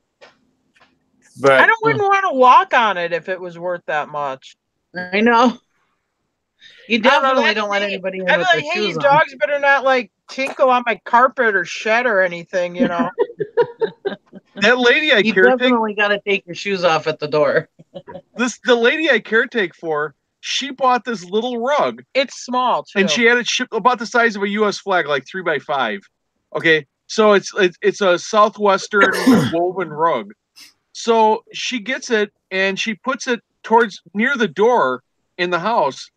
But I wouldn't want to walk on it if it was worth that much. I know. You definitely don't let anybody in with their shoes hey, you on. dogs better not like tinkle on my carpet or shed or anything, you know. That lady I You definitely got to take your shoes off at the door. The lady I caretake for, she bought this little rug. It's small too, and she had it shipped about the size of a U.S. flag, like 3x5. Okay, so it's a southwestern woven rug. So she gets it and she puts it near the door in the house,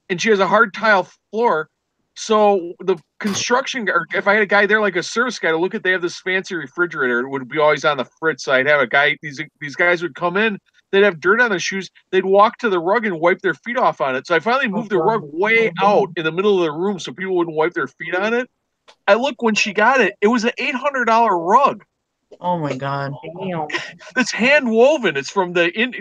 and she has a hard tile floor. So the construction, or if I had a guy there, like a service guy, to look at, they have this fancy refrigerator. It would be always on the fritz. So I'd have a guy. These guys would come in. They'd have dirt on their shoes. They'd walk to the rug and wipe their feet off on it. So I finally moved the rug way out in the middle of the room so people wouldn't wipe their feet on it. I look when she got it. It was an $800 rug. Oh my God! It's hand woven. It's from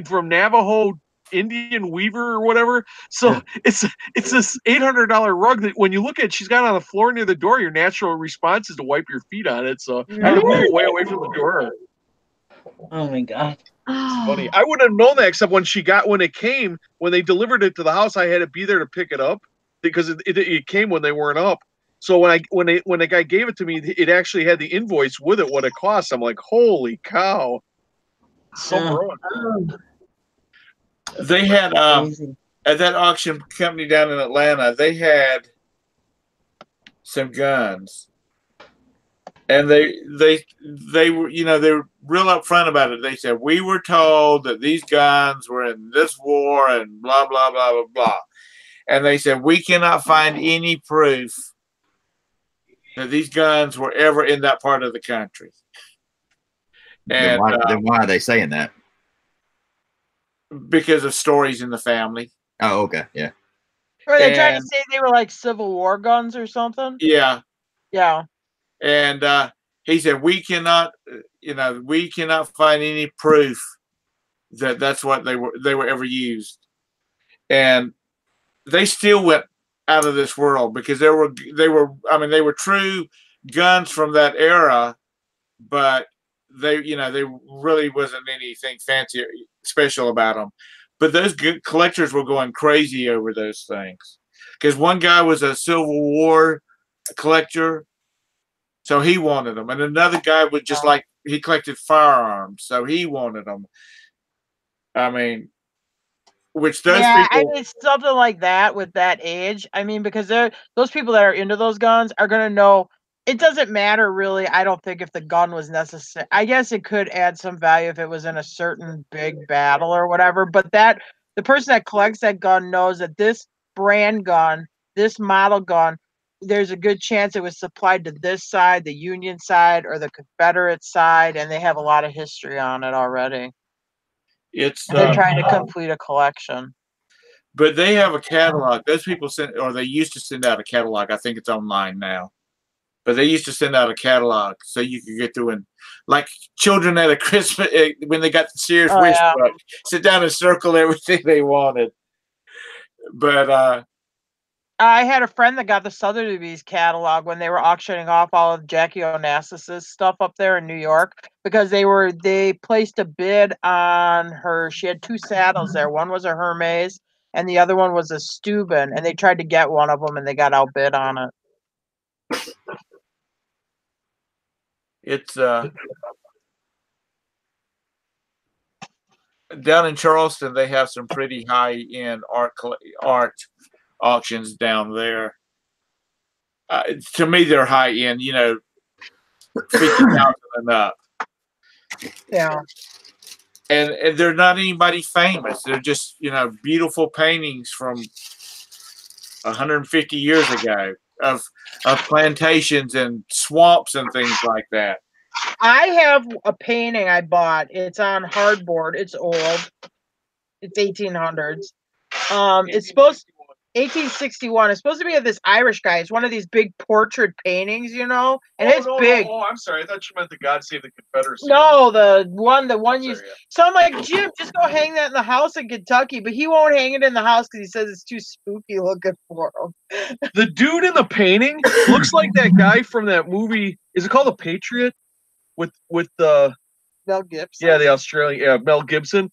from Navajo Indian weaver or whatever. So it's this $800 rug that when you look at it, she's got it on the floor near the door. Your natural response is to wipe your feet on it. So I had to move it way away from the door. Oh my God! It's funny. I wouldn't have known that except when they delivered it to the house, I had to be there to pick it up because it came when they weren't up. So when the guy gave it to me, it actually had the invoice with it, what it cost. I'm like, holy cow! They had at that auction company down in Atlanta, they had some guns, And they were, you know, they were real upfront about it. They said, we were told that these guns were in this war and blah, blah, blah, blah, blah. And they said, we cannot find any proof that these guns were ever in that part of the country. And then why are they saying that? Because of stories in the family. Oh, okay. Yeah. Or they trying to say they were like Civil War guns or something? Yeah. Yeah. And he said, we cannot find any proof that that's what they were ever used. And they still went out of this world because they were true guns from that era, but they really wasn't anything fancy special about them. But those collectors were going crazy over those things because one guy was a Civil War collector, so he wanted them, and another guy was just like he collected firearms, so he wanted them. I mean, which those people. I mean, something like that with that age. I mean, because those people that are into those guns are gonna know. It doesn't matter really. I don't think if the gun was necessary. I guess it could add some value if it was in a certain big battle or whatever. But the person that collects that gun knows that this brand gun, this model gun, there's a good chance it was supplied to this side, the Union side, or the Confederate side, and they have a lot of history on it already. They're trying to complete a collection. But they have a catalog. Those people they used to send out a catalog. I think it's online now. But they used to send out a catalog so you could get through and, like children at a Christmas, when they got the Sears wish book, sit down and circle everything they wanted. But I had a friend that got the Sotheby's catalog when they were auctioning off all of Jackie Onassis's stuff up there in New York because they placed a bid on her. She had two saddles there. One was a Hermes and the other one was a Steuben, and they tried to get one of them and they got outbid on it. It's down in Charleston. They have some pretty high-end art auctions down there. To me, they're high-end. You know, $50,000 and up. Yeah. And they're not anybody famous. They're just beautiful paintings from 150 years ago of plantations and swamps and things like that. I have a painting I bought. It's on hardboard. It's old. It's 1800s. It's supposed 1861. It's supposed to be of this Irish guy. It's one of these big portrait paintings, and it's big. Oh, I'm sorry. I thought you meant the God Save the Confederacy. No, the one you. So I'm like, Jim, just go hang that in the house in Kentucky, but he won't hang it in the house because he says it's too spooky looking for him. The dude in the painting looks like that guy from that movie. Is it called The Patriot? With the Mel Gibson. Yeah, the Australian. Yeah, Mel Gibson.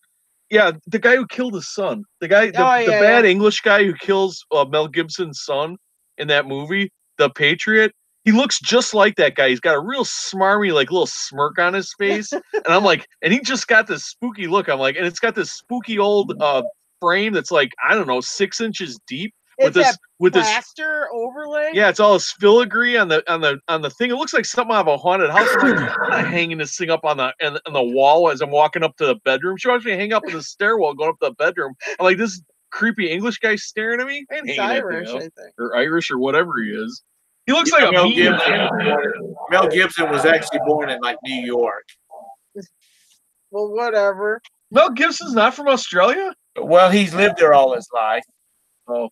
Yeah, the guy who killed his son. The guy, the bad English guy who kills Mel Gibson's son in that movie, The Patriot. He looks just like that guy. He's got a real smarmy, like little smirk on his face, and I'm like, and he just got this spooky look. I'm like, and it's got this spooky old frame that's like 6 inches deep. With this plaster overlay. Yeah, it's all filigree on the thing. It looks like something out of a haunted house. I'm like, hanging this thing up on the wall as I'm walking up to the bedroom. She wants me to hang up in the stairwell, going up to the bedroom. I'm like, this creepy English guy staring at me. He's Irish, I think, or Irish, or whatever he is. He looks like Mel Gibson. Mel Gibson was actually born in New York. Well, whatever. Mel Gibson's not from Australia. Well, he's lived there all his life. Oh.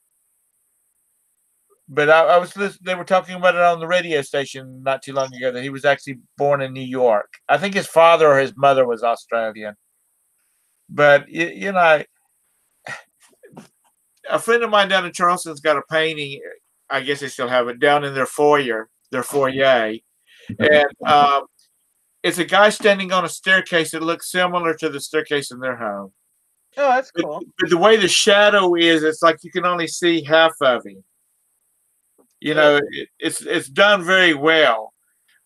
But I was listening, they were talking about it on the radio station not too long ago that he was actually born in New York. I think his father or his mother was Australian. But, a friend of mine down in Charleston's got a painting, I guess they still have it, down in their foyer. And it's a guy standing on a staircase that looks similar to the staircase in their home. Oh, that's cool. But the way the shadow is, it's like you can only see half of him. It's done very well,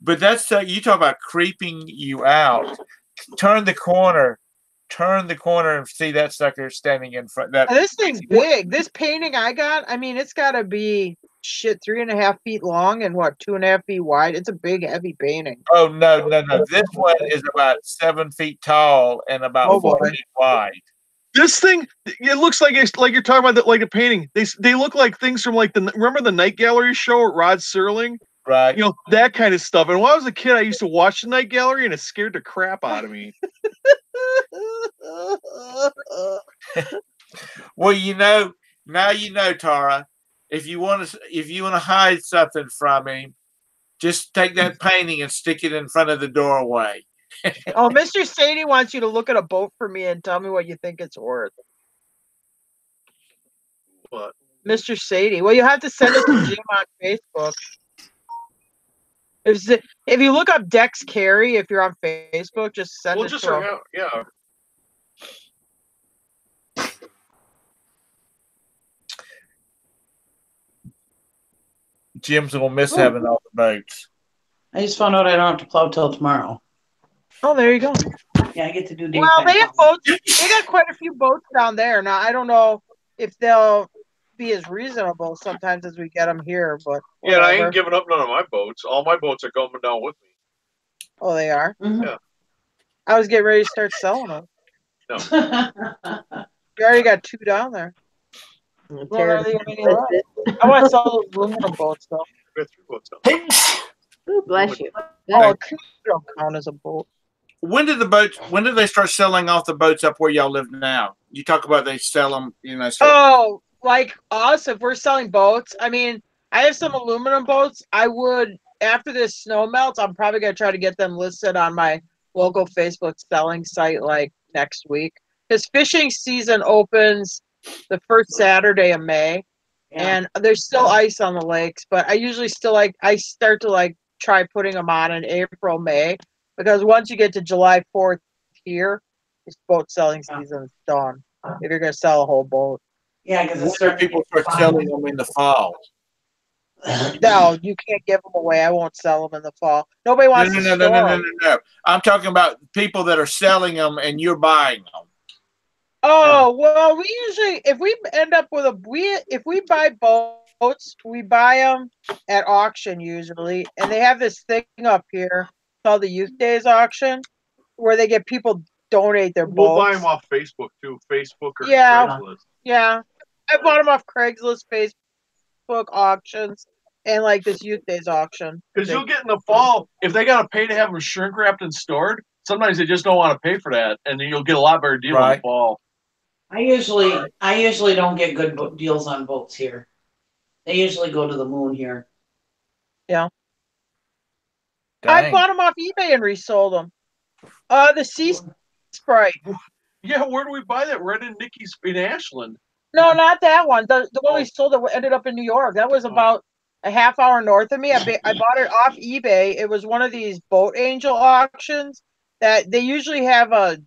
but that's you talk about creeping you out. Turn the corner, and see that sucker standing in front. This thing's big. This painting I got, I mean, it's got to be shit 3.5 feet long and what 2.5 feet wide. It's a big, heavy painting. Oh no. This one is about 7 feet tall and about 4 feet wide. This thing, it looks like it's like you're talking about like a painting. They look like things from like remember the Night Gallery show at Rod Serling? Right. You know, that kind of stuff. And when I was a kid, I used to watch the Night Gallery and it scared the crap out of me. Well, now you know, Tara. If you want to hide something from him, just take that painting and stick it in front of the doorway. Oh, Mr. Sadie wants you to look at a boat for me and tell me what you think it's worth. What? Mr. Sadie. Well, you have to send it to Jim on Facebook. If you look up Dex Carey, if you're on Facebook, just send it to him. Yeah. Jim's gonna miss having all the boats. I just found out I don't have to plow till tomorrow. Oh, there you go. Yeah, I get to do daytime. Well, they have boats. They got quite a few boats down there. Now, I don't know if they'll be as reasonable sometimes as we get them here, but Yeah, and I whatever. ain't giving up none of my boats. All my boats are coming down with me. Oh, they are? Mm-hmm. Yeah. I was getting ready to start selling them. No. You already got 2 down there. Well, are they any left? I want to sell those aluminum boats, though. Ooh, bless you. Oh, it don't count as a boat. When did they start selling off the boats up where y'all live now? You talk about they sell them, Oh, like us, if we're selling boats, I mean, I have some aluminum boats. I would, after this snow melts, I'm probably going to try to get them listed on my local Facebook selling site like next week. Because fishing season opens the first Saturday of May. Yeah. And there's still ice on the lakes, but I usually still I start to try putting them on in April, May, because once you get to July 4th here, this boat selling season is done. If you're going to sell a whole boat. Yeah, because people start selling them in the fall. No, you can't give them away. I won't sell them in the fall. Nobody wants to store them. No. I'm talking about people that are selling them and you're buying them. Oh, well, we usually, if we end up with if we buy boats, we buy them at auction usually. And they have this thing up here called the Youth Days auction where they get people donate their boats. We'll buy them off Facebook too. Facebook or Craigslist. Yeah. I bought them off Craigslist, Facebook auctions, and this Youth Days auction. Because you'll get in the fall, if they got to pay to have them shrink wrapped and stored, sometimes they just don't want to pay for that. And then you'll get a lot better deal in the fall. I usually don't get good deals on boats here. They usually go to the moon here. Yeah. Dang. I bought them off eBay and resold them. The Sea Sprite. Yeah, where do we buy that? Right in Nikki's in Ashland. No, not that one. The one we sold that ended up in New York. That was about a half hour north of me. I bought it off eBay. It was one of these Boat Angel auctions that they usually have a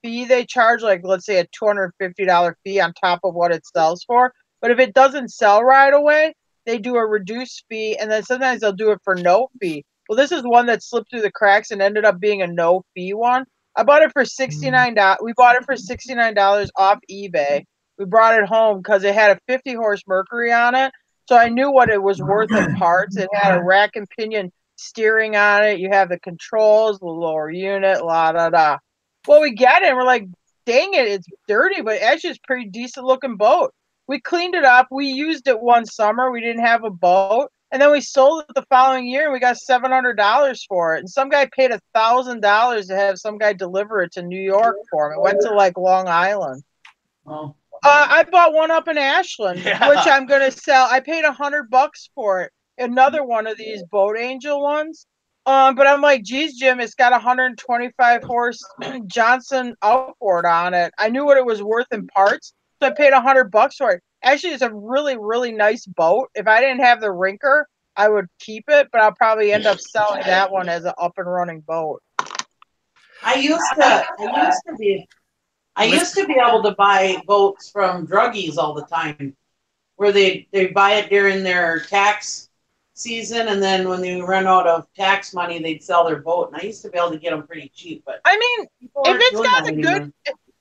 fee they charge, let's say a $250 fee on top of what it sells for. But if it doesn't sell right away, they do a reduced fee, and then sometimes they'll do it for no fee. Well, this is one that slipped through the cracks and ended up being a no fee one. I bought it for $69. We bought it for $69 off eBay. We brought it home because it had a 50 horse Mercury on it. So I knew what it was worth in parts. It had a rack and pinion steering on it. You have the controls, the lower unit, la. Well, we get it and we're like, dang it, it's dirty, but actually it's a pretty decent looking boat. We cleaned it up. We used it one summer. We didn't have a boat. And then we sold it the following year and we got $700 for it. And some guy paid $1,000 to have some guy deliver it to New York for him. It went to Long Island. Oh. I bought one up in Ashland, which I'm going to sell. I paid $100 for it. Another one of these Boat Angel ones. But I'm like, geez, Jim, it's got 125 horse Johnson outboard on it. I knew what it was worth in parts, so I paid $100 for it. Actually, it's a really, really nice boat. If I didn't have the rinker, I would keep it, but I'll probably end up selling that one as an up and running boat. I used to be able to buy boats from druggies all the time, where they buy it during their tax season, and then when they run out of tax money, they'd sell their boat. And I used to be able to get them pretty cheap. But I mean, if it's got a good,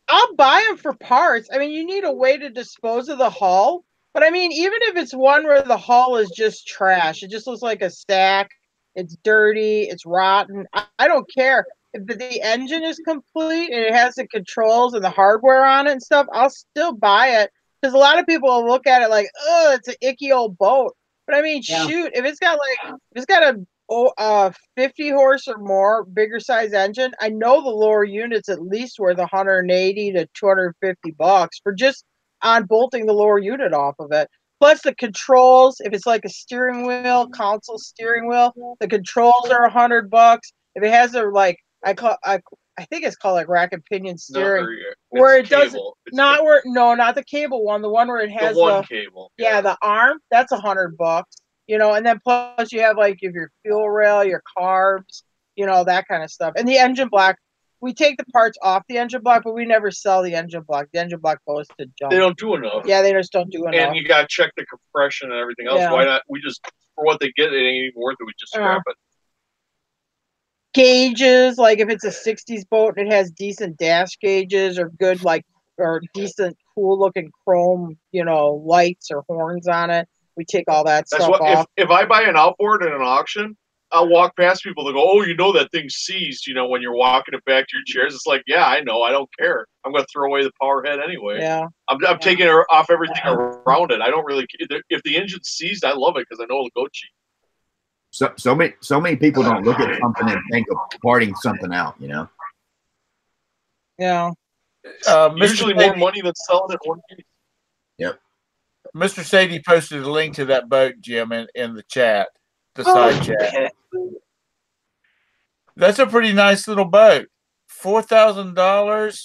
I'll buy them for parts. I mean, you need a way to dispose of the hull. But I mean, even if it's one where the hull is just trash, it just looks like a stack. It's dirty. It's rotten. I don't care if the engine is complete and it has the controls and the hardware on it and stuff. I'll still buy it because a lot of people will look at it like, oh, it's an icky old boat. But I mean, shoot, if it's got a 50 horse or more, bigger size engine, I know the lower unit's at least worth 180 to 250 bucks for just on bolting the lower unit off of it. Plus the controls, if it's like a steering wheel, console steering wheel, the controls are $100. If it has a I think it's called like rack and pinion steering, where it doesn't not the cable one, the one where it has the cable. Yeah, the arm, that's $100. And then plus you have like your fuel rail, your carbs, that kind of stuff, and the engine block. We take the parts off the engine block, but we never sell the engine block. The engine block goes to junk. They don't do enough. Yeah, they just don't do enough. And you got to check the compression and everything else. Yeah. Why not? We just, for what they get, it ain't even worth it. We just scrap it. Gauges, like if it's a 60s boat and it has decent dash gauges or good, or decent, cool looking chrome, lights or horns on it, we take all that stuff off. If I buy an outboard at an auction, I'll walk past people that go, oh, that thing's seized, when you're walking it back to your chairs. It's like, yeah, I know. I don't care. I'm going to throw away the power head anyway. Yeah. I'm taking off everything around it. I don't really – if the engine's seized, I love it because I know it'll go cheap. So many people don't look at something and think of parting something out, Yeah. Usually more money than selling it one piece. Yep. Mr. Sadie posted a link to that boat, Jim, in the chat. The side chat. That's a pretty nice little boat. $4,000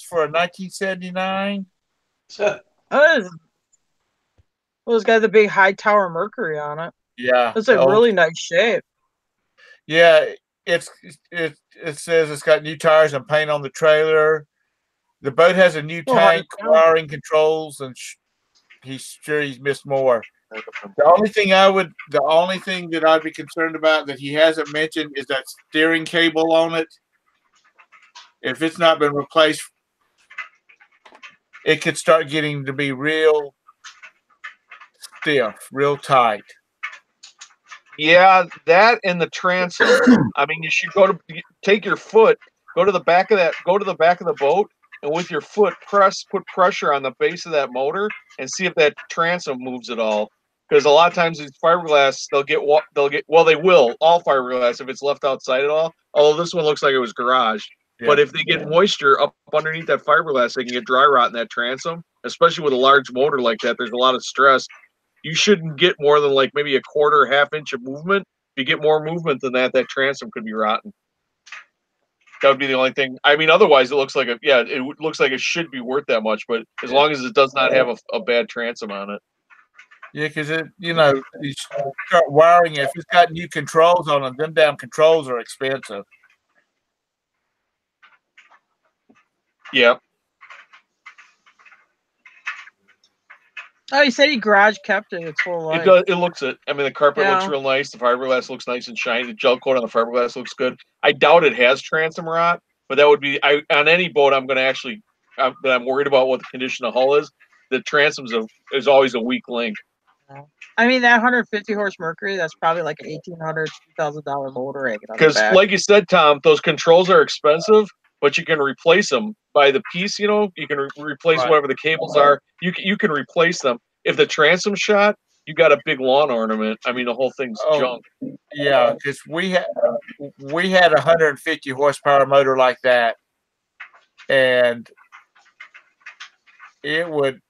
for a 1979. Well, it's got the big high tower Mercury on it. Yeah, it's a really nice shape. Yeah, it says it's got new tires and paint on the trailer. The boat has a new tank, wiring, controls, and he's sure he's missed more. The only thing that I'd be concerned about that he hasn't mentioned is that steering cable on it. If it's not been replaced, it could start getting to be real stiff, real tight. Yeah, that and the transom. I mean, you should take your foot, go to the back of the boat, and with your foot put pressure on the base of that motor and see if that transom moves at all. Because a lot of times these fiberglass, they will, all fiberglass, if it's left outside at all. Although this one looks like it was garage. Yeah. But if they get moisture up underneath that fiberglass, they can get dry rot in that transom. Especially with a large motor like that, there's a lot of stress. You shouldn't get more than like maybe a quarter, half inch of movement. If you get more movement than that, that transom could be rotten. That would be the only thing. I mean, otherwise it looks like it looks like it should be worth that much. But as long as it does not have a bad transom on it. Yeah, because you start wiring it. If it's got new controls on it, them damn controls are expensive. Yeah. Oh, he said he garage kept it its whole life. It does. It looks it. I mean, the carpet looks real nice. The fiberglass looks nice and shiny. The gel coat on the fiberglass looks good. I doubt it has transom rot, but that would be on any boat. I'm going to actually that I'm worried about what the condition of the hull is. The transom is always a weak link. I mean, that 150 horse Mercury, that's probably like an $1,800, $2,000 motor. Because, like you said, Tom, those controls are expensive, but you can replace them by the piece. You can replace whatever the cables are. You can replace them. If the transom's shot, you got a big lawn ornament. I mean, the whole thing's junk. Yeah, because we had a 150 horsepower motor like that, and it would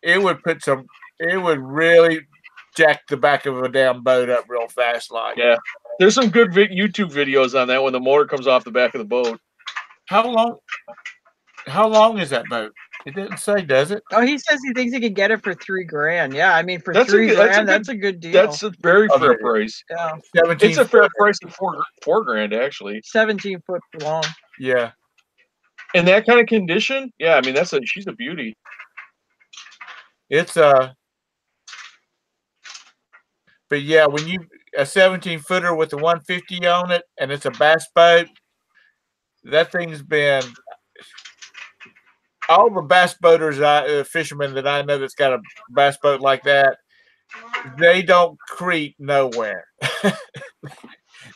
really jack the back of a damn boat up real fast. Yeah, there's some good YouTube videos on that when the motor comes off the back of the boat. How long is that boat? It didn't say, does it? Oh, he says he thinks he could get it for $3,000. Yeah, I mean, for $3,000, that's a good deal. That's a very fair price. Yeah, it's a fair price at $4,000 actually. 17 foot long. Yeah, in that kind of condition, yeah. I mean, she's a beauty. It's but yeah, when a 17-footer with a 150 on it, and it's a bass boat, that thing's been. All the bass boaters, fishermen that I know that's got a bass boat like that, they don't creep nowhere.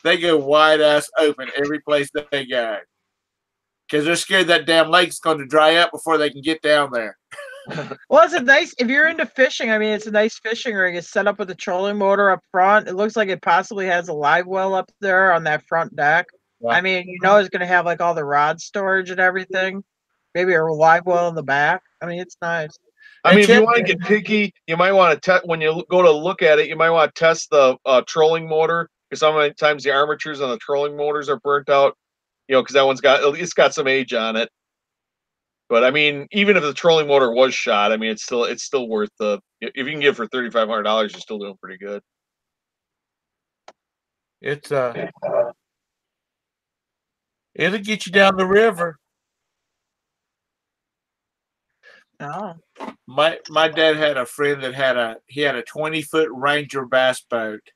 They go wide ass open every place that they go. Because they're scared that damn lake's going to dry up before they can get down there. Well, it's a nice, if you're into fishing, I mean, it's a nice fishing rig. It's set up with a trolling motor up front. It looks like it possibly has a live well up there on that front deck. Yeah. I mean, you know, it's going to have like all the rod storage and everything. Maybe a live well in the back. I mean, it's nice. I mean, if you want to get picky, you might want to test when you go to look at it. You might want to test the trolling motor, because sometimes the armatures on the trolling motors are burnt out. You know, because that one's got some age on it. But I mean, even if the trolling motor was shot, I mean, it's still worth the. If you can get it for $3,500, you're still doing pretty good. It's it'll get you down the river. Oh. My dad had a friend that had a 20-foot Ranger bass boat.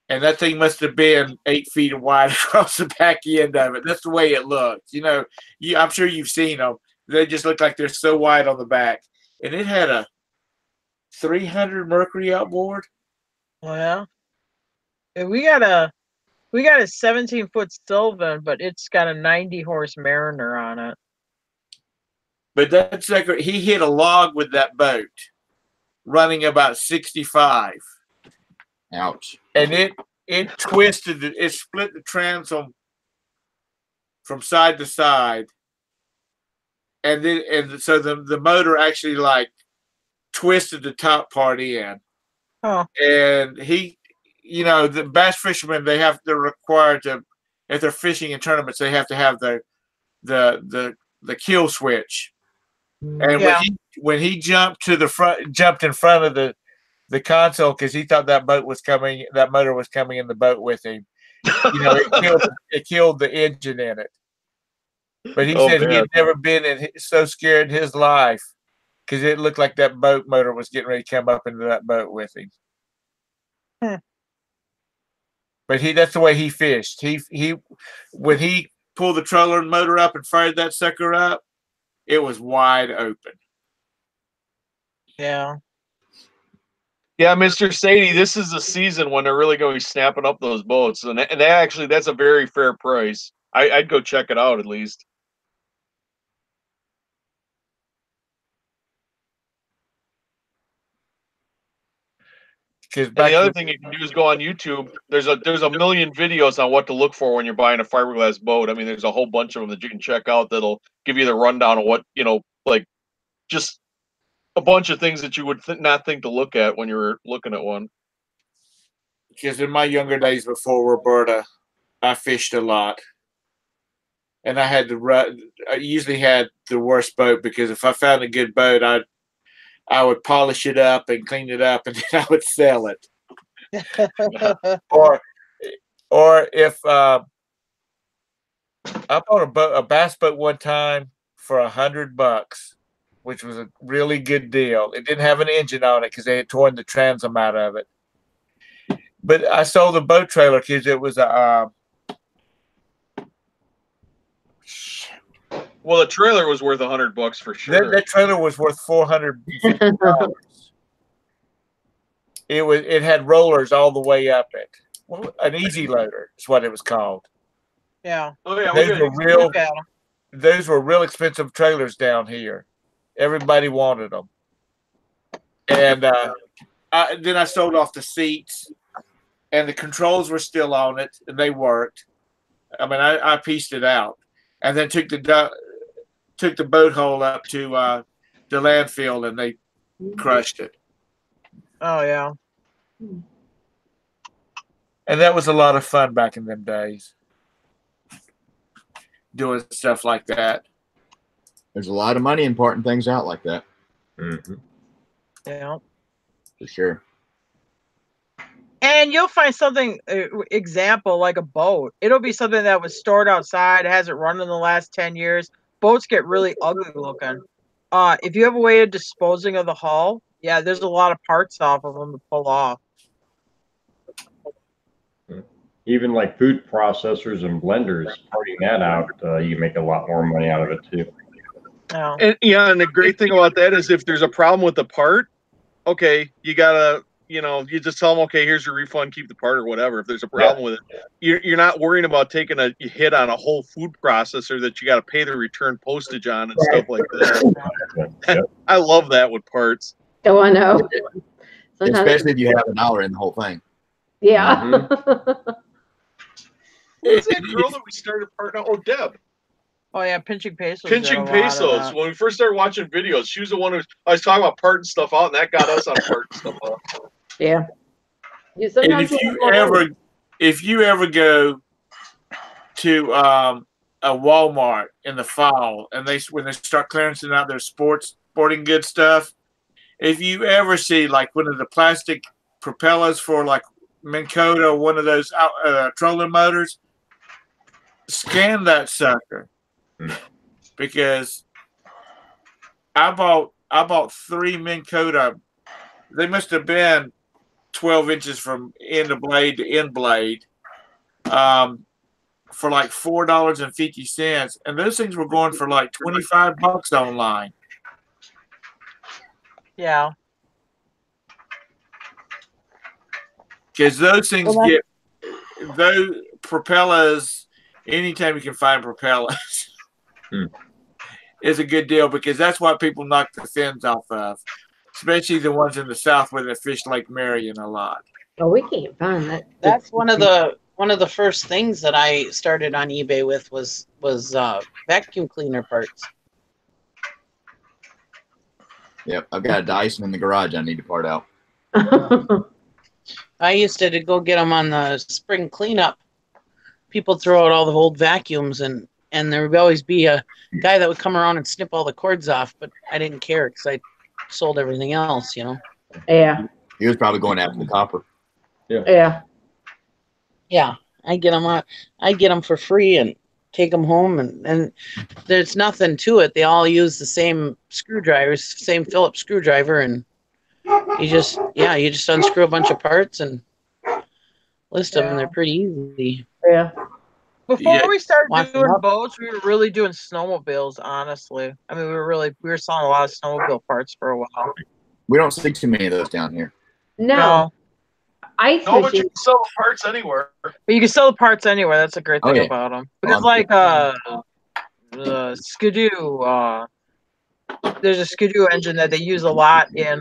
And that thing must have been 8 feet wide across the back end of it. That's the way it looked. You know, I'm sure you've seen them. They just look like they're so wide on the back. And it had a 300 Mercury outboard. Oh, yeah. And we got a 17-foot Sylvan, but it's got a 90-horse Mariner on it. But that's like he hit a log with that boat, running about 65. Ouch. And it twisted it. It split the transom from side to side. And so the motor actually like twisted the top part in. Oh. And he, you know, the bass fishermen, they're required to, if they're fishing in tournaments, they have to have the kill switch. And Yeah. when he jumped in front of the console because he thought that motor was coming in the boat with him. You know, it killed the engine in it. But he said he had never been so scared in his life because it looked like that boat motor was getting ready to come up into that boat with him. But that's the way he fished. He when he pulled the trolling motor up and fired that sucker up, it was wide open. Yeah. Yeah, Mr. Sadie, this is the season when they're really going to be snapping up those boats. And that's a very fair price. I'd go check it out at least. And the other thing you can do is go on YouTube. There's a million videos on what to look for when you're buying a fiberglass boat. I mean, there's a whole bunch of them that you can check out that'll give you the rundown of what, you know, like just a bunch of things that you would not think to look at when you were looking at one. Because in my younger days before Roberta, I fished a lot. And I usually had the worst boat because if I found a good boat, I would polish it up and clean it up, and then I would sell it. or if I bought a bass boat one time for $100, which was a really good deal. It didn't have an engine on it because they had torn the transom out of it. But I sold the boat trailer because it was a. Well, the trailer was worth $100 for sure. That trailer was worth $450. It had rollers all the way up it. Well, an easy loader is what it was called. Yeah. Oh yeah. Those were real expensive trailers down here. Everybody wanted them. And then I sold off the seats, and the controls were still on it, and they worked. I mean, I pieced it out, and then took the boat hole up to the landfill, and they crushed it. Oh yeah. And that was a lot of fun back in them days, doing stuff like that. There's a lot of money in parting things out like that. Mm-hmm. Yeah. For sure. And you'll find something, example, like a boat. It'll be something that was stored outside, hasn't run in the last 10 years. Boats get really ugly looking. If you have a way of disposing of the hull, yeah, there's a lot of parts off of them to pull off. Even like food processors and blenders, parting that out, you make a lot more money out of it too. Oh. And the great thing about that is if there's a problem with the part, okay, you gotta, you just tell them, okay, here's your refund, keep the part or whatever. If there's a problem with it, you're not worrying about taking a hit on a whole food processor that you got to pay the return postage on and stuff like that. I love that with parts. Oh, I know. Especially if you have $1 in the whole thing. Yeah. Who's that girl that we started partnering? Oh, Deb. Oh yeah, pinching pesos. Pinching pesos. When we first started watching videos, she was the one who I was talking about parting stuff out, and that got us on parting stuff out. Yeah. And if you ever go to a Walmart in the fall, and when they start clearancing out their sporting good stuff, if you ever see like one of the plastic propellers for like Minn Kota or one of those trolling motors, scan that sucker. Because I bought 3 Minn Kota. They must have been 12 inches from end of blade to end blade, for like $4.50, and those things were going for like $25 online. Yeah. Because those things get those propellers. Anytime you can find propellers. Is a good deal, because that's what people knock the fins off of, especially the ones in the south where they fish Lake Marion a lot. Oh, we can't find that. That's one of the first things that I started on eBay with was vacuum cleaner parts. Yep, I've got a Dyson in the garage I need to part out. I used to go get them on the spring cleanup. People throw out all the old vacuums, and there would always be a guy that would come around and snip all the cords off, but I didn't care because I sold everything else, Yeah. He was probably going after the copper. Yeah. Yeah. I get them for free and take them home, and there's nothing to it. They all use the same screwdrivers, same Phillips screwdriver, and you just unscrew a bunch of parts and list them, and they're pretty easy. Yeah. Before we started doing boats, we were really doing snowmobiles, honestly. I mean, we were selling a lot of snowmobile parts for a while. We don't see too many of those down here. No. But you can sell the parts anywhere. But you can sell the parts anywhere. That's a great thing about them. Because Skidoo, there's a Skidoo engine that they use a lot in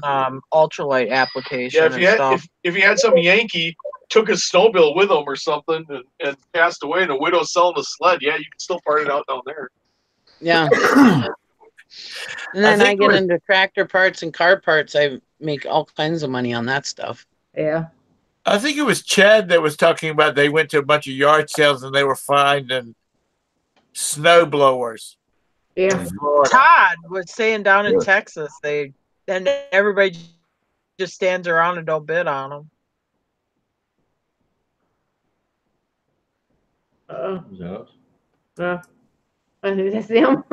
ultralight application. Yeah, if you had some Yankee took a snowmobile with him or something and passed away, and a widow's selling the sled, you can still part it out down there. Yeah. And then I get into tractor parts and car parts. I make all kinds of money on that stuff. Yeah. I think it was Chad that was talking about they went to a bunch of yard sales and they were finding snow blowers. Yeah. Todd was saying down in Texas, and everybody just stands around and don't bid on them. I think that's them.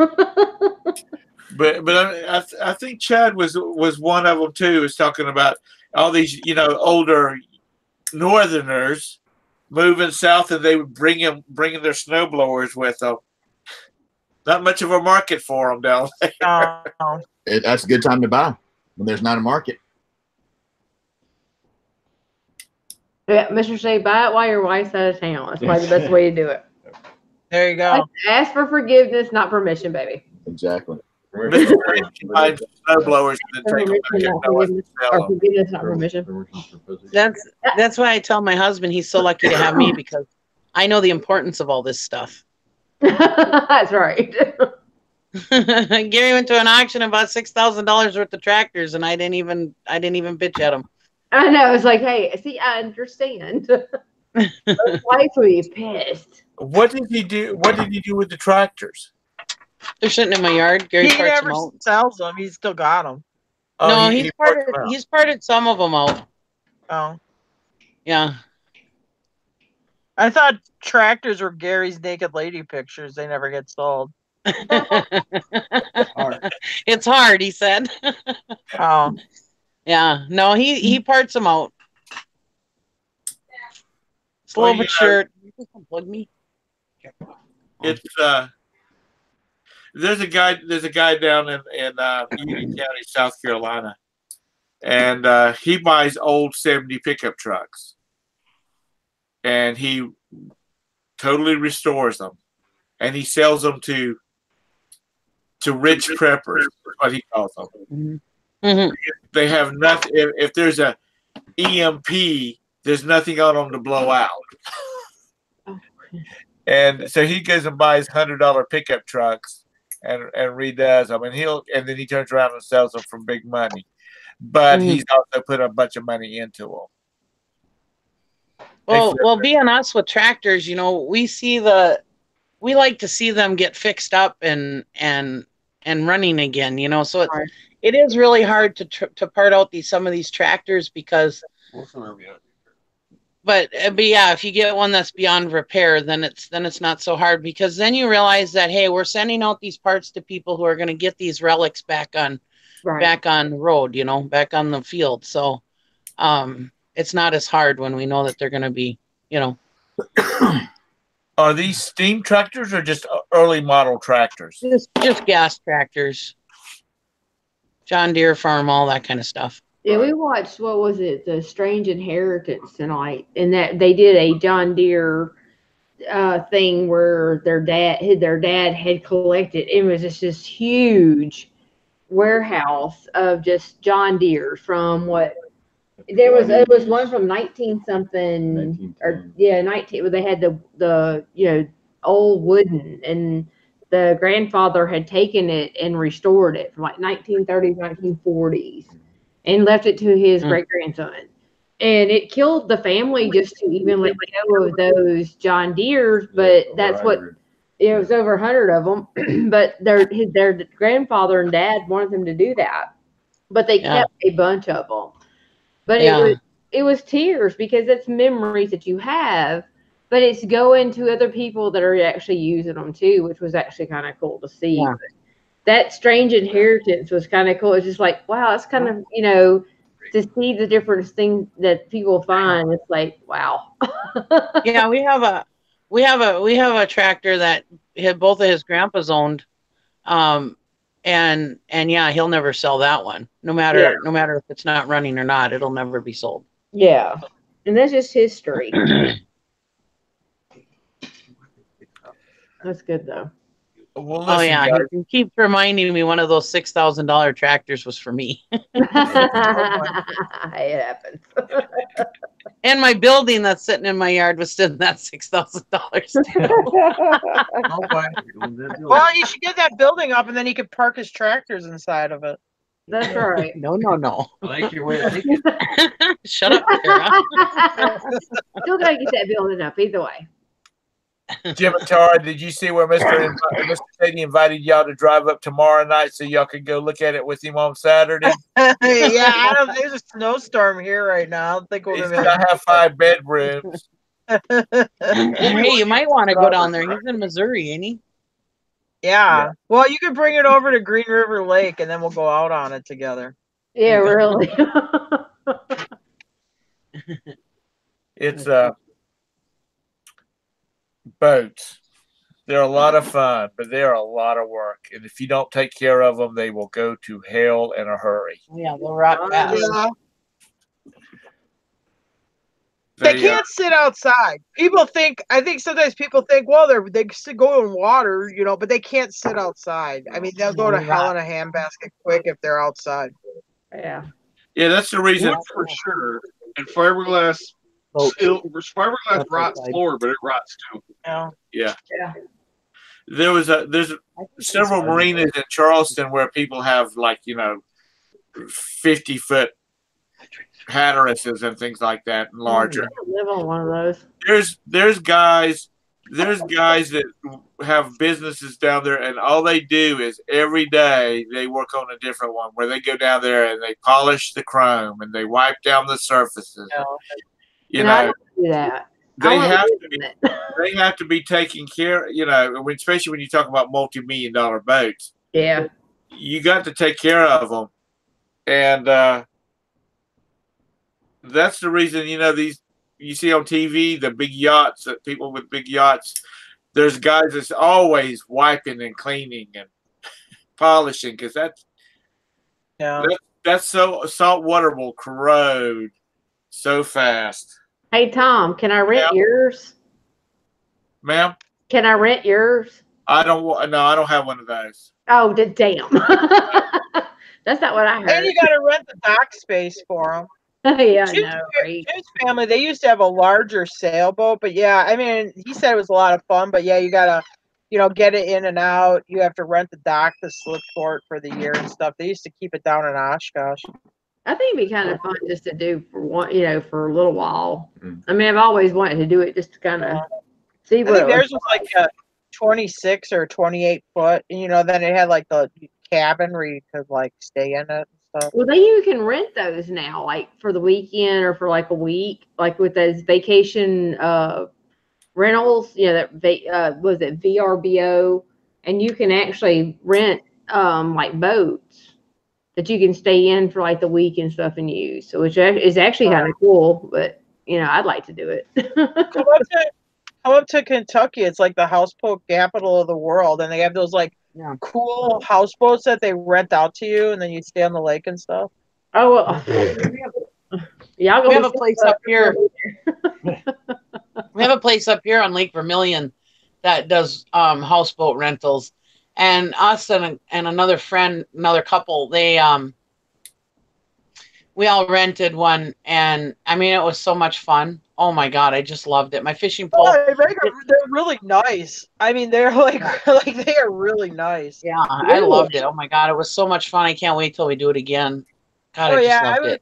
But I think Chad was one of them too. Was talking about all these older Northerners moving south, and they would bringing their snow blowers with them. Not much of a market for them down there. That's a good time to buy when there's not a market. Yeah, Mr. Shea, buy it while your wife's out of town. That's probably the best way to do it. There you go. Ask for forgiveness, not permission, baby. Exactly. Find snow blowers and then take them back. Forgiveness, not permission. That's why I tell my husband he's so lucky to have me, because I know the importance of all this stuff. That's right. Gary went to an auction and bought $6,000 worth of tractors, and I didn't even bitch at him. I know. It's like, hey, see, I understand. Wife would be pissed. What did he do? What did he do with the tractors? They're sitting in my yard. Gary he never sells them. He's still got them. No, he's parted some of them out. Oh, yeah. I thought tractors were Gary's naked lady pictures. They never get sold. It's hard, he said. Oh, yeah. No, he parts them out. Slow but sure. You just plug me. It's there's a guy down in Union County, South Carolina. and he buys old 70 pickup trucks, and he totally restores them, and he sells them to rich preppers, what he calls them. Mm-hmm. They have nothing. If there's a EMP, there's nothing on them to blow out. And so he goes and buys $100 pickup trucks and redoes them, and then he turns around and sells them for big money. But he's also put a bunch of money into them. Well, being us with tractors, you know, we like to see them get fixed up and running again, you know. So it is really hard to part out some of these tractors because. But yeah, if you get one that's beyond repair, then it's not so hard, because then you realize that, hey, we're sending out these parts to people who are going to get these relics back on the road, you know, back on the field. So it's not as hard when we know that they're going to be, you know. Are these steam tractors or just early model tractors? Just gas tractors. John Deere farm, all that kind of stuff. Yeah, we watched, what was it, The Strange Inheritance tonight, and that they did a John Deere thing where their dad had collected. It was just this huge warehouse of just John Deere's from what it was one from 19 something or 19, where they had the old wooden, and the grandfather had taken it and restored it from like 1930s, 1940s. And left it to his great-grandson. And it killed the family just to even let go of those John Deere's, but that's what, it was over 100 of them. But their grandfather and dad wanted them to do that. But they kept a bunch of them. But it was tears, because it's memories that you have, but it's going to other people that are actually using them too, which was actually kind of cool to see. Yeah. That Strange Inheritance was kind of cool. It's just like, wow, it's kind of, you know, to see the different things that people find. It's like, wow. Yeah, we have a tractor that both of his grandpas owned, and yeah, he'll never sell that one. No matter if it's not running or not, it'll never be sold. Yeah, and that's just history. That's good though. Well, oh yeah, he keeps reminding me one of those $6,000 tractors was for me. It happens. And my building that's sitting in my yard was still that $6,000. Well, you should get that building up, and then he could park his tractors inside of it. That's right. No. I like your way of thinking. Shut up, Tara. Still gotta get that building up either way. Jim and Tara, did you see where Mr. Sadie invited y'all to drive up tomorrow night so y'all could go look at it with him on Saturday? Yeah, there's a snowstorm here right now. I don't think we're going to have 5 bedrooms. Hey, you might want to go down there. He's in Missouri, ain't he? Yeah. Well, you can bring it over to Green River Lake, and then we'll go out on it together. Yeah, really. It's boats. They're a lot of fun, but they're a lot of work. And if you don't take care of them, they will go to hell in a hurry. Yeah, they'll rot fast. Yeah. They can't sit outside. I think sometimes people think, well, they go in water, you know, but they can't sit outside. I mean, they'll go to hell in a handbasket quick if they're outside. Yeah. Yeah, that's the reason. For sure. And fiberglass rots floor, but it rots too. Yeah. There's several marinas in Charleston where people have 50-foot hatteresses and things like that, and larger. I live on one of those. There's guys that have businesses down there, and all they do is every day they work on a different one, where they go down there and they polish the chrome and they wipe down the surfaces. You know, I don't do that. They have to be taken care, you know, especially when you talk about multi-million-dollar boats. Yeah. You got to take care of them. And that's the reason, you know, you see on TV, the big yachts, people with big yachts, there's guys that's always wiping and cleaning and polishing, because that's That's so saltwater will corrode so fast. Hey Tom, can I rent yours? Ma'am? Can I rent yours? I don't. No, I don't have one of those. Oh, damn. That's not what I heard. And you got to rent the dock space for them. Yeah, I know, right? His family, they used to have a larger sailboat, but yeah, I mean, he said it was a lot of fun, but yeah, you gotta, get it in and out. You have to rent the dock, the slip port for the year and stuff. They used to keep it down in Oshkosh. I think it'd be kind of fun just to do for one, for a little while. I mean, I've always wanted to do it just to kind of see what. I think theirs was like a 26 or 28 foot, and then it had like the cabin where you could like stay in it and stuff. Well, then you can rent those now, like for the weekend or for like a week, like with those vacation rentals. That was it VRBO, and you can actually rent like boats that you can stay in for like the week and stuff and use. So which is actually kind of cool, but I'd like to do it. Come up to Kentucky. It's like the houseboat capital of the world, and they have those like cool houseboats that they rent out to you, and then you stay on the lake and stuff. Oh, well. Yeah, I'll go. We have a place up here. We have a place up here on Lake Vermilion that does houseboat rentals, and us and another friend, another couple, they we all rented one, and I mean it was so much fun. Oh my god, I just loved it. My fishing pole. Oh, they're really nice. I mean, they're like they are really nice. Yeah, I loved it. Oh my god, it was so much fun. I can't wait till we do it again. God, I just loved it.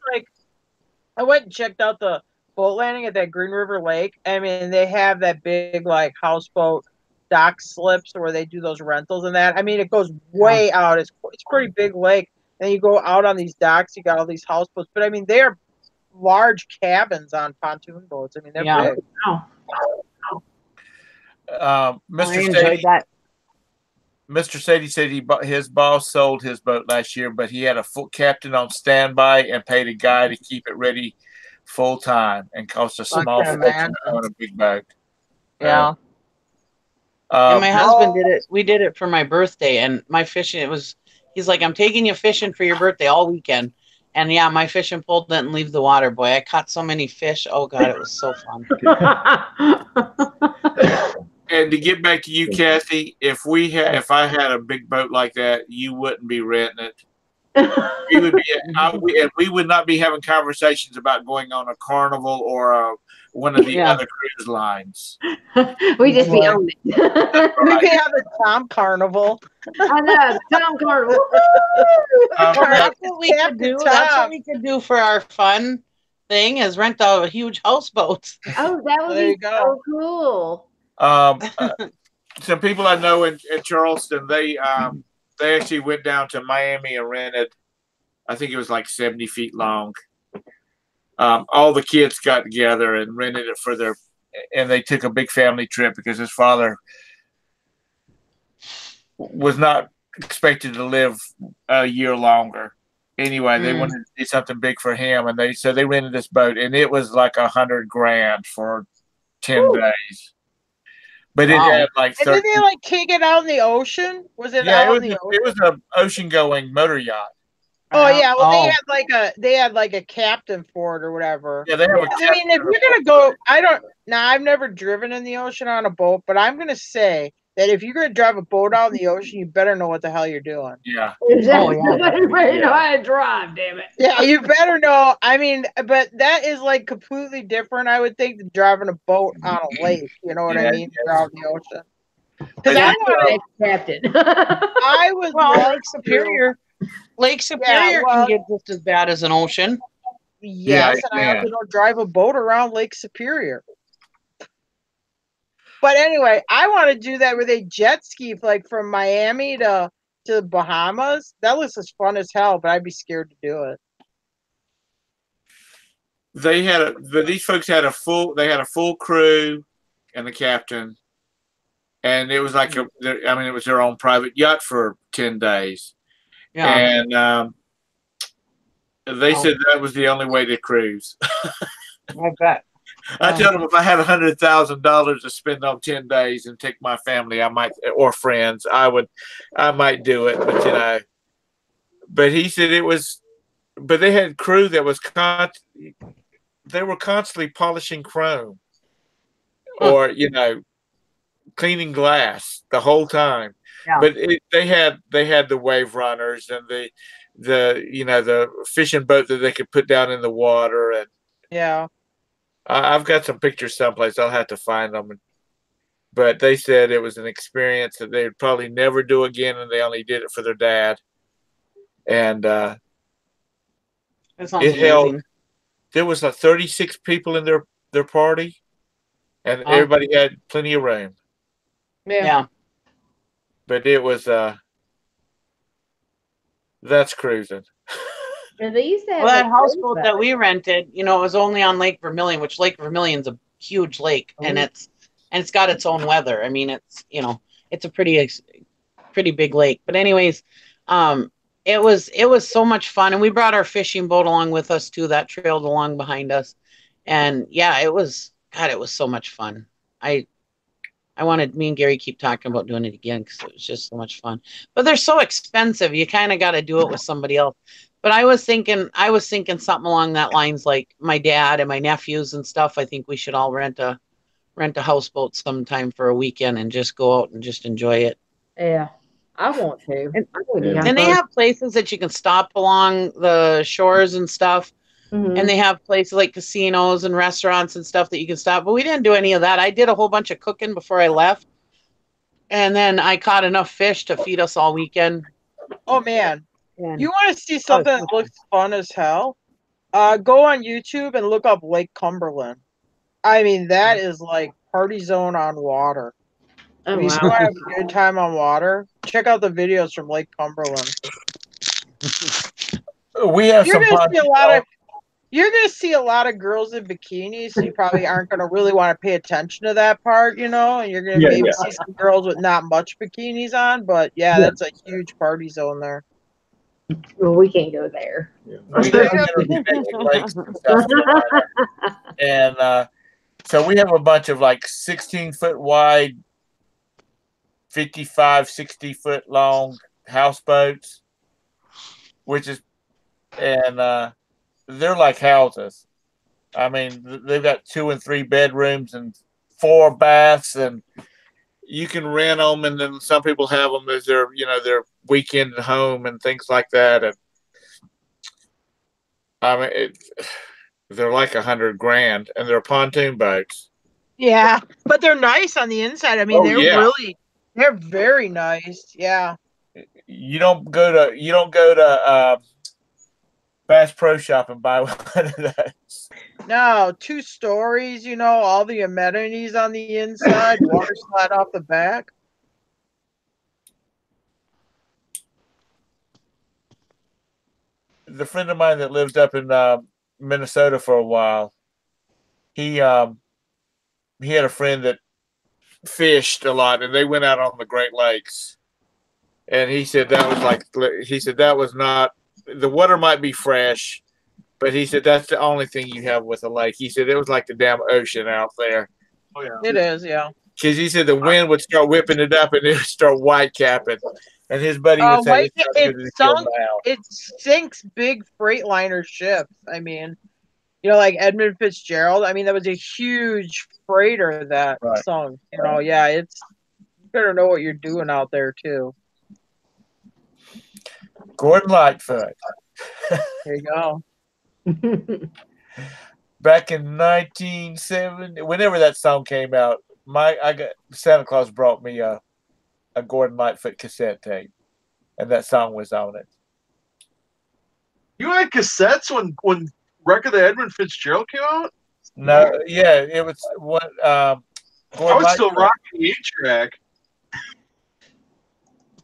I went and checked out the boat landing at that Green River Lake. I mean, they have that big like houseboat dock slips where they do those rentals and that. I mean, it goes way out. It's pretty big lake. And you go out on these docks. You got all these houseboats, but I mean, they're large cabins on pontoon boats. I mean, they're big. Mr. Sadie said his boss sold his boat last year, but he had a full captain on standby and paid a guy to keep it ready full time and cost a small fortune on a big boat. Yeah. And my husband did it. We did it for my birthday, and my fishing. He's like, I'm taking you fishing for your birthday all weekend. And yeah, my fishing pole didn't leave the water, boy. I caught so many fish. Oh God, it was so fun. And to get back to you, Kathy, if I had a big boat like that, you wouldn't be renting it. You would be. We would not be having conversations about going on a Carnival or one of the other cruise lines. We just be on it. We could have a Tom Carnival. I know, Tom Carnival. That's what we could do. That's what we could do for our fun thing is rent a huge houseboat. Oh, that would be so cool. Some people I know in Charleston, they actually went down to Miami and rented, I think it was like 70 feet long. All the kids got together and rented it and they took a big family trip because his father was not expected to live a year longer. Anyway, they wanted to do something big for him, and they rented this boat, and it was like $100,000 for 10 days. But it had like. And did they like take it out in the ocean? Was it out in the ocean? It was an ocean-going motor yacht. Oh yeah, well they had like a captain for it or whatever. Yeah, they have a captain. I mean, if you're gonna go, I've never driven in the ocean on a boat, but I'm gonna say that if you're gonna drive a boat out in the ocean, you better know what the hell you're doing. Yeah. Exactly. You better know how to drive, damn it. Yeah, you better know. I mean, but that is like completely different, I would think, than driving a boat on a lake. You know what I mean? Out in the ocean. Because I want captain. I was Lake Superior. Lake Superior can get just as bad as an ocean. Yes, and I have to go drive a boat around Lake Superior. But anyway, I want to do that with a jet ski, like from Miami to the Bahamas. That looks as fun as hell, but I'd be scared to do it. These folks had a full crew and the captain, and it was like it was their own private yacht for 10 days. Yeah. And they said that was the only way to cruise. I bet. I told them if I had $100,000 to spend on 10 days and take my family, or friends, I might do it. But but he said it was but they had crew that was they were constantly polishing chrome or cleaning glass the whole time. Yeah. But they had the wave runners and the fishing boat that they could put down in the water. And Yeah. I've got some pictures someplace. I'll have to find them. But they said it was an experience that they would probably never do again, and they only did it for their dad. And That sounds it held. amazing. There was 36 people in their party, and everybody had plenty of room. Yeah. But it was that's cruising. And they used to have Well, that like houseboat those that we rented, it was only on Lake Vermilion, which Lake Vermilion's a huge lake, and it's got its own weather. I mean, it's it's a pretty big lake. But anyways, it was so much fun, and we brought our fishing boat along with us too. That trailed along behind us, and yeah, it was so much fun. I wanted me and Gary keep talking about doing it again because it was just so much fun. But they're so expensive. You kind of got to do it with somebody else. But I was thinking something along that lines, like my dad and my nephews and stuff. I think we should all rent a houseboat sometime for a weekend and just go out and just enjoy it. Yeah, I want to. And they have places that you can stop along the shores and stuff. Mm-hmm. And they have places like casinos and restaurants and stuff that you can stop. But we didn't do any of that. I did a whole bunch of cooking before I left. And then I caught enough fish to feed us all weekend. Oh, man. You want to see something that looks fun as hell? Go on YouTube and look up Lake Cumberland. I mean, that is like party zone on water. Oh, if you want to have a good time on water, check out the videos from Lake Cumberland. We have You're gonna see a lot of girls in bikinis, so you probably aren't gonna really want to pay attention to that part, and you're gonna maybe see some girls with not much bikinis on, but that's a huge party zone there. Well, we can't go there. And so we have a bunch of like 16-foot wide, 55, 60-foot long houseboats, and they're like houses. I mean, they've got 2 and 3 bedrooms and 4 baths, and you can rent them. And then some people have them as their weekend home and things like that. And I mean, they're like $100,000, and they're pontoon boats. Yeah, but they're nice on the inside. I mean, they're very nice. Yeah. You don't go to Bass Pro Shop and buy one of those. No, 2 stories, all the amenities on the inside, water slide off the back. The friend of mine that lived up in Minnesota for a while, he had a friend that fished a lot, and they went out on the Great Lakes. And he said that was not, the water might be fresh, but he said that's the only thing you have with a lake. He said it was like the damn ocean out there. Oh yeah, it is. Yeah. Because he said the wind would start whipping it up and it would start white capping, and his buddy would say it sinks big Freightliner ships. I mean, like Edmund Fitzgerald. I mean, that was a huge freighter that sunk. Yeah, you better know what you're doing out there too. Gordon Lightfoot. There you go. Back in 1970, whenever that song came out, Santa Claus brought me a Gordon Lightfoot cassette tape, and that song was on it. You had cassettes when Record of Edmund Fitzgerald came out? No, yeah, it was what. I was still rocking the 8-track.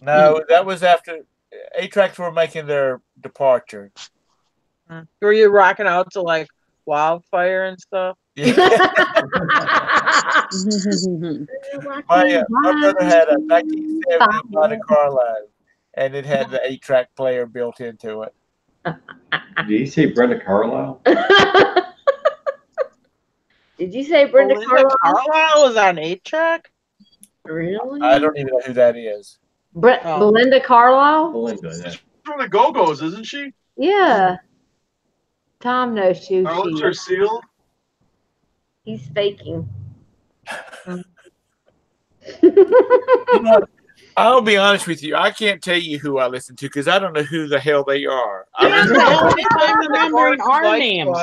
No, that was after 8-tracks were making their departure. Were you rocking out to like Wildfire and stuff? Yeah. My brother had a 1970 Monte Carlo, and it had the 8-track player built into it. Did you say Brenda Carlisle? Did you say Brenda Carlisle? Carlisle was on 8-track? Really? I don't even know who that is. Belinda Carlisle? Belinda, yeah. From the Go-Go's, isn't she? Yeah. Tom knows who Our she lips are is. sealed. He's faking. You know, I'll be honest with you. I can't tell you who I listen to because I don't know who the hell they are. I listen, I'm remembering our names.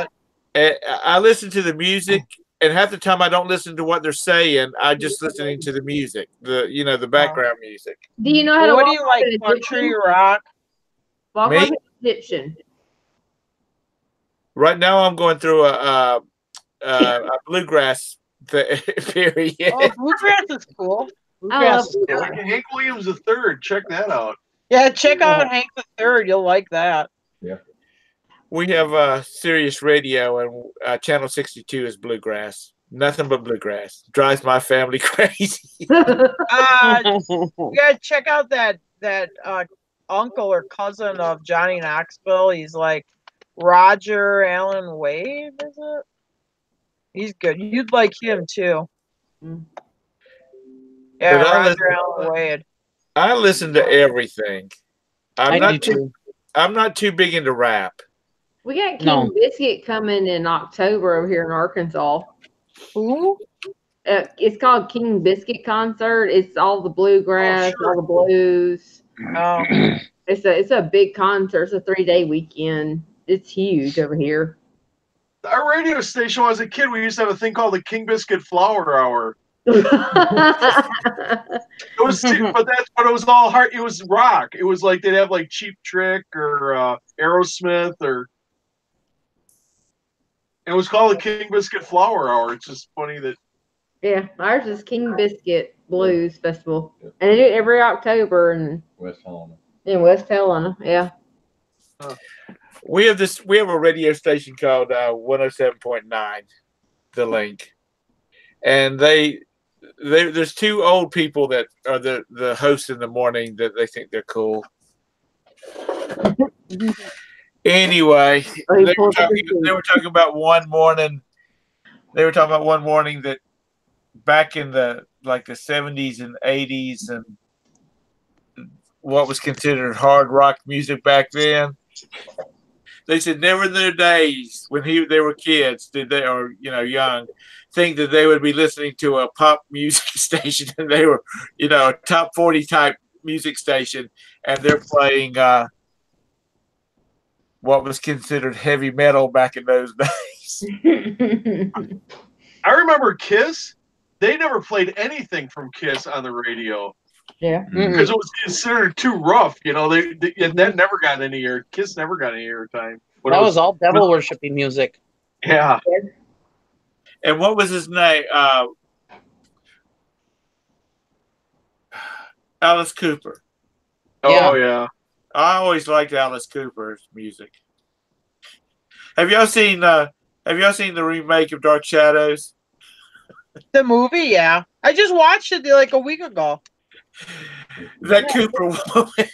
I listen to the music, and half the time I don't listen to what they're saying. I just listening to the music, the background music. Do you know how to What do walk you like like, an country, Egyptian? rock? Walk Me? like an Egyptian. Right now, I'm going through a bluegrass period. Oh, bluegrass is cool. I love Bluegrass is cool. Like Hank Williams III. Check that out. Yeah, check out Hank the Third. You'll like that. Yeah. We have Sirius Radio, and Channel 62 is bluegrass. Nothing but bluegrass. Drives my family crazy. You gotta check out that uncle or cousin of Johnny Knoxville. He's like Roger Allen Wade, is it? He's good. You'd like him too. Yeah, But Roger Allen Wade. I listen to everything. I'm not too big into rap. We got King Biscuit coming in October over here in Arkansas. Who? It's called King Biscuit Concert. It's all the bluegrass, all the blues. Oh. It's a big concert. It's a 3-day weekend. It's huge over here. Our radio station, when I was a kid, we used to have a thing called the King Biscuit Flower Hour. It was, but it was all hard. It was rock. It was like they'd have like Cheap Trick or Aerosmith, or it was called the King Biscuit Flower Hour. It's just funny that. Yeah, ours is King Biscuit Blues Festival, and they do it every October in West Helena. In West Helena, yeah. We have a radio station called 107.9, The Link, and there's two old people that are the hosts in the morning that they think they're cool. Anyway, they were talking about one morning. They were talking about one morning that back in the 70s and 80s and what was considered hard rock music back then. They said never in their days when they were kids did they, or young, think that they would be listening to a pop music station, and they were a top 40 type music station, and they're playing what was considered heavy metal back in those days. I remember Kiss. They never played anything from Kiss on the radio. Yeah, because it was considered too rough. That never got any air. Kiss never got any airtime. That was all devil worshiping music. Yeah. And what was his name? Alice Cooper. Oh yeah. I always liked Alice Cooper's music. Have y'all seen the remake of Dark Shadows? The movie, yeah. I just watched it like a week ago. That Cooper woman.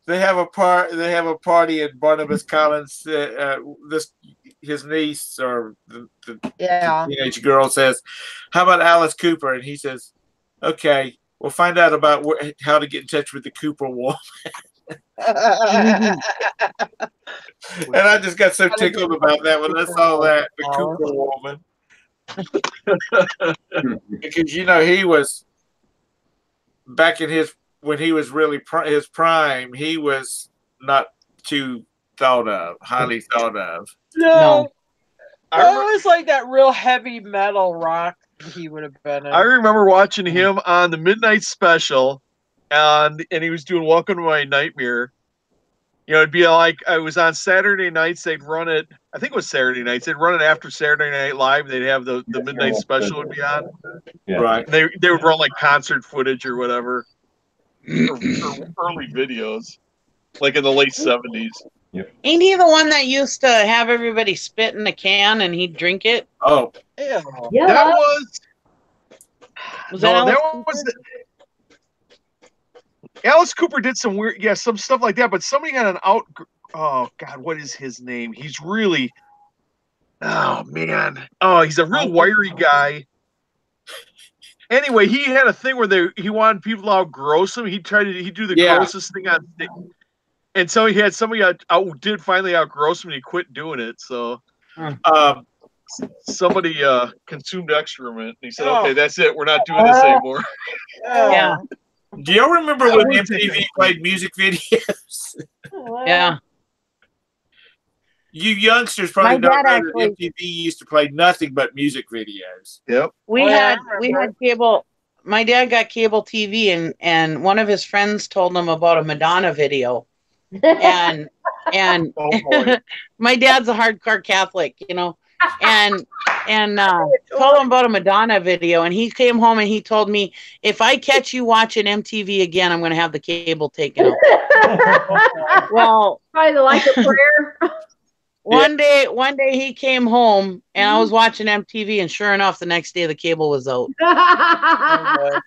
They have a party at Barnabas Collins. His niece or the teenage girl says, "How about Alice Cooper?" And he says, "Okay, we'll find out about how to get in touch with the Cooper woman." And I just got so tickled about that when I saw that, the Cooper woman, because he was back in when he was really his prime. He was not too highly thought of. No. It was like that real heavy metal rock he would have been in. I remember watching him on the Midnight Special, and he was doing Welcome to My Nightmare. It'd be like I was on Saturday nights. They'd run it. I think it was Saturday nights. They'd run it after Saturday Night Live. They'd have the Midnight Special would be on. Yeah. Right. They would run like concert footage or whatever, or early videos, like in the late 70s. Yep. Ain't he the one that used to have everybody spit in a can and he'd drink it? Oh, yeah. That was. Alice Cooper did some weird, some stuff like that, but somebody got an out. Oh God, what is his name? He's really. Oh man, he's a real wiry guy. Anyway, he had a thing where he wanted people to outgross him. He'd do the grossest thing on stage. And so he had somebody did finally outgross him, and he quit doing it. So somebody consumed excrement, and he said, "Okay, that's it. We're not doing this anymore." Yeah. Do y'all remember when MTV played music videos? Yeah. You youngsters probably don't know that MTV used to play nothing but music videos. Yep. We had cable. My dad got cable TV, and one of his friends told him about a Madonna video, and my dad's a hardcore Catholic, you know, and told him about a Madonna video, and he came home and he told me, if I catch you watching MTV again, I'm going to have the cable taken out. Well, probably like a prayer. One day he came home and I was watching MTV, and sure enough, the next day the cable was out.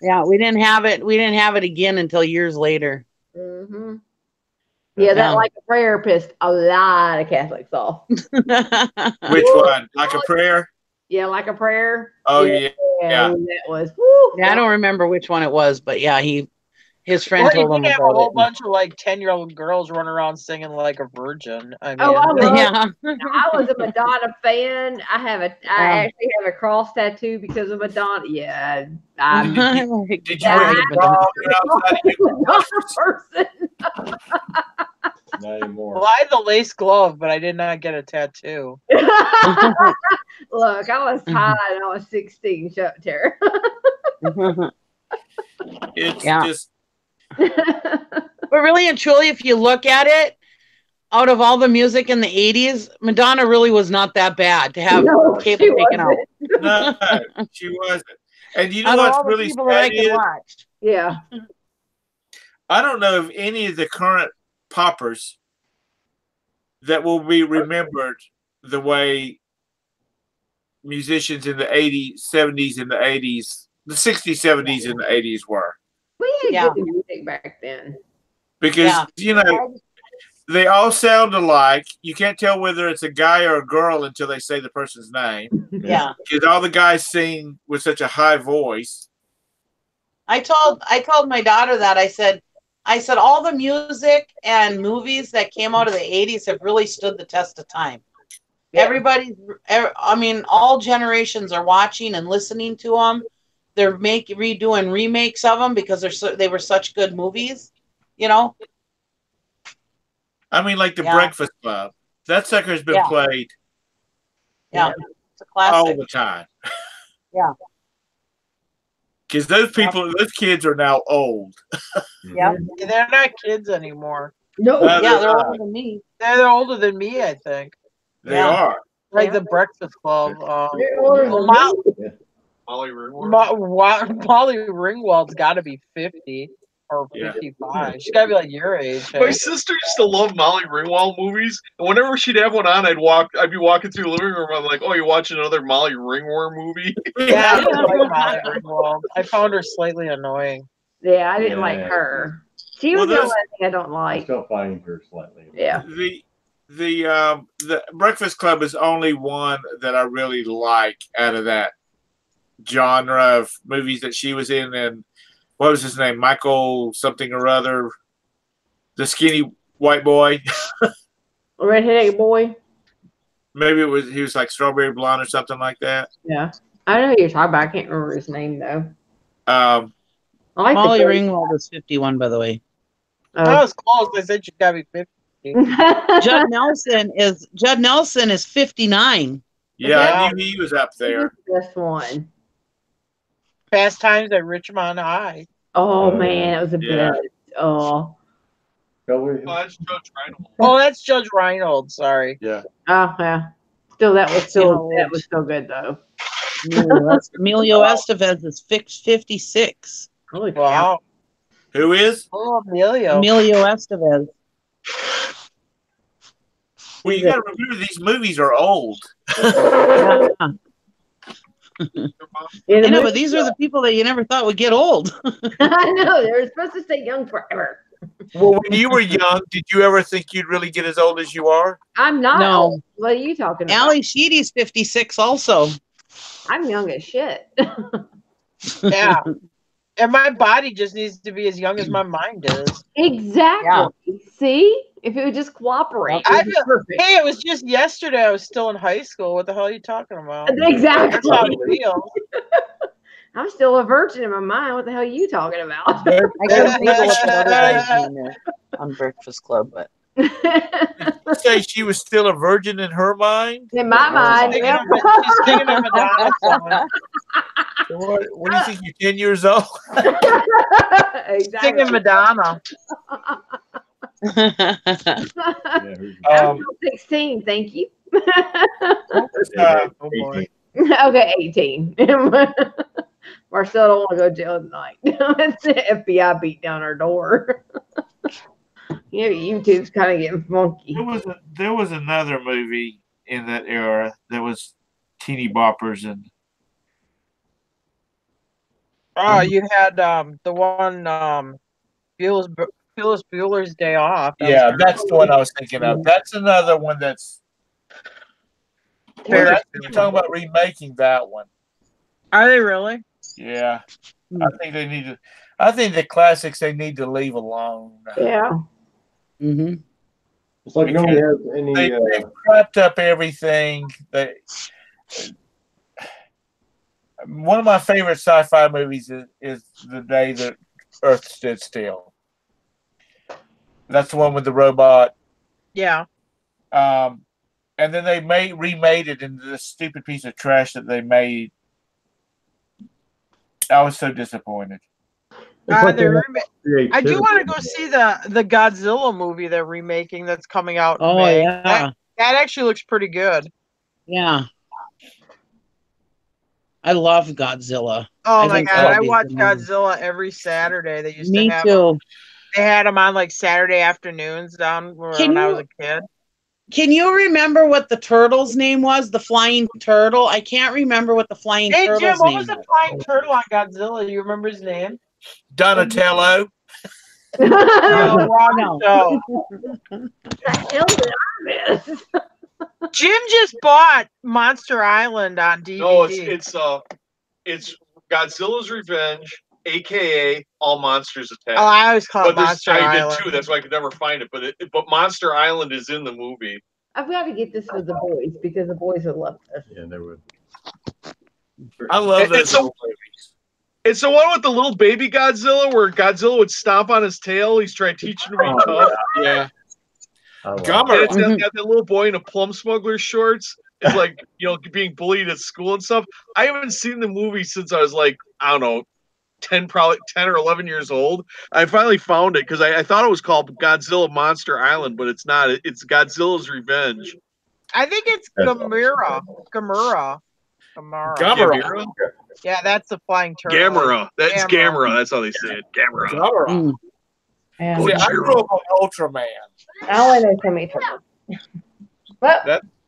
Yeah, we didn't have it. We didn't have it again until years later. Mm-hmm. Yeah, that Like a Prayer pissed a lot of Catholics off. Which one? Like a Prayer? Yeah, Like a Prayer. Oh yeah. That was. Woo, yeah, I don't remember which one it was, but yeah, his friend told him about about a whole it. bunch of like 10-year-old girls running around singing Like a Virgin. I mean, I was a Madonna fan. I actually have a cross tattoo because of Madonna. Yeah, did you wear the bra outside of your person? Not anymore. Well, I had the lace glove, but I did not get a tattoo. Look, I was tired. I was 16. Shut up, Tara. It's just. But really and truly, if you look at it, out of all the music in the 80s, Madonna really was not that bad to have cable taken out. No, she wasn't. And you know out what's of all really the people that I sad could is? watch. Yeah. I don't know if any of the current poppers that will be remembered the way musicians in the 80s, 70s, and the 80s, the 60s, 70s, and the 80s were. We had good music back then. Because, you know, they all sound alike. You can't tell whether it's a guy or a girl until they say the person's name. Yeah. Because all the guys sing with such a high voice. I told my daughter that. I said all the music and movies that came out of the 80s have really stood the test of time. Yeah. All generations are watching and listening to them. They're redoing remakes of them because they were such good movies, you know. I mean, like the Breakfast Club. That sucker's been played. Yeah, it's a classic all the time. Yeah. Because those kids are now old. Yeah, they're not kids anymore. No, they're older than me. They're older than me, I think. They are. Like the Breakfast Club. Molly Ringwald. Molly Ringwald's got to be 50 or 55. She's got to be like your age. My sister used to love Molly Ringwald movies, and whenever she'd have one on, I'd be walking through the living room. I'm like, "Oh, you're watching another Molly Ringwald movie?" Yeah, I like Molly Ringwald. I found her slightly annoying. Yeah, I didn't like her. She was the only thing I don't like. I'm still finding her slightly. Yeah. The Breakfast Club is only one that I really like out of that genre of movies that she was in. And what was his name? Michael something or other, the skinny white boy. Redheaded boy. Maybe he was like Strawberry Blonde or something like that. Yeah, I know who you're talking about. I can't remember his name though. Molly Ringwald is 51, by the way. That was close. They said she's got to be 50. Judd Nelson is 59. Yeah, I knew he was up there. This one. Fast Times at Richmond High. Oh man, that was a bit. Oh. That's Judge Reinhold. Oh, that's Judge Reinhold. Sorry. Yeah. Oh yeah. Still, that was still good though. Emilio Estevez is 56. Holy wow. Who is? Oh, Emilio. Emilio Estevez. Well, you got to remember these movies are old. I know, but these are the people that you never thought would get old. I know, they're supposed to stay young forever. Well, when you were young, did you ever think you'd really get as old as you are? I'm not. No. Old. What are you talking about? Ali Sheedy's 56 also. I'm young as shit. Yeah. And my body just needs to be as young as my mind is. Exactly. See? If it would just cooperate. I feel, hey, it was just yesterday I was still in high school. What the hell are you talking about? Exactly. That's how it feels. I'm still a virgin in my mind. What the hell are you talking about? I couldn't think of what that other guy's name is on Breakfast Club, but Did you say she was still a virgin in her mind? In my mind, She's yep. singing a Madonna song. What do you think? You're 10 years old? Exactly. Singing Madonna. I'm 16, thank you. Oh boy. Okay, 18. Marcel don't want to go to jail tonight. It's the FBI beat down our door. Yeah, YouTube's kind of getting funky. There was another movie in that era that was teeny boppers and. Oh, you had the one Phyllis Bueller's Day Off. Yeah, that's the one I was thinking of. That's another one that's. They're talking about remaking that one. Are they really? Yeah, I think they need to. I think the classics they need to leave alone. Yeah. Mm-hmm. It's like nobody has any. They've wrapped up everything. One of my favorite sci-fi movies is The Day That Earth Stood Still. That's the one with the robot. Yeah. And then they remade it into this stupid piece of trash that they made. I was so disappointed. I do want to go see the Godzilla movie they're remaking that's coming out. Oh, May. yeah. That actually looks pretty good. Yeah. I love Godzilla. Oh my god, I watch Godzilla every Saturday. They used to have them. They had them on like Saturday afternoons down when I was a kid. Can you remember what the turtle's name was? The flying turtle? I can't remember what the flying turtle's name was. Hey Jim, what was the flying turtle on Godzilla? You remember his name? Donatello. No. Jim just bought Monster Island on DVD. No, it's Godzilla's Revenge, aka All Monsters Attack. Oh, I always call it Monster I Island. did too. That's why I could never find it. But Monster Island is in the movie. I've got to get this for the boys because the boys would love this. Yeah, they would. I love those old movies. It's the one with the little baby Godzilla where Godzilla would stomp on his tail. He's trying to teach him to be tough. Yeah. It's that little boy in a plum smuggler's shorts is like, being bullied at school and stuff. I haven't seen the movie since I was like, I don't know, 10 or 11 years old. I finally found it because I thought it was called Godzilla Monster Island, but it's not. It's Godzilla's Revenge. I think it's Gamera. Yeah, that's the flying turtle. Gamera. That's Gamera. That's how they say it. Gamera. See, I grew up on Ultraman. I only know so many turtles.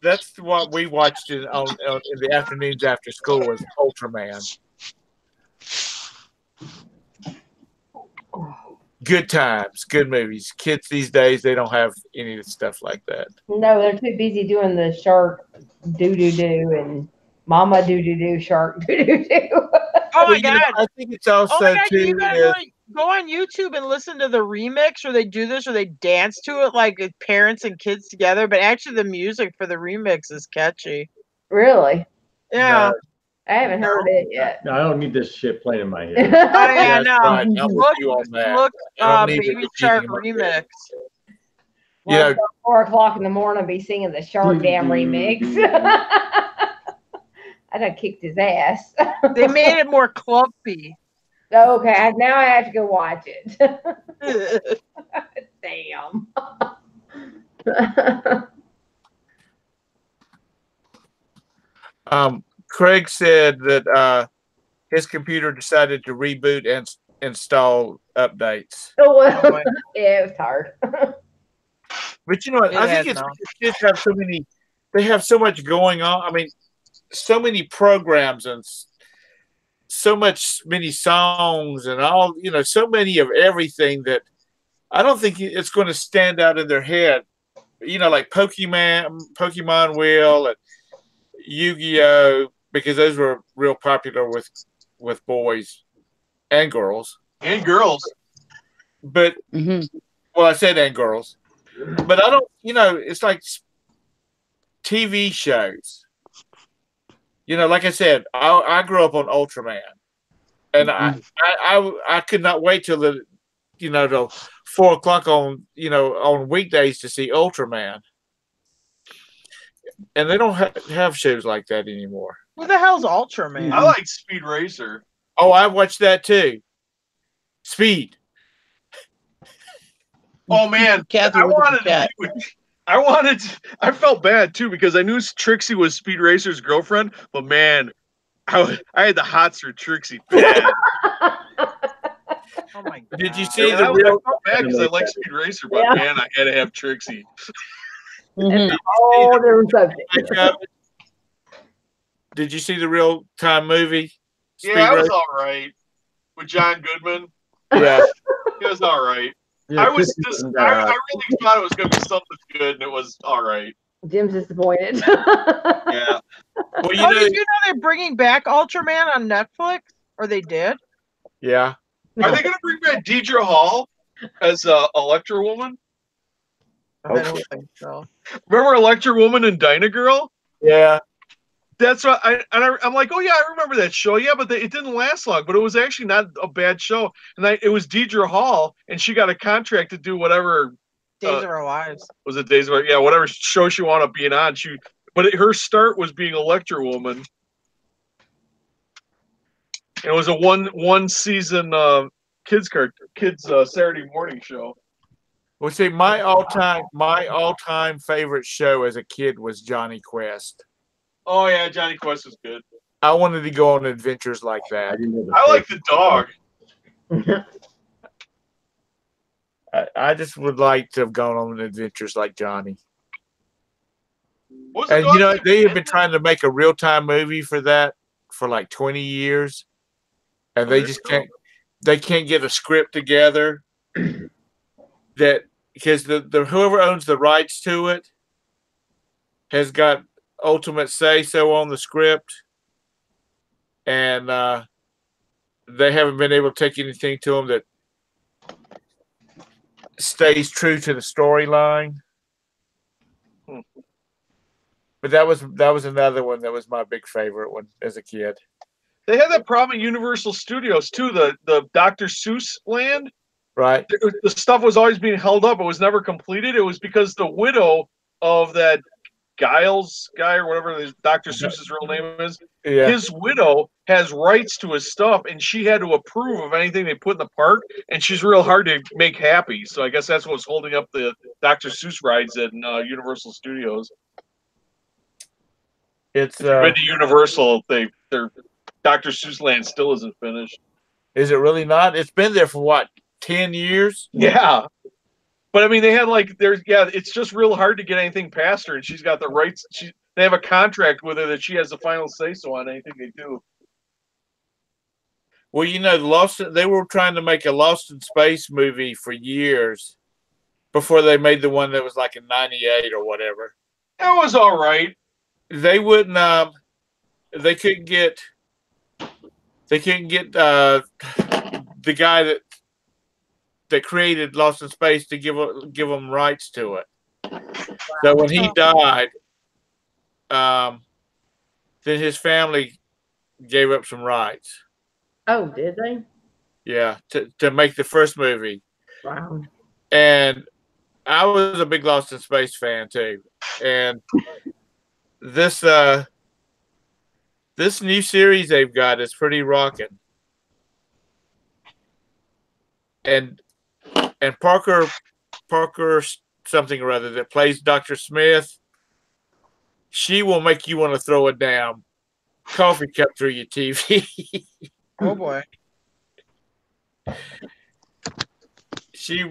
That's what we watched in the afternoons after school was Ultraman. Good times, good movies. Kids these days, they don't have any of the stuff like that. No, they're too busy doing the shark doo-doo-doo and mama doo-doo-doo, shark doo-doo-doo. Oh my god! I think it's also too. You gotta really go on YouTube and listen to the remix, or they do this, or they dance to it like parents and kids together. But actually, the music for the remix is catchy. Really? Yeah. I haven't heard it yet. No, I don't need this shit playing in my head. Oh yeah, no. Right. I'm with you on that. Look, Baby Shark remix. Yeah, 4 o'clock in the morning, I'll be singing the Shark Dam remix. I done kicked his ass. They made it more clumpy. Okay, now I have to go watch it. Damn. Craig said that his computer decided to reboot and install updates. Oh, well, yeah, it was hard. But you know what? I think it's kids have so many. They have so much going on. I mean, so many programs and many songs and all. So many of everything that I don't think it's going to stand out in their head. Like Pokemon will and Yu-Gi-Oh, because those were real popular with boys. and girls. And girls. But, well, I said and girls. But I don't, it's like TV shows. Like I said, I grew up on Ultraman. And I could not wait till the 4 o'clock on weekdays to see Ultraman. And they don't have shows like that anymore. Who the hell's Ultraman? I like Speed Racer. Oh, I watched that too. Speed. Oh man, I felt bad too because I knew Trixie was Speed Racer's girlfriend, but man, I had the hots for Trixie bad. Oh my God. Did you see I felt bad because I like Speed Racer, but man, I had to have Trixie. Oh, there was something. Did you see the real time movie? Yeah, it was all right with John Goodman. Yeah, it was all right. Yeah, I really thought it was going to be something good, and it was all right. Jim's disappointed. Yeah. Well, did you know they're bringing back Ultraman on Netflix? Or they did? Yeah. Are they going to bring back Deidre Hall as Electra Woman? I don't think so. Remember Electra Woman and Dyna Girl? Yeah. That's what I'm like, oh yeah, I remember that show. Yeah, but it didn't last long. But it was actually not a bad show. And it was Deidre Hall, and she got a contract to do whatever. Days of Our Lives. Was it Days of Our? Yeah, whatever show she wanted to be on. Her start was being Electra Woman. It was a one season kids Saturday morning show. Well, see, my all time favorite show as a kid was Johnny Quest. Oh yeah, Johnny Quest was good. I wanted to go on adventures like that. I like the dog. I just would like to have gone on adventures like Johnny. And they have been trying to make a real time movie for that for like 20 years, and they just can't. They can't get a script together. That because the whoever owns the rights to it has got ultimate say so on the script, and they haven't been able to take anything to them that stays true to the storyline. But that was another one that was my big favorite one as a kid. They had that problem at Universal Studios too. The Dr. Seuss land, right? The stuff was always being held up. It was never completed. It was because the widow of that Giles guy or whatever Dr. Seuss's real name is, his widow has rights to his stuff, and she had to approve of anything they put in the park, and she's real hard to make happy. So I guess that's what's holding up the Dr. Seuss rides at Universal Studios. It's been to Universal. Their Dr. Seuss land still isn't finished. Is it really not? It's been there for what, 10 years? Yeah. But I mean, they had it's just real hard to get anything past her, and she's got the rights. They have a contract with her that she has the final say so on anything they do. Well, they were trying to make a Lost in Space movie for years before they made the one that was like in '98 or whatever. It was all right. They wouldn't. They couldn't get. They couldn't get the guy that created Lost in Space to give them rights to it. So when he died, then his family gave up some rights. Oh, did they? Yeah, to make the first movie. Wow. And I was a big Lost in Space fan too. And this new series they've got is pretty rocking. And Parker something or other that plays Dr. Smith, she will make you want to throw a damn coffee cup through your TV. Oh boy. She's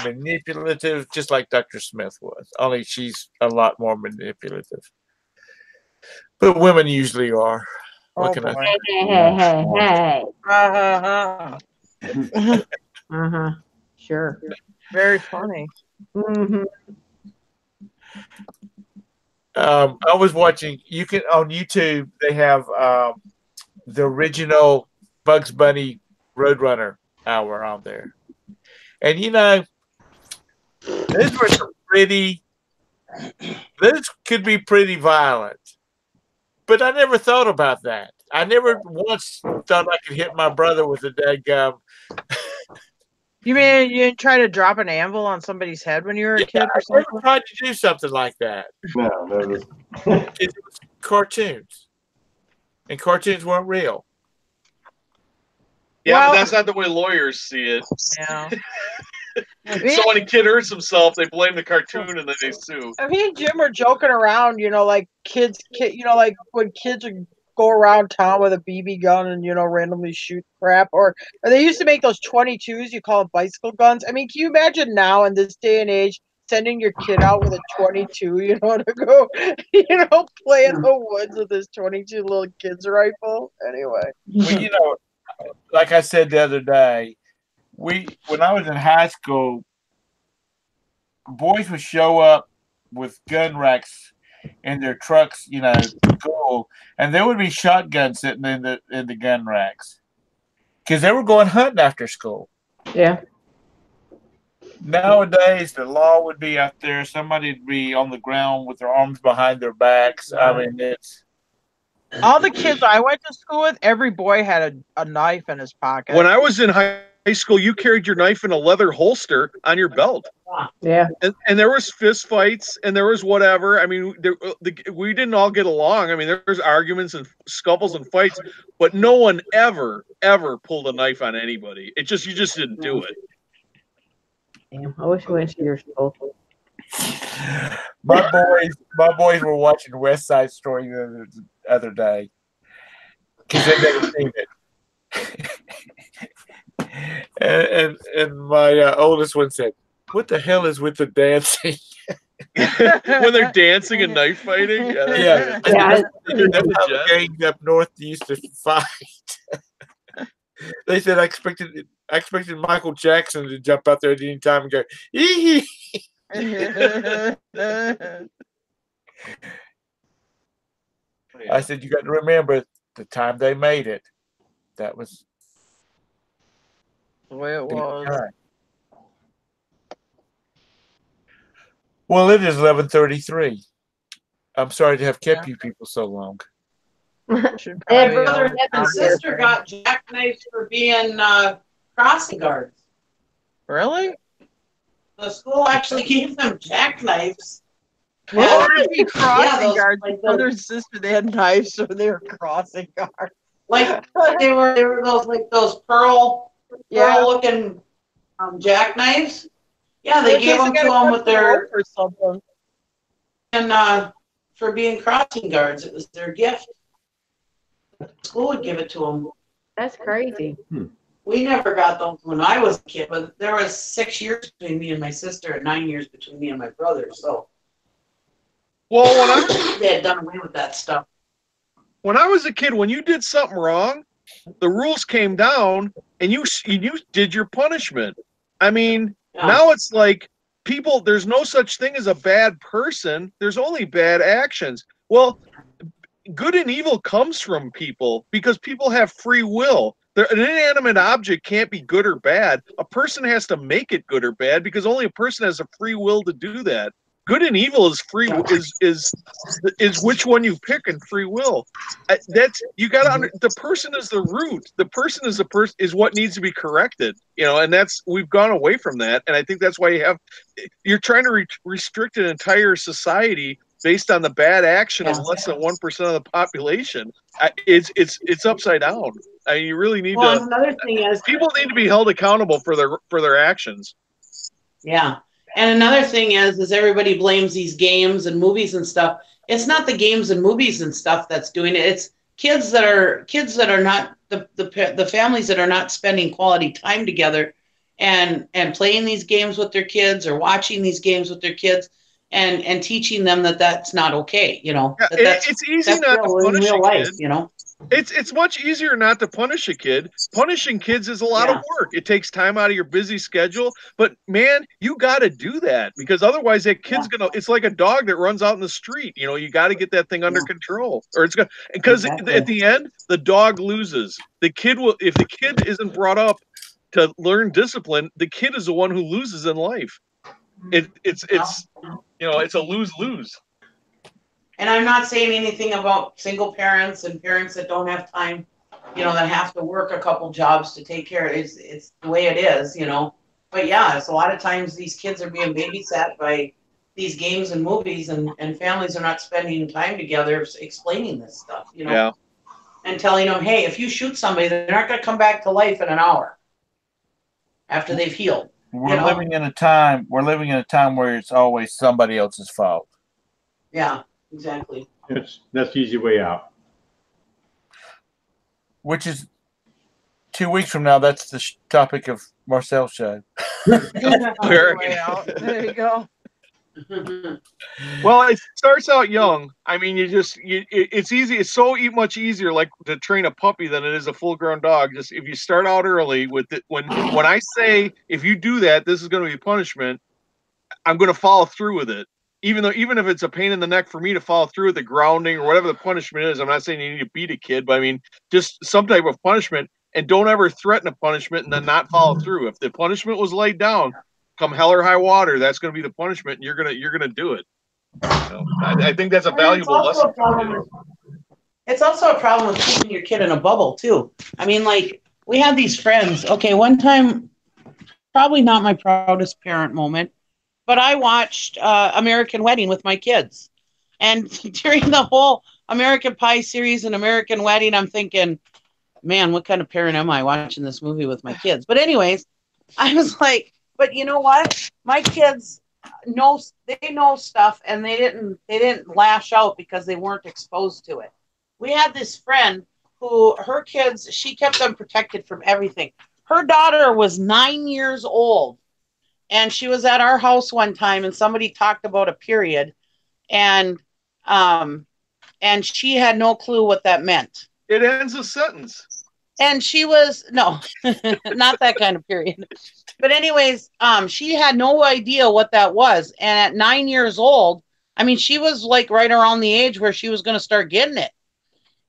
manipulative, just like Dr. Smith was. Only she's a lot more manipulative. But women usually are. What can I say? Hey. Sure. Very funny. Mm-hmm. I was watching. On YouTube. They have the original Bugs Bunny Roadrunner hour on there. And you know, those were some pretty. Those could be pretty violent, but I never thought about that. I never once thought I could hit my brother with a dadgum. You mean you didn't try to drop an anvil on somebody's head when you were a kid or something? I never tried to do something like that. No. It was cartoons, and cartoons weren't real. Yeah, Well- but that's not the way lawyers see it. Yeah. So when a kid hurts himself, they blame the cartoon and then they sue. Me and Jim were joking around, you know, like like when kids would go around town with a BB gun and, you know, randomly shoot crap. Or they used to make those 22s, you call them bicycle guns. I mean, can you imagine now in this day and age sending your kid out with a 22, you know, to go, you know, play in the woods with this 22 little kid's rifle? Anyway. Well, you know, like I said the other day, when I was in high school, boys would show up with gun racks in their trucks, you know, to school, and there would be shotguns sitting in the gun racks because they were going hunting after school. Yeah. Nowadays, the law would be out there. Somebody would be on the ground with their arms behind their backs. I mean, it's. All the kids I went to school with, every boy had a knife in his pocket. When I was in high school, you carried your knife in a leather holster on your belt. Yeah. And there was fist fights and there was whatever. I mean, we didn't all get along. I mean, there was arguments and scuffles and fights, but no one ever pulled a knife on anybody. You just didn't do it. Damn, I wish I went to your school. My boys were watching West Side Story the other day because they've never seen it. and my oldest one said, "What the hell is with the dancing?" When they're dancing and knife fighting. Yeah. That's how the gangs up north used to fight. They said I expected Michael Jackson to jump out there at any time and go, "Ee." I said, you got to remember the time they made it. That was the way it was. Time. Well, it is 11:33. I'm sorry to have kept you people so long. Hey, brother and sister got jackknifed for being crossing guards. Really? The school actually gave them jackknives. Well, be crossing those, guards. like Brother and sister, they had knives, so they were crossing guards. Like they were those pearl looking jackknives. Yeah, they gave them to them with their or something. And for being crossing guards, it was their gift. The school would give it to them. That's crazy. We never got those when I was a kid, but there was 6 years between me and my sister and 9 years between me and my brother. So, well, they had done away with that stuff. When I was a kid, when you did something wrong, the rules came down and you did your punishment. I mean, now it's like people, there's no such thing as a bad person. There's only bad actions. Well, good and evil comes from people because people have free will. An inanimate object can't be good or bad. A person has to make it good or bad because only a person has a free will to do that. Good and evil is free is which one you pick in free will. That's you got to the person is the root. The person is what needs to be corrected. You know, and that's we've gone away from that. And I think that's why you're trying to restrict an entire society based on the bad action of less than 1% of the population. It's upside down. I mean, you really need to. Another thing is people need to be held accountable for their actions. Yeah. And another thing is everybody blames these games and movies and stuff. It's not the games and movies and stuff that's doing it. It's kids that are not the families that are not spending quality time together and playing these games with their kids or watching these games with their kids and teaching them that that's not okay. You know, it's easy not to punish in real life. kid. You know. It's much easier not to punish a kid. Punishing kids is a lot of work. It takes time out of your busy schedule. But man, you got to do that because otherwise that kid's gonna. It's like a dog that runs out in the street. You know, you got to get that thing under control, or it's gonna. Because at the end, the dog loses. The kid will. If the kid isn't brought up to learn discipline, the kid is the one who loses in life. It's you know, it's a lose-lose. And I'm not saying anything about single parents and parents that don't have time, you know, that have to work a couple jobs to take care of it. It's the way it is, you know. But yeah, it's a lot of times these kids are being babysat by these games and movies, and families are not spending time together explaining this stuff, you know. Yeah. And telling them, hey, if you shoot somebody, they're not going to come back to life in an hour after they've healed. We're living in a time where it's always somebody else's fault. Yeah. Exactly. That's the easy way out. Which is 2 weeks from now. That's the topic of Marcel's show. There you go. Well, it starts out young. I mean, it's easy. It's so much easier, like to train a puppy than it is a full-grown dog. Just if you start out early with it, when I say if you do that, this is going to be punishment. I'm going to follow through with it. Even if it's a pain in the neck for me to follow through with the grounding or whatever the punishment is. I'm not saying you need to beat a kid, but I mean just some type of punishment, and don't ever threaten a punishment and then not follow through. If the punishment was laid down, come hell or high water, that's going to be the punishment, and you're gonna do it. So I think that's a valuable lesson. It's also a problem with keeping your kid in a bubble too. I mean, like we had these friends. Okay, one time, probably not my proudest parent moment, but I watched American Wedding with my kids. And during the whole American Pie series and American Wedding, I'm thinking, man, what kind of parent am I watching this movie with my kids? But anyways, I was like, but you know what? My kids know stuff, and they didn't lash out because they weren't exposed to it. We had this friend who her kids, she kept them protected from everything. Her daughter was 9 years old. And she was at our house one time, and somebody talked about a period, and she had no clue what that meant. It ends a sentence. And she was not that kind of period. But anyways, she had no idea what that was. And at 9 years old, I mean, she was like right around the age where she was going to start getting it.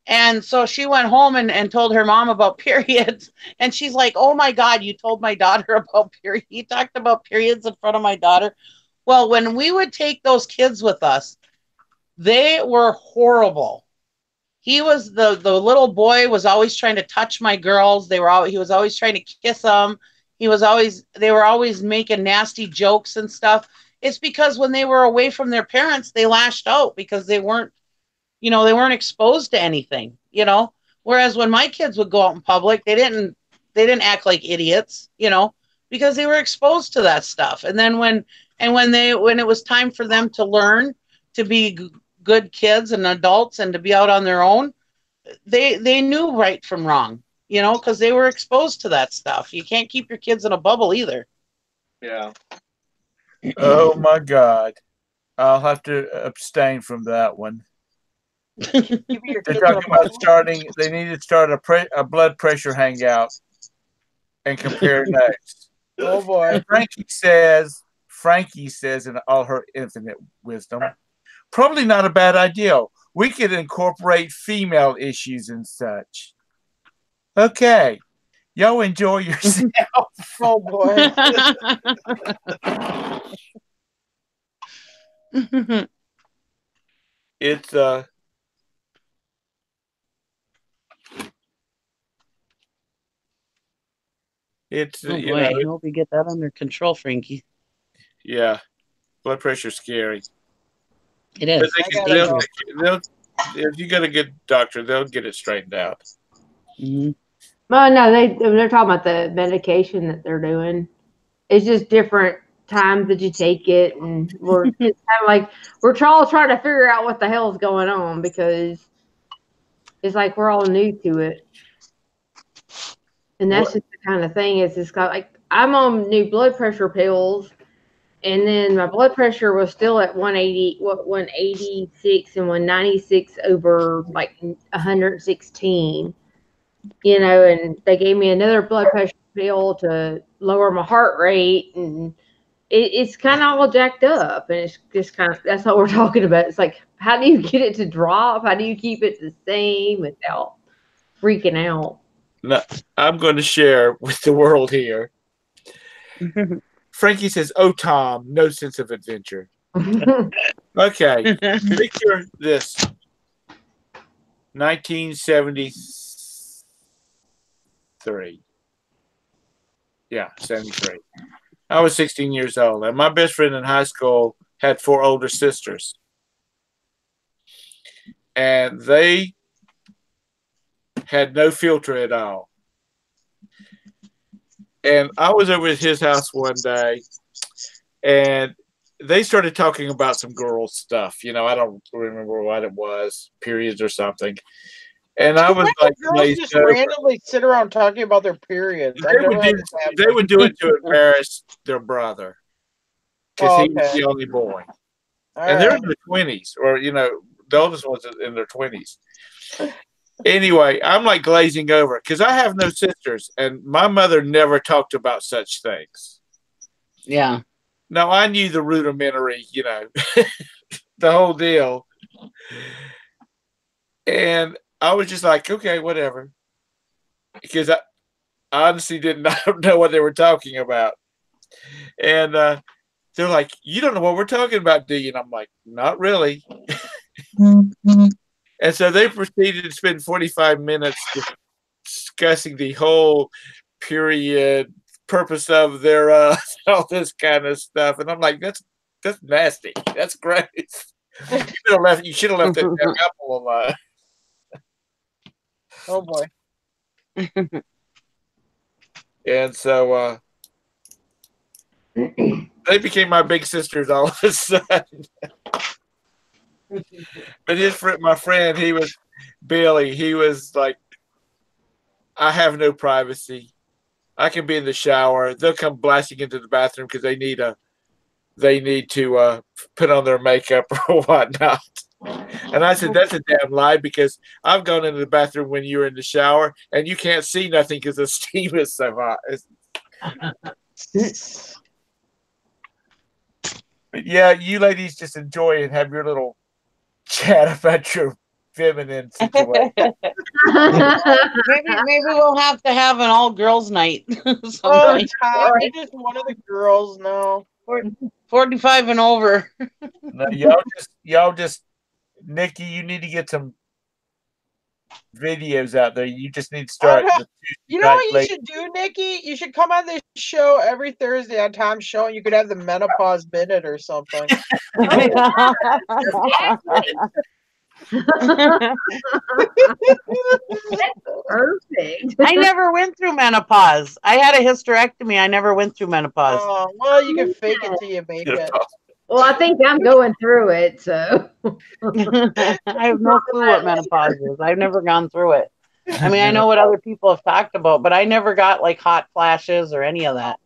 And so she went home and told her mom about periods. And she's like, oh, my God, you told my daughter about periods. You talked about periods in front of my daughter. Well, when we would take those kids with us, they were horrible. He was the little boy was always trying to touch my girls. He was always trying to kiss them. They were always making nasty jokes and stuff. It's because when they were away from their parents, they lashed out because they weren't exposed to anything, whereas when my kids would go out in public, they didn't act like idiots, because they were exposed to that stuff. And then when it was time for them to learn to be good kids and adults and to be out on their own, they knew right from wrong, because they were exposed to that stuff. You can't keep your kids in a bubble either. Yeah. Oh my God. I'll have to abstain from that one. They're talking about they need to start a blood pressure hangout and compare notes. Oh boy. Frankie says in all her infinite wisdom, probably not a bad idea. We could incorporate female issues and such. Okay. Y'all enjoy yourself. Oh boy. It's oh boy, I hope you get that under control, Frankie. Yeah, blood pressure's scary. It is. If you got a good doctor, they'll get it straightened out. Mm-hmm. Well, no, they're talking about the medication that they're doing. It's just different times that you take it, and we're just kind of like we're all trying to figure out what the hell is going on because it's like we're all new to it. And that's just the kind of thing. It's just got like I'm on new blood pressure pills, And then my blood pressure was still at 186 and 196 over like 116. You know, and they gave me another blood pressure pill to lower my heart rate, and it's kind of all jacked up, and it's just kind of, that's what we're talking about. It's like, how do you get it to drop? How do you keep it the same without freaking out? No, I'm going to share with the world here. Frankie says, "Oh, Tom, no sense of adventure." Okay, picture this: 1973. Yeah, 73. I was 16 years old, and my best friend in high school had 4 older sisters, and they had no filter at all. And I was over at his house one day, and they started talking about some girl stuff. You know, I don't remember what it was, periods or something. And I was like, girls just randomly sit around talking about their periods. They would do it to embarrass their brother because he was the only boy. And they're in their 20s, or, you know, the oldest one's in their 20s. Anyway, I'm like glazing over because I have no sisters, and my mother never talked about such things. Yeah. Now, I knew the rudimentary, you know, the whole deal. And I was just like, okay, whatever. Because I honestly did not know what they were talking about. And they're like, you don't know what we're talking about, do you? And I'm like, not really. And so they proceeded to spend 45 minutes discussing the whole period, purpose of their all this kind of stuff. And I'm like, that's nasty. That's gross. You should have left that damn apple alone. Oh boy. And so they became my big sisters all of a sudden. But my friend, he was Billy. He was like, I have no privacy. I can be in the shower. They'll come blasting into the bathroom because they need to put on their makeup or whatnot. And I said, that's a damn lie, because I've gone into the bathroom when you're in the shower and you can't see nothing because the steam is so hot. But yeah, you ladies just enjoy and have your little chat about your feminine situation. maybe we'll have to have an all girls night. Oh, Tom, you're just one of the girls now. 45 and over. No, y'all just, Nikki, you need to get some videos out there. You just need to start. You know what you should do, Nikki? You should come on this show every Thursday on Tom's show, and you could have the menopause minute or something. Perfect. I never went through menopause. I had a hysterectomy. I never went through menopause. Oh, well, you can fake it till you make it. Well, I think I'm going through it, so. I have no clue what menopause is. I've never gone through it. I mean, I know what other people have talked about, but I never got like hot flashes or any of that.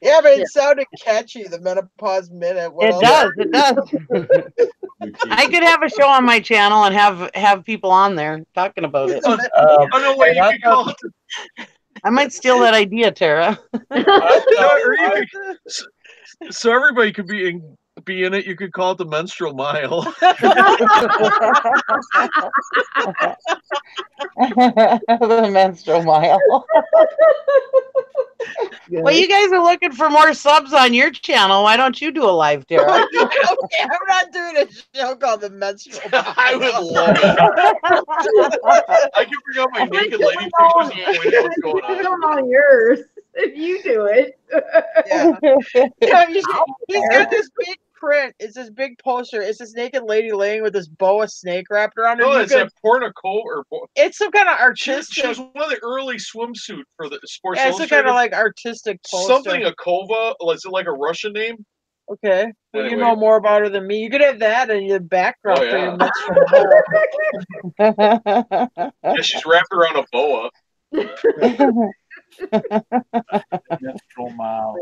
Yeah, but it sounded catchy, the menopause minute. It does. I could have a show on my channel and have people on there talking about it. No way you could call it. I might steal that idea, Tara. So everybody could be in it. You could call it the menstrual mile. The menstrual mile. Well, you guys are looking for more subs on your channel. Why don't you do a live, Tara? Okay, I'm not doing a show called the menstrual mile. I would love it. I can bring out my naked lady pictures and point out what's going on. Come on yours if you do it. Yeah, he's got this big print. It's this big poster. It's this naked lady laying with this boa snake wrapped around her. No, it's a pornico or it's some kind of artistic. She was one of the early swimsuit for the Sports Yeah, it's some kind of like artistic poster. Something Akova. Is it like a Russian name? Okay. Well, Anyway. you know more about her than me. You could have that in your background for your menstrual mile. Yeah, she's wrapped around a boa. Menstrual mile.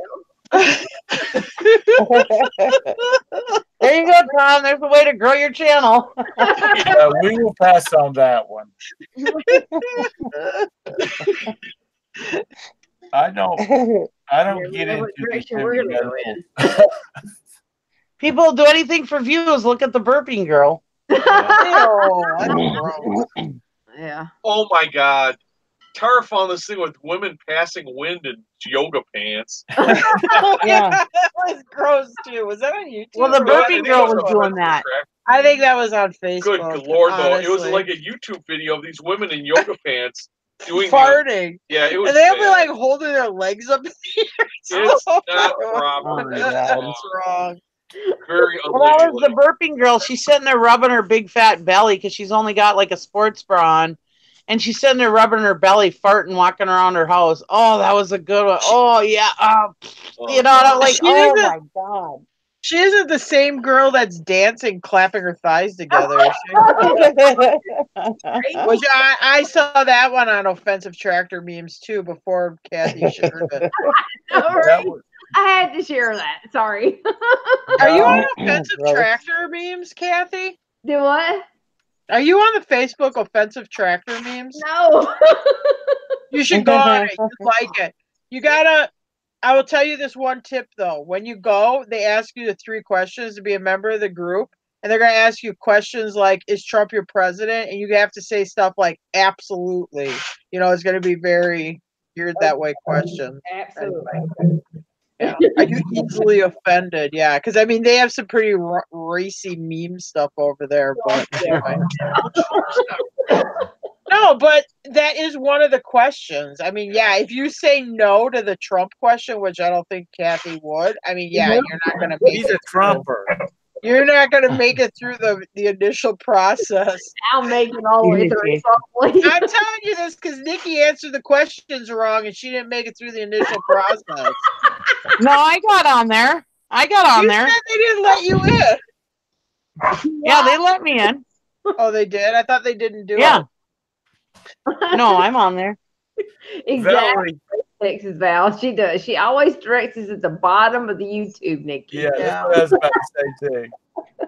There you go, Tom. There's a way to grow your channel. We will pass on that one. I don't get into the heavy metal. People do anything for views. Look at the burping girl. Yeah. Oh my God. Tara found this thing with women passing wind in yoga pants. Yeah. That was gross too. Was that on YouTube? Well, the burping girl was doing that. I think that was on Facebook. Good Lord, though. It was honestly. like a YouTube video of these women in yoga pants doing farting. Yeah, it was. And they'll be like holding their legs up in the air. It's not proper. Oh my God. That's wrong. Very Well, that was the burping girl. She's sitting there rubbing her big fat belly because she's only got like a sports bra on. And she's sitting there rubbing her belly, farting, walking around her house. Oh, that was a good one. Oh, yeah. You know, I'm like, oh, my God. She isn't the same girl that's dancing, clapping her thighs together. Which I saw that one on offensive tractor memes, too, before Kathy shared it. Right. I had to share that. Sorry. Are you on offensive tractor memes, Kathy? Do what? Are you on the Facebook offensive tractor memes? No. You should go on it. You like it. You gotta. I will tell you this one tip though. When you go, they ask you the 3 questions to be a member of the group, and they're gonna ask you questions like, "Is Trump your president?" And you have to say stuff like, "Absolutely." You know, it's gonna be very geared that way questions. Absolutely. Yeah. Are you easily offended? Yeah, because I mean they have some pretty racy meme stuff over there. But anyway. No, but that is one of the questions. I mean, yeah, if you say no to the Trump question, which I don't think Kathy would, I mean, yeah, you're not going to make He's a Trumper. You're not going to make it through the initial process. I'll make it all the way through. Probably. I'm telling you this because Nikki answered the questions wrong and she didn't make it through the initial process. No, I got on there. You said they didn't let you in. Yeah, they let me in. Oh, they did? I thought they didn't do Yeah. it. No, I'm on there. Exactly. Texas Val. She does. She always directs us at the bottom of the YouTube, Nikki. Yeah, that's what I was about to say too.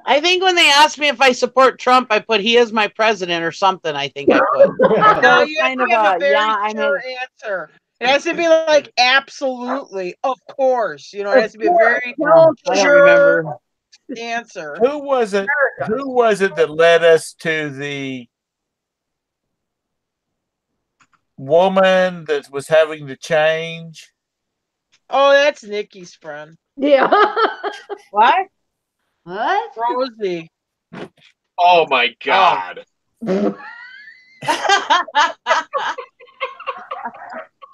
I think when they asked me if I support Trump, I put he is my president or something. I think I put. No, you have to have a very sure answer. It has to be like absolutely, of course. You know, it has to be a very sure answer. Who was it? Who was it that led us to the woman that was having to change? Oh, that's Nikki's friend. Yeah. What? What? Rosie. Oh my God. I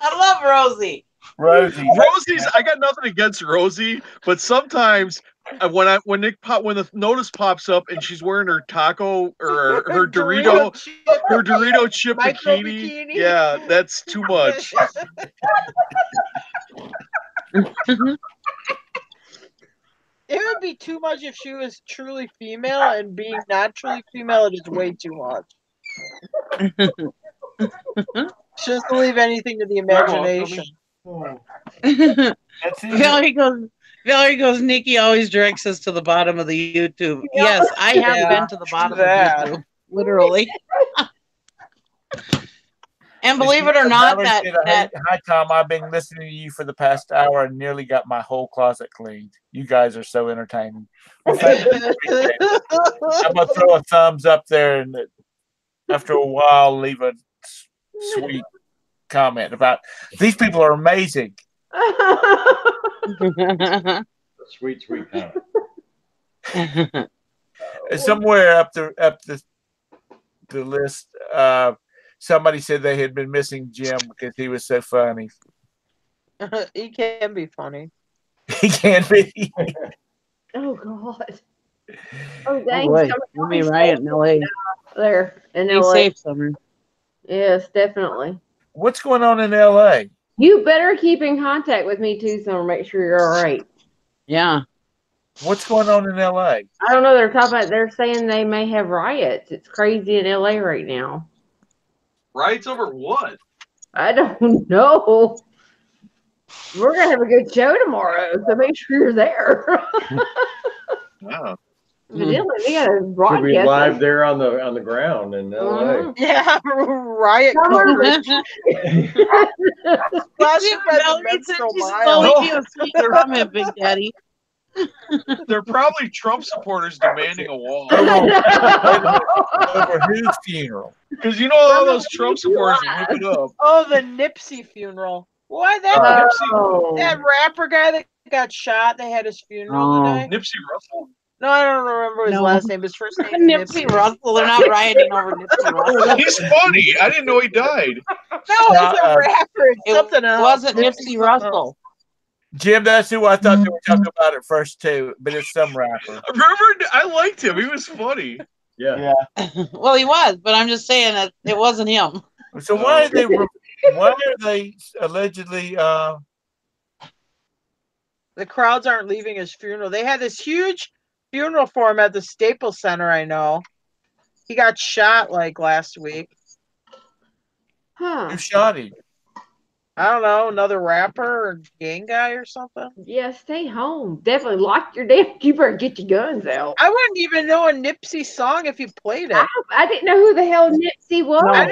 love Rosie. Rosie's. I got nothing against Rosie, but sometimes when the notice pops up and she's wearing her taco or her Dorito chip bikini, yeah, that's too much. It would be too much if she was truly female, and being not truly female, it is way too much. She doesn't leave anything to the imagination. Valerie goes, Nikki always directs us to the bottom of the YouTube. Yes, I have been to the bottom of YouTube, literally. And believe it or not, hi Tom, I've been listening to you for the past hour and nearly got my whole closet cleaned. You guys are so entertaining. Well, I'm gonna throw a thumbs up there, and after a while, leave a sweet comment about these people are amazing. Sweet comment. Somewhere up the list, somebody said they had been missing Jim because he was so funny. He can be funny. He can be. Oh God. Oh dang! You'll be right in LA. There in Be LA. safe, Summer. Yes, definitely. What's going on in LA? You better keep in contact with me too, Summer. Make sure you're all right. Yeah. What's going on in LA? I don't know. They're saying they may have riots. It's crazy in LA right now. Riots over what? I don't know. We're gonna have a good show tomorrow, so make sure you're there. Wow. Evidently, we got a Should be broadcast. live there on the ground in LA. Yeah, riot Summer- coverage. Sponsored by the Metro Mile. Comment, Big Daddy. They're probably Trump supporters demanding a wall. Over whose funeral? Because you know all those Trump supporters whip it up. Oh, the Nipsey funeral. Why that that rapper guy that got shot? They had his funeral today. Nipsey Russell? No, I don't remember his last name. His first name Nipsey Russell. They're not rioting over Nipsey Russell. He's funny. I didn't know he died. No, it's a rapper. It's something else. It wasn't Nipsey Russell. Jim, that's who I thought they were talking about at first too, but it's some rapper. Remember, I liked him. He was funny. Yeah. Well, he was, but I'm just saying that it wasn't him. So why are they allegedly The crowds aren't leaving his funeral. They had this huge funeral for him at the Staples Center, I know. He got shot like last week. Huh. who shot him? I don't know, another rapper or gang guy or something. Yeah, stay home. Definitely lock your damn. You better get your guns out. I wouldn't even know a Nipsey song if you played it. I didn't know who the hell Nipsey was. I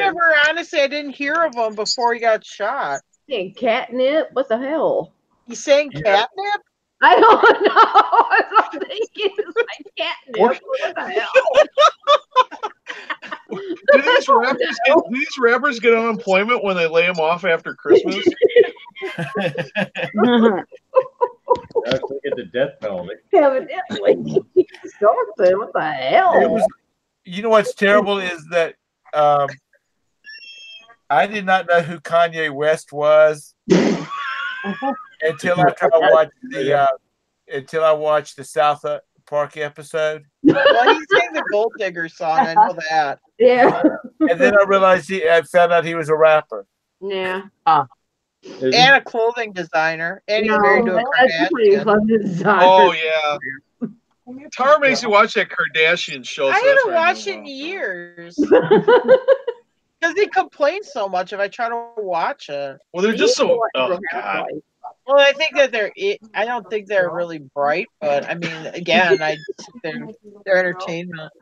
didn't hear of him before he got shot. Saying catnip? What the hell? You saying catnip? I don't know. I'm thinking it's like catnip. What the hell? Do these rappers get unemployment when they lay them off after Christmas? Actually get the death penalty. Evidently. Something. What the hell? You know what's terrible is that I did not know who Kanye West was until I watched the South Park episode. Well, he sang the Gold Digger song. I know that. Yeah. And then I realized I found out he was a rapper. Yeah. And a clothing designer. And he's married to a Kardashian. Oh, yeah. Tara makes me watch that Kardashian show. I haven't watched it in years. Because he complains so much if I try to watch it. Well, they're just so. Oh, God. Well, I think that I don't think they're really bright, but I mean, again, they're entertainment.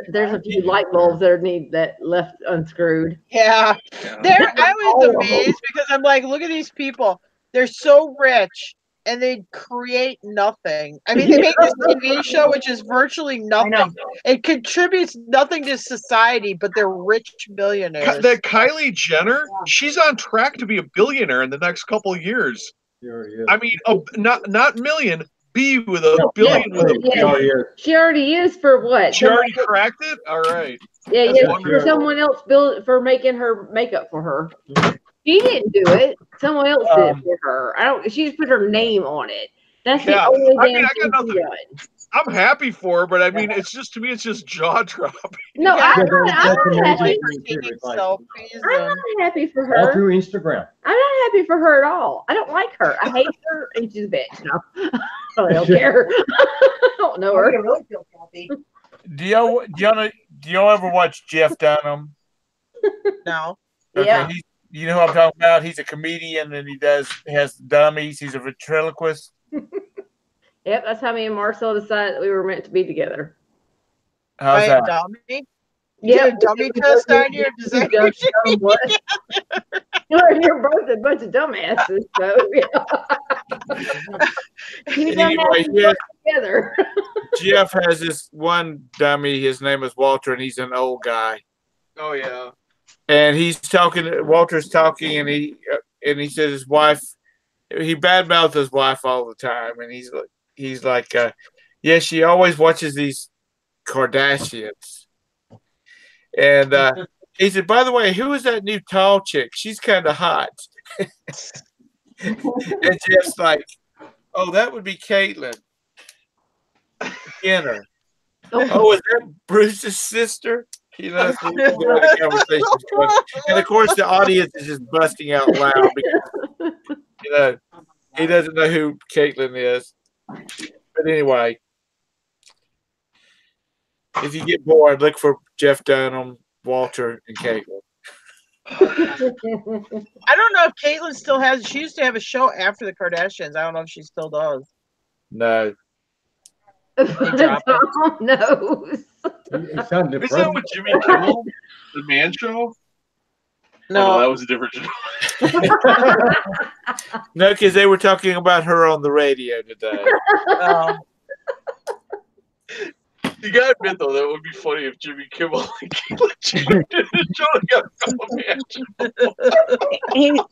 There's a few light bulbs that left unscrewed. Yeah. I was amazed because I'm like, look at these people. They're so rich and they create nothing. I mean, they make this TV show which is virtually nothing. It contributes nothing to society, but they're rich billionaires. That Kylie Jenner, she's on track to be a billionaire in the next couple of years. I mean, not million, B with a billion with a B. She already is for what? She already cracked it? All right. Yeah, for someone else for making her makeup for her. She didn't do it. Someone else did it for her. She just put her name on it. That's the only damn thing she done. I'm happy for her, but I mean, it's just, to me, it's just jaw dropping. No, I'm not happy. I'm not happy for her. All through Instagram. I'm not happy for her at all. I don't like her. I hate her, and she's a bitch. No, I don't care. I don't know her. I really feel happy. Do y'all ever watch Jeff Dunham? No. Okay, Yeah. You know who I'm talking about? He's a comedian and he has dummies. He's a ventriloquist. Yep, that's how me and Marcel decided that we were meant to be together. How's that? Dummy? Yeah, dummy test on you. You're both a bunch of dumbasses, so Anyway, together. Jeff has this one dummy. His name is Walter, and he's an old guy. Oh yeah. And he's talking. Walter's talking, and he says his wife. He badmouths his wife all the time, and he's like, yeah, she always watches these Kardashians. And he said, by the way, who is that new tall chick? She's kind of hot. And Jeff's like, oh, that would be Caitlyn Jenner. Oh, is that Bruce's sister? You know, so the conversation's going. And of course, the audience is just busting out loud because he doesn't know who Caitlyn is. But anyway, if you get bored, look for Jeff Dunham, Walter, and Caitlyn. I don't know if Caitlyn still has. She used to have a show after the Kardashians. I don't know if she still does. No. Tom knows. It sounded Is that with Jimmy Kimmel? The Man Show? No, Oh, that was a different show. No, because they were talking about her on the radio today. You gotta admit though, that would be funny if Jimmy Kimmel and Caitlyn Jenner did a show together on Man Show.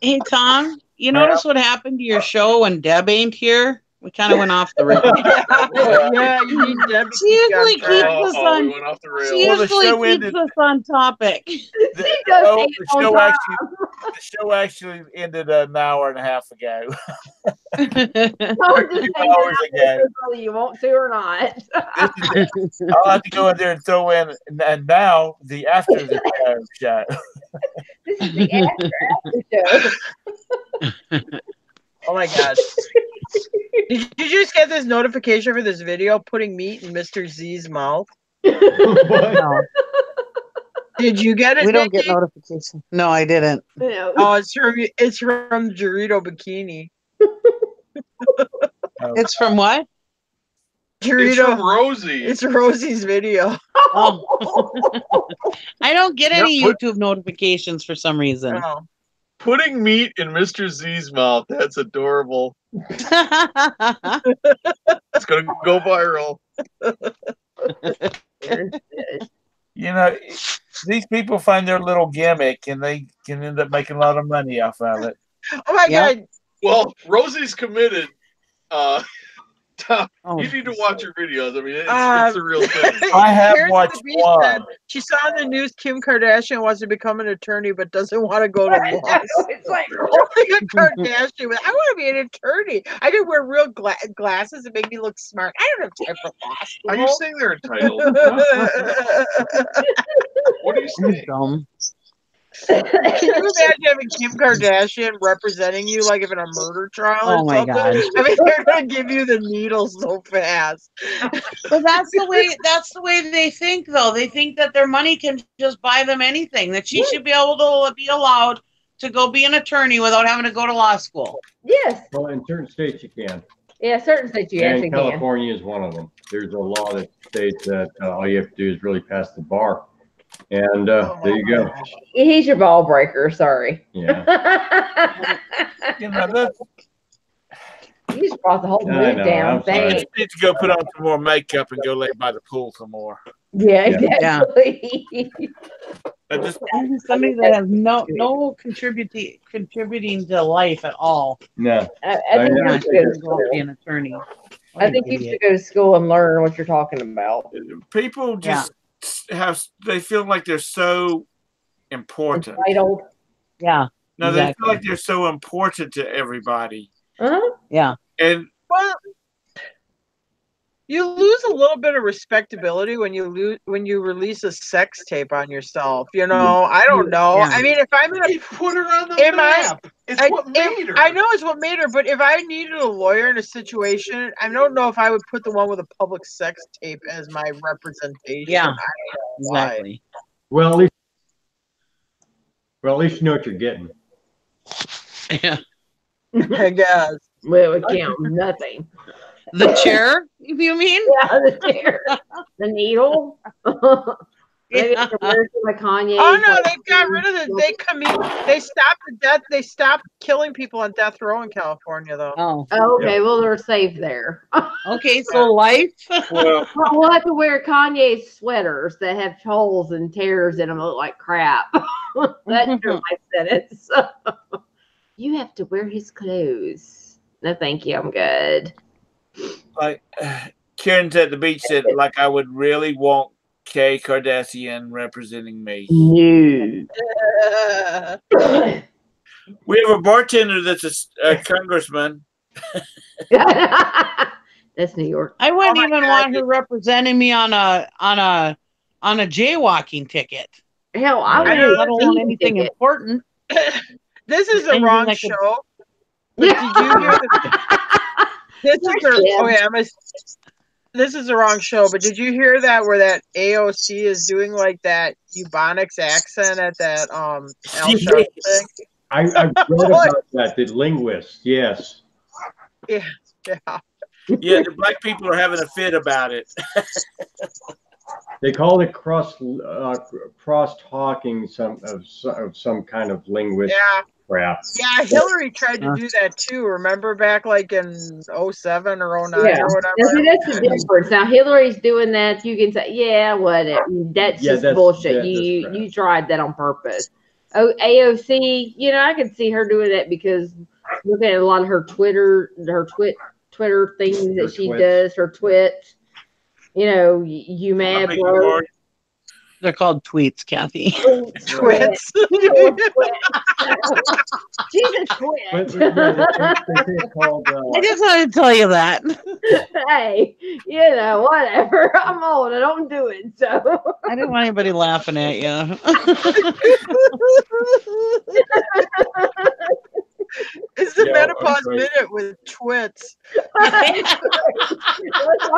Hey, Tom, you notice what happened to your show when Deb ain't here? We kind of went off the rails. Yeah, you need Deb. She usually keeps us on. We went off the rails. She usually keeps us on topic. The show actually ended an hour and a half ago. 2 hours ago. Whether you want to or not. I'll have to go in there and throw in, and now the after the show. This is the after show. Oh my god! Did you just get this notification for this video putting meat in Mr. Z's mouth? No. Did you get it? We don't Nikki? get notifications. No, I didn't. Oh, it's from Dorito Bikini. It's from what? Dorito. It's from Rosie. It's Rosie's video. Oh. I don't get any YouTube notifications for some reason. Oh. Putting meat in Mr. Z's mouth. That's adorable. It's going to go viral. You know, these people find their little gimmick, and they can end up making a lot of money off of it. Oh my god! Well, Rosie's committed. Tom, you need to watch her videos. I mean, it's a real thing. I have watched one. She saw in the news Kim Kardashian wants to become an attorney, but doesn't want to go to law school. It's like only a Kardashian. I want to be an attorney. I could wear real glasses and make me look smart. I don't have time for law school. Are you saying they're entitled? What are you saying? Dumb. Can you imagine having Kim Kardashian representing you like if in a murder trial or Oh my something? God. I mean, they're gonna give you the needle so fast. But that's the way they think, though. They think that their money can just buy them anything. That she should be able to be allowed to go be an attorney without having to go to law school. Yes. Well, in certain states you can. Yeah, certain states you And actually can. California is one of them. There's a law that states that all you have to do is really pass the bar. And there you go. He's your ball breaker. Sorry. Yeah. You know, You just brought the whole I mood know, down. I'm sorry. Thanks. need to go put on some more makeup and go lay by the pool some more. Yeah, Yeah. exactly. Somebody that has no contributing to life at all. No. I think Yeah, you should go to should go be school. an attorney. I think you should go to school and learn what you're talking about. People just they feel like they're so important. Entitled. Yeah. No, they exactly. feel like they're so important to everybody. Uh-huh. Yeah. And well, you lose a little bit of respectability when you release a sex tape on yourself. You know, I don't know. Yeah. I mean, if I'm gonna put her on the map, it's what made her. I know it's what made her, but if I needed a lawyer in a situation, I don't know if I would put the one with a public sex tape as my representation. Yeah. I don't know why. Exactly. Well, at least you know what you're getting. Yeah. I guess. Well, it counts nothing. The chair, you mean? Yeah, the chair. The needle. Maybe it's a version of Kanye. Oh no, they got rid of it. They stopped the death. They stopped killing people on death row in California, though. Oh. Okay, well they're safe there. Okay, so life. well, We'll have to wear Kanye's sweaters that have holes and tears in them that look like crap. That's my sentence. You have to wear his clothes. No, thank you. I'm good. like Karen's at the beach said, like I would really want Kay Kardashian representing me. No. We have a bartender that's a congressman. That's New York. I wouldn't even want her representing me on a jaywalking ticket. Hell, I don't want anything important. This is the wrong show. But did you hear the? This is her. Oh yeah, this is the wrong show, but did you hear that where that AOC is doing like that Ebonics accent at that Al Sharpton thing? I read about that. The linguist, yes. Yeah. Yeah, the black people are having a fit about it. They call it cross talking of some kind of linguist crap. Yeah, Hillary tried to do that too. Remember back like in 07 or 09 Yeah. or whatever? Now, see, that's the difference. Now Hillary's doing that. You can say, yeah, whatever. That's just bullshit. You tried that on purpose. Oh, AOC, I could see her doing that because looking at a lot of her Twitter things that she does, her twits. You mad, bro? They're called tweets, Kathy. Twits. She's a twit. I just wanted to tell you that. Hey, whatever. I'm old. I don't do it, so. I didn't want anybody laughing at you. It's the menopause minute with twits. Let's talk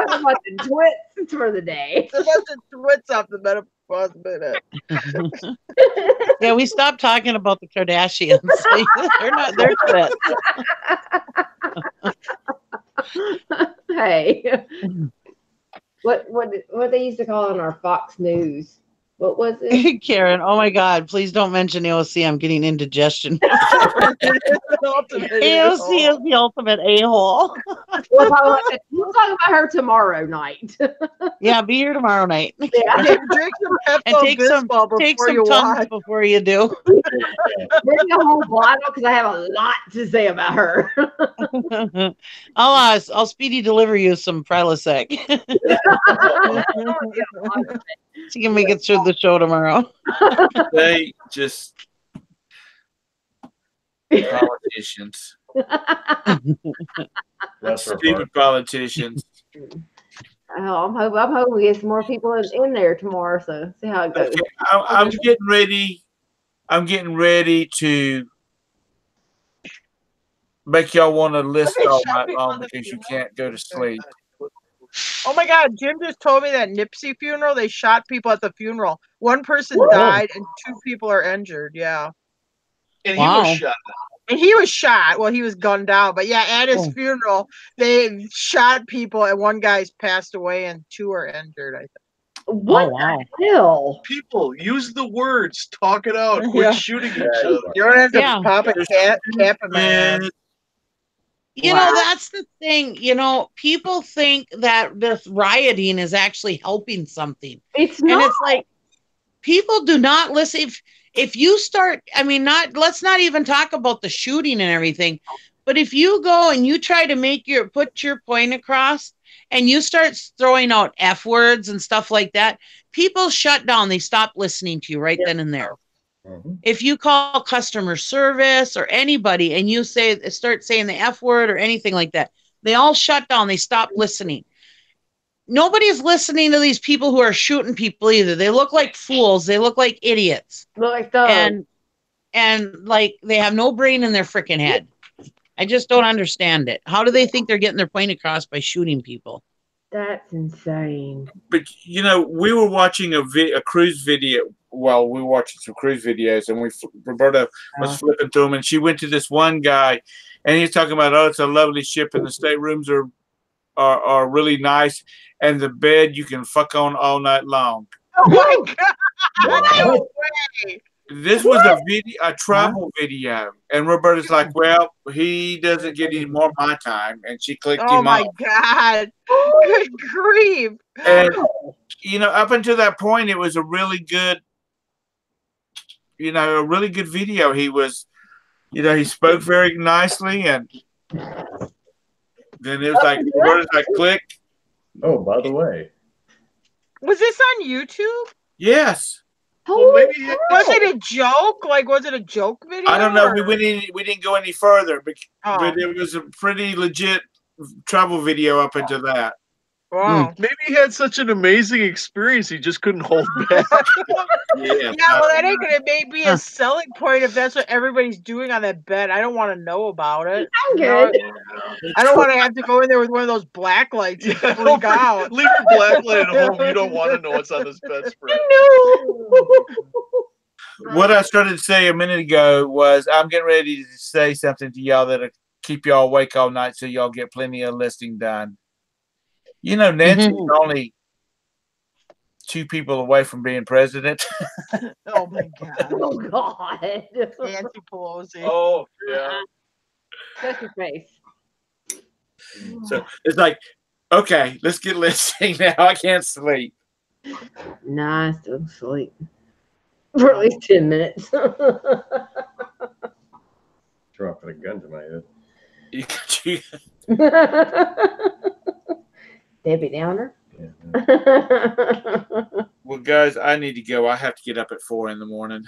about the twits for the day. It's about the twits off the menopause minute. Yeah, we stopped talking about the Kardashians. They're twits. Hey, what they used to call it on our Fox News. What was it? Karen, oh my God, please don't mention AOC. I'm getting indigestion. AOC is the ultimate a-hole. We'll talk about her tomorrow night. Yeah, be here tomorrow night. Yeah. Drink some Pepto And take some Tums before you do. Bring a whole bottle because I have a lot to say about her. I'll speedy deliver you some Prilosec. So you can make it through the show tomorrow. They just politicians. Stupid politicians. Oh, I'm hoping we get some more people in there tomorrow. So see how it goes. Okay, I'm getting ready. I'm getting ready to make y'all want to list all night long because you can't go to sleep. Oh my God, Jim just told me that Nipsey funeral, they shot people at the funeral. One person died and 2 people are injured. Yeah. And he was shot. And he was shot. Well, he was gunned down. But yeah, at his funeral, they shot people and one guy's passed away and 2 are injured, I think. What the hell? People, use the words. Talk it out. Quit shooting each other. You don't have to pop a cap in my ass. You know, that's the thing. People think that this rioting is actually helping something. It's not. And it's like, people do not listen. If you start, let's not even talk about the shooting and everything, but if you go and you try to put your point across and you start throwing out F words and stuff like that, people shut down. They stop listening to you right then and there. Mm-hmm. If you call customer service or anybody and you start saying the F word or anything like that, they all shut down. They stop listening. Nobody's listening to these people who are shooting people either. They look like fools. They look like idiots. Like those. And like they have no brain in their freaking head. I just don't understand it. How do they think they're getting their point across by shooting people? That's insane. But we were watching a cruise video. Well, we were watching some cruise videos, and Roberta was flipping through them, and she went to this one guy, and he's talking about, it's a lovely ship, and the staterooms are really nice, and the bed you can fuck on all night long. Oh my God! No way. This was a travel video, and Roberta's like, well, he doesn't get any more of my time, and she clicked him off. Oh my God! Good grief! And up until that point, it was a really good, video. He was, he spoke very nicely, and then it was like Roberta's like, click. Oh, by the way, was this on YouTube? Yes. Well, maybe was it a joke? Like, was it a joke video? I don't know. We didn't go any further, but it was a pretty legit travel video up into that. Wow. Maybe he had such an amazing experience, he just couldn't hold back. Yeah. Yeah, well, that ain't gonna be a selling point if that's what everybody's doing on that bet. I don't want to know about it. I'm You know, good. I don't want to have to go in there with one of those black lights and freak out. Leave your black light at home. You don't want to know what's on this bet spread. No. What I started to say a minute ago was I'm getting ready to say something to y'all that'll keep y'all awake all night so y'all get plenty of listing done. You know, Nancy's only 2 people away from being president. Oh my God. Oh God. Nancy Pelosi. Oh, yeah. Shut your face. So it's like, okay, let's get listing now. I can't sleep. Nah, I still sleep. For at least 10 minutes. Dropping a gun to my head. Debbie Downer. Well, guys, I need to go. I have to get up at 4 in the morning.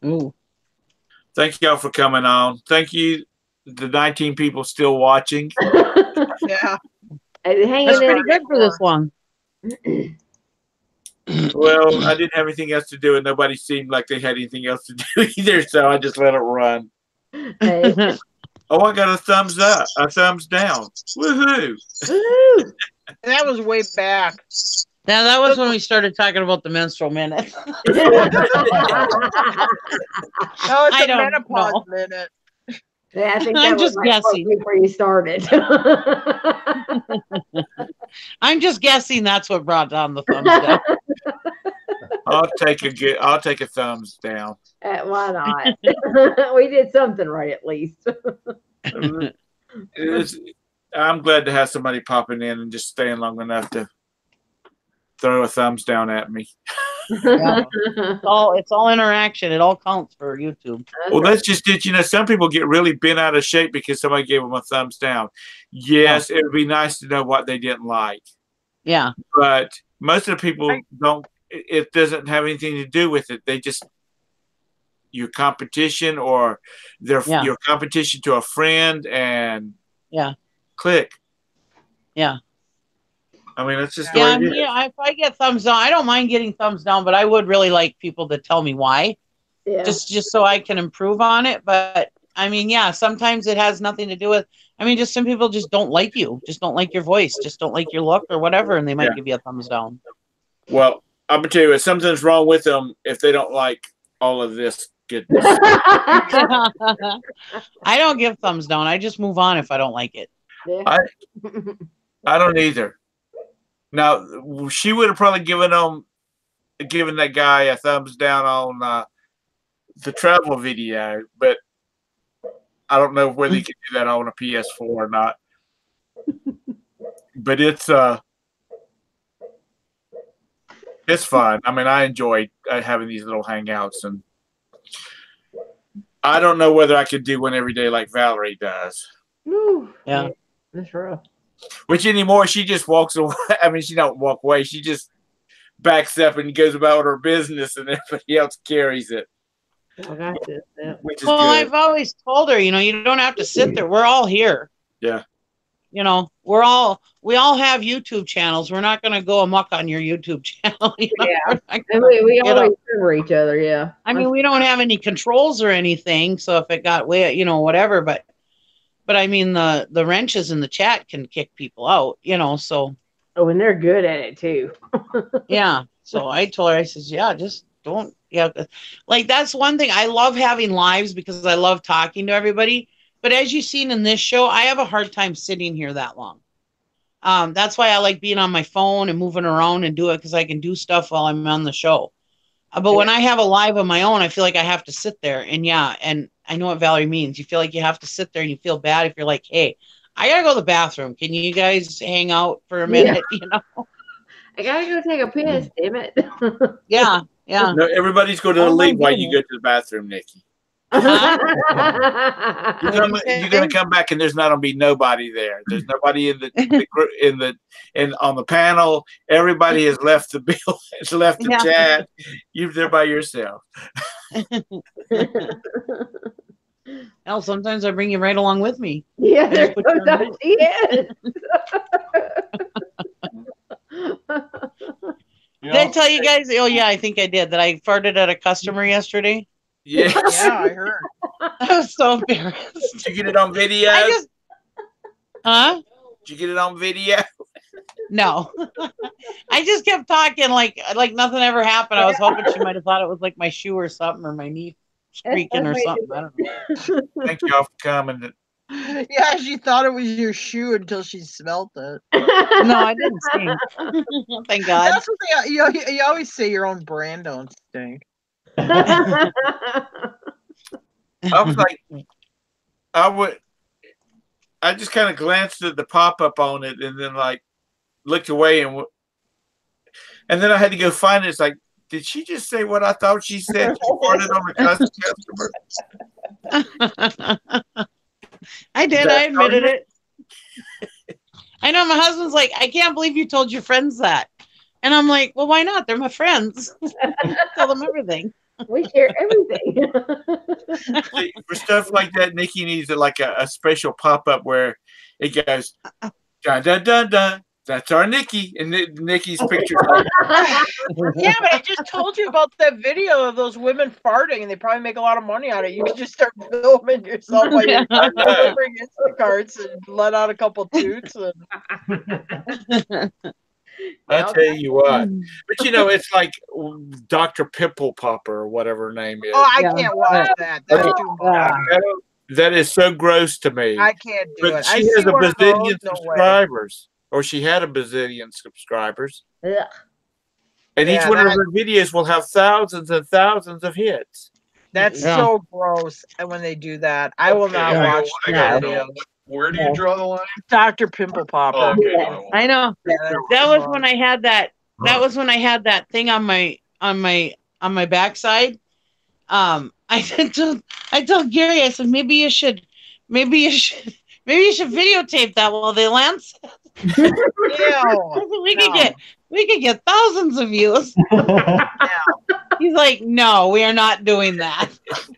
Ooh. Thank y'all for coming on. Thank you, the 19 people still watching. Yeah. That's pretty good for this long. Well, I didn't have anything else to do, and nobody seemed like they had anything else to do either, so I just let it run. Hey. Oh, I got a thumbs up, a thumbs down. Woohoo! Woo. That was way back. Now that was when we started talking about the menstrual minute. Oh, it's I a don't menopause know. minute. Yeah, I think I'm that was just like guessing. before you started. I'm just guessing that's what brought down the thumbs down. I'll take a thumbs down. Why not? We did something right at least. I'm glad to have somebody popping in and just staying long enough to throw a thumbs down at me. Yeah. It's all interaction. It all counts for YouTube. Well, that's just it. You know, some people get really bent out of shape because somebody gave them a thumbs down. Yes, it would be nice to know what they didn't like. Yeah. But most of the people don't. It doesn't have anything to do with it. They just your competition or your competition to a friend and click. Yeah. I mean, it's just the way it is. If I get thumbs down, I don't mind getting thumbs down, but I would really like people to tell me why. Yeah. Just so I can improve on it. But I mean, sometimes it has nothing to do with. I mean, just some people just don't like you, just don't like your voice, just don't like your look or whatever, and they might give you a thumbs down. Well, I'm gonna tell you, if something's wrong with them, if they don't like all of this goodness. I don't give thumbs down. I just move on if I don't like it. Yeah. I don't either. Now, she would have probably given that guy a thumbs down on the travel video, but I don't know whether you can do that on a PS4 or not. But it's fun. I mean, I enjoy having these little hangouts, and I don't know whether I could do one every day like Valerie does. Ooh, yeah, that's rough. Which anymore, she just walks away. I mean, she don't walk away. She just backs up and goes about her business, and everybody else carries it. Which is good. I've always told her, you don't have to sit there. We're all here. Yeah. We all have YouTube channels. We're not going to go amok on your YouTube channel. Yeah. And we always cover each other. Yeah. I mean, we don't have any controls or anything. So if it got way, whatever, but I mean, the wrenches in the chat can kick people out, so. Oh, and they're good at it too. Yeah. So I told her, I says, just don't. Yeah. Like that's one thing. I love having lives because I love talking to everybody. But as you've seen in this show, I have a hard time sitting here that long. That's why I like being on my phone and moving around and do it because I can do stuff while I'm on the show. But when I have a live of my own, I feel like I have to sit there. And and I know what Valerie means. You feel like you have to sit there and you feel bad if you're like, hey, I got to go to the bathroom. Can you guys hang out for a minute? I got to go take a piss, damn it. Yeah. No, everybody's going to leave while you go to the bathroom, Nikki. You're gonna come back and there's not gonna be nobody there. There's nobody in on the panel. Everybody has left the bill. Has left the chat. You're there by yourself. Hell, sometimes I bring you right along with me. Yeah, I just there's put you on sometimes hold. he is. Did I tell you guys? Oh yeah, I think I did. That I farted at a customer yesterday. Yes. Yeah, I heard. I was so embarrassed. Did you get it on video? Huh? Did you get it on video? No. I just kept talking like nothing ever happened. I was hoping she might have thought it was like my shoe or something, or my knee creaking or something. I don't know. Thank y'all for coming. Yeah, she thought it was your shoe until she smelt it. No, I didn't stink. Thank God. That's what you always say your own brand don't stink. I was like, I just kind of glanced at the pop-up on it and then like looked away and then I had to go find it. It's like, did she just say what I thought she said? She farted on the customer. I did. I admitted it. I know. My husband's like, I can't believe you told your friends that. And I'm like, well, why not? They're my friends. Tell them everything. We share everything. See, for stuff like that, Nikki needs a special pop-up where it goes, dun, dun, dun, dun. That's our Nikki. And Nikki's picture. Yeah, but I just told you about that video of those women farting, and they probably make a lot of money on it. You can just start filming yourself while you're delivering Instacarts and let out a couple toots. And... I tell you what. But you know, it's like Dr. Pimple Popper or whatever her name is. Oh, I can't watch that. That's too much. That is so gross to me. I can't do but it. She has a bazillion subscribers. Or she had a bazillion subscribers. Ugh. And each one of her videos will have thousands and thousands of hits. That's so gross. And when they do that, I will not watch that video. Where do you draw the line? Dr. Pimple Popper. Okay. I know. That was when I had that. That was when I had that thing on my backside. I told Gary, I said maybe you should videotape that while they lance. We could get thousands of views. He's like, no, we are not doing that.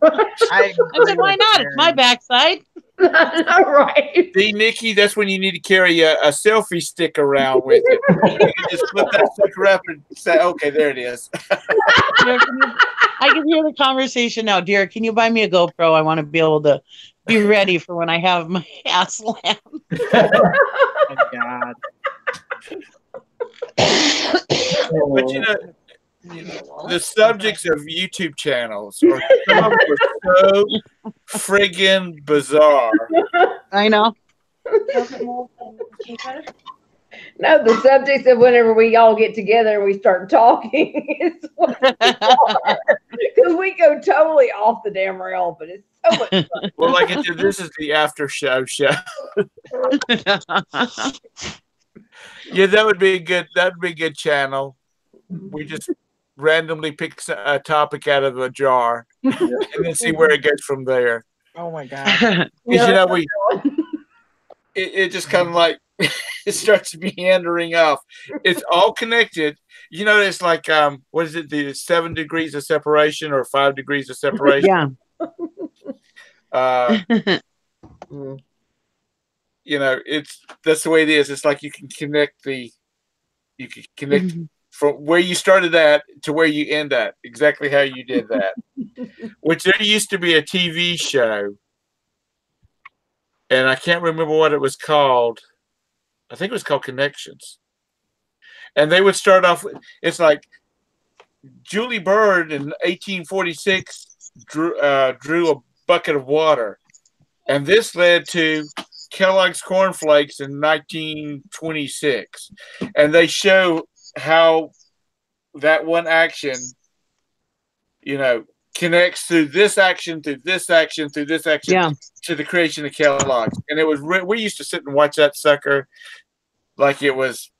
I said, why not? It's my backside. Right. See, Nikki, that's when you need to carry a selfie stick around with it. You can just flip that sucker up and say, okay, there it is. I can hear the conversation now. Dear, can you buy me a GoPro? I want to be able to be ready for when I have my ass slammed. Oh, my God. But you know, the subjects of YouTube channels are some of them are so friggin' bizarre. I know. No, the subjects of whenever we all get together and we start talking is because we go totally off the damn rail, but it's so much fun. Well, like this is the after show. Yeah, that would be a good channel. We just randomly pick a topic out of a jar and then see where it goes from there. Oh my God. You know, it just kind of like it starts meandering off. It's all connected. You know, it's like what is it, the 7 degrees of separation or 5 degrees of separation? Yeah. You know, that's the way it is. It's like you can connect from where you started at to where you end at, exactly how you did that. Which there used to be a TV show, and I can't remember what it was called. I think it was called Connections. And they would start off with, it's like Julie Bird in 1846 drew a bucket of water. And this led to Kellogg's Corn Flakes in 1926. And they show how that one action, you know, connects through this action, through this action, through this action to the creation of Kellogg's. And it was we used to sit and watch that sucker like it was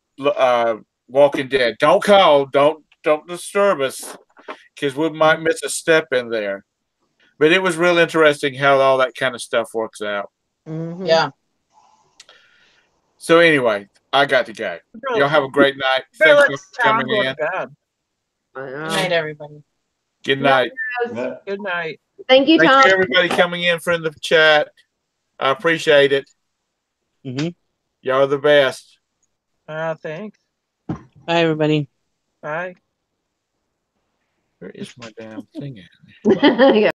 Walking Dead. Don't call, don't disturb us, because we might miss a step in there. But it was real interesting how all that kind of stuff works out. Mm-hmm. Yeah. So anyway, I got to go. Y'all have a great night. Thanks for coming in. Good night, everybody. Good night. Good night. Thank you, Thanks Tom. for everybody coming in from the chat. I appreciate it. Y'all are the best. Thanks. Bye, everybody. Bye. Where is my damn thing at? Yeah.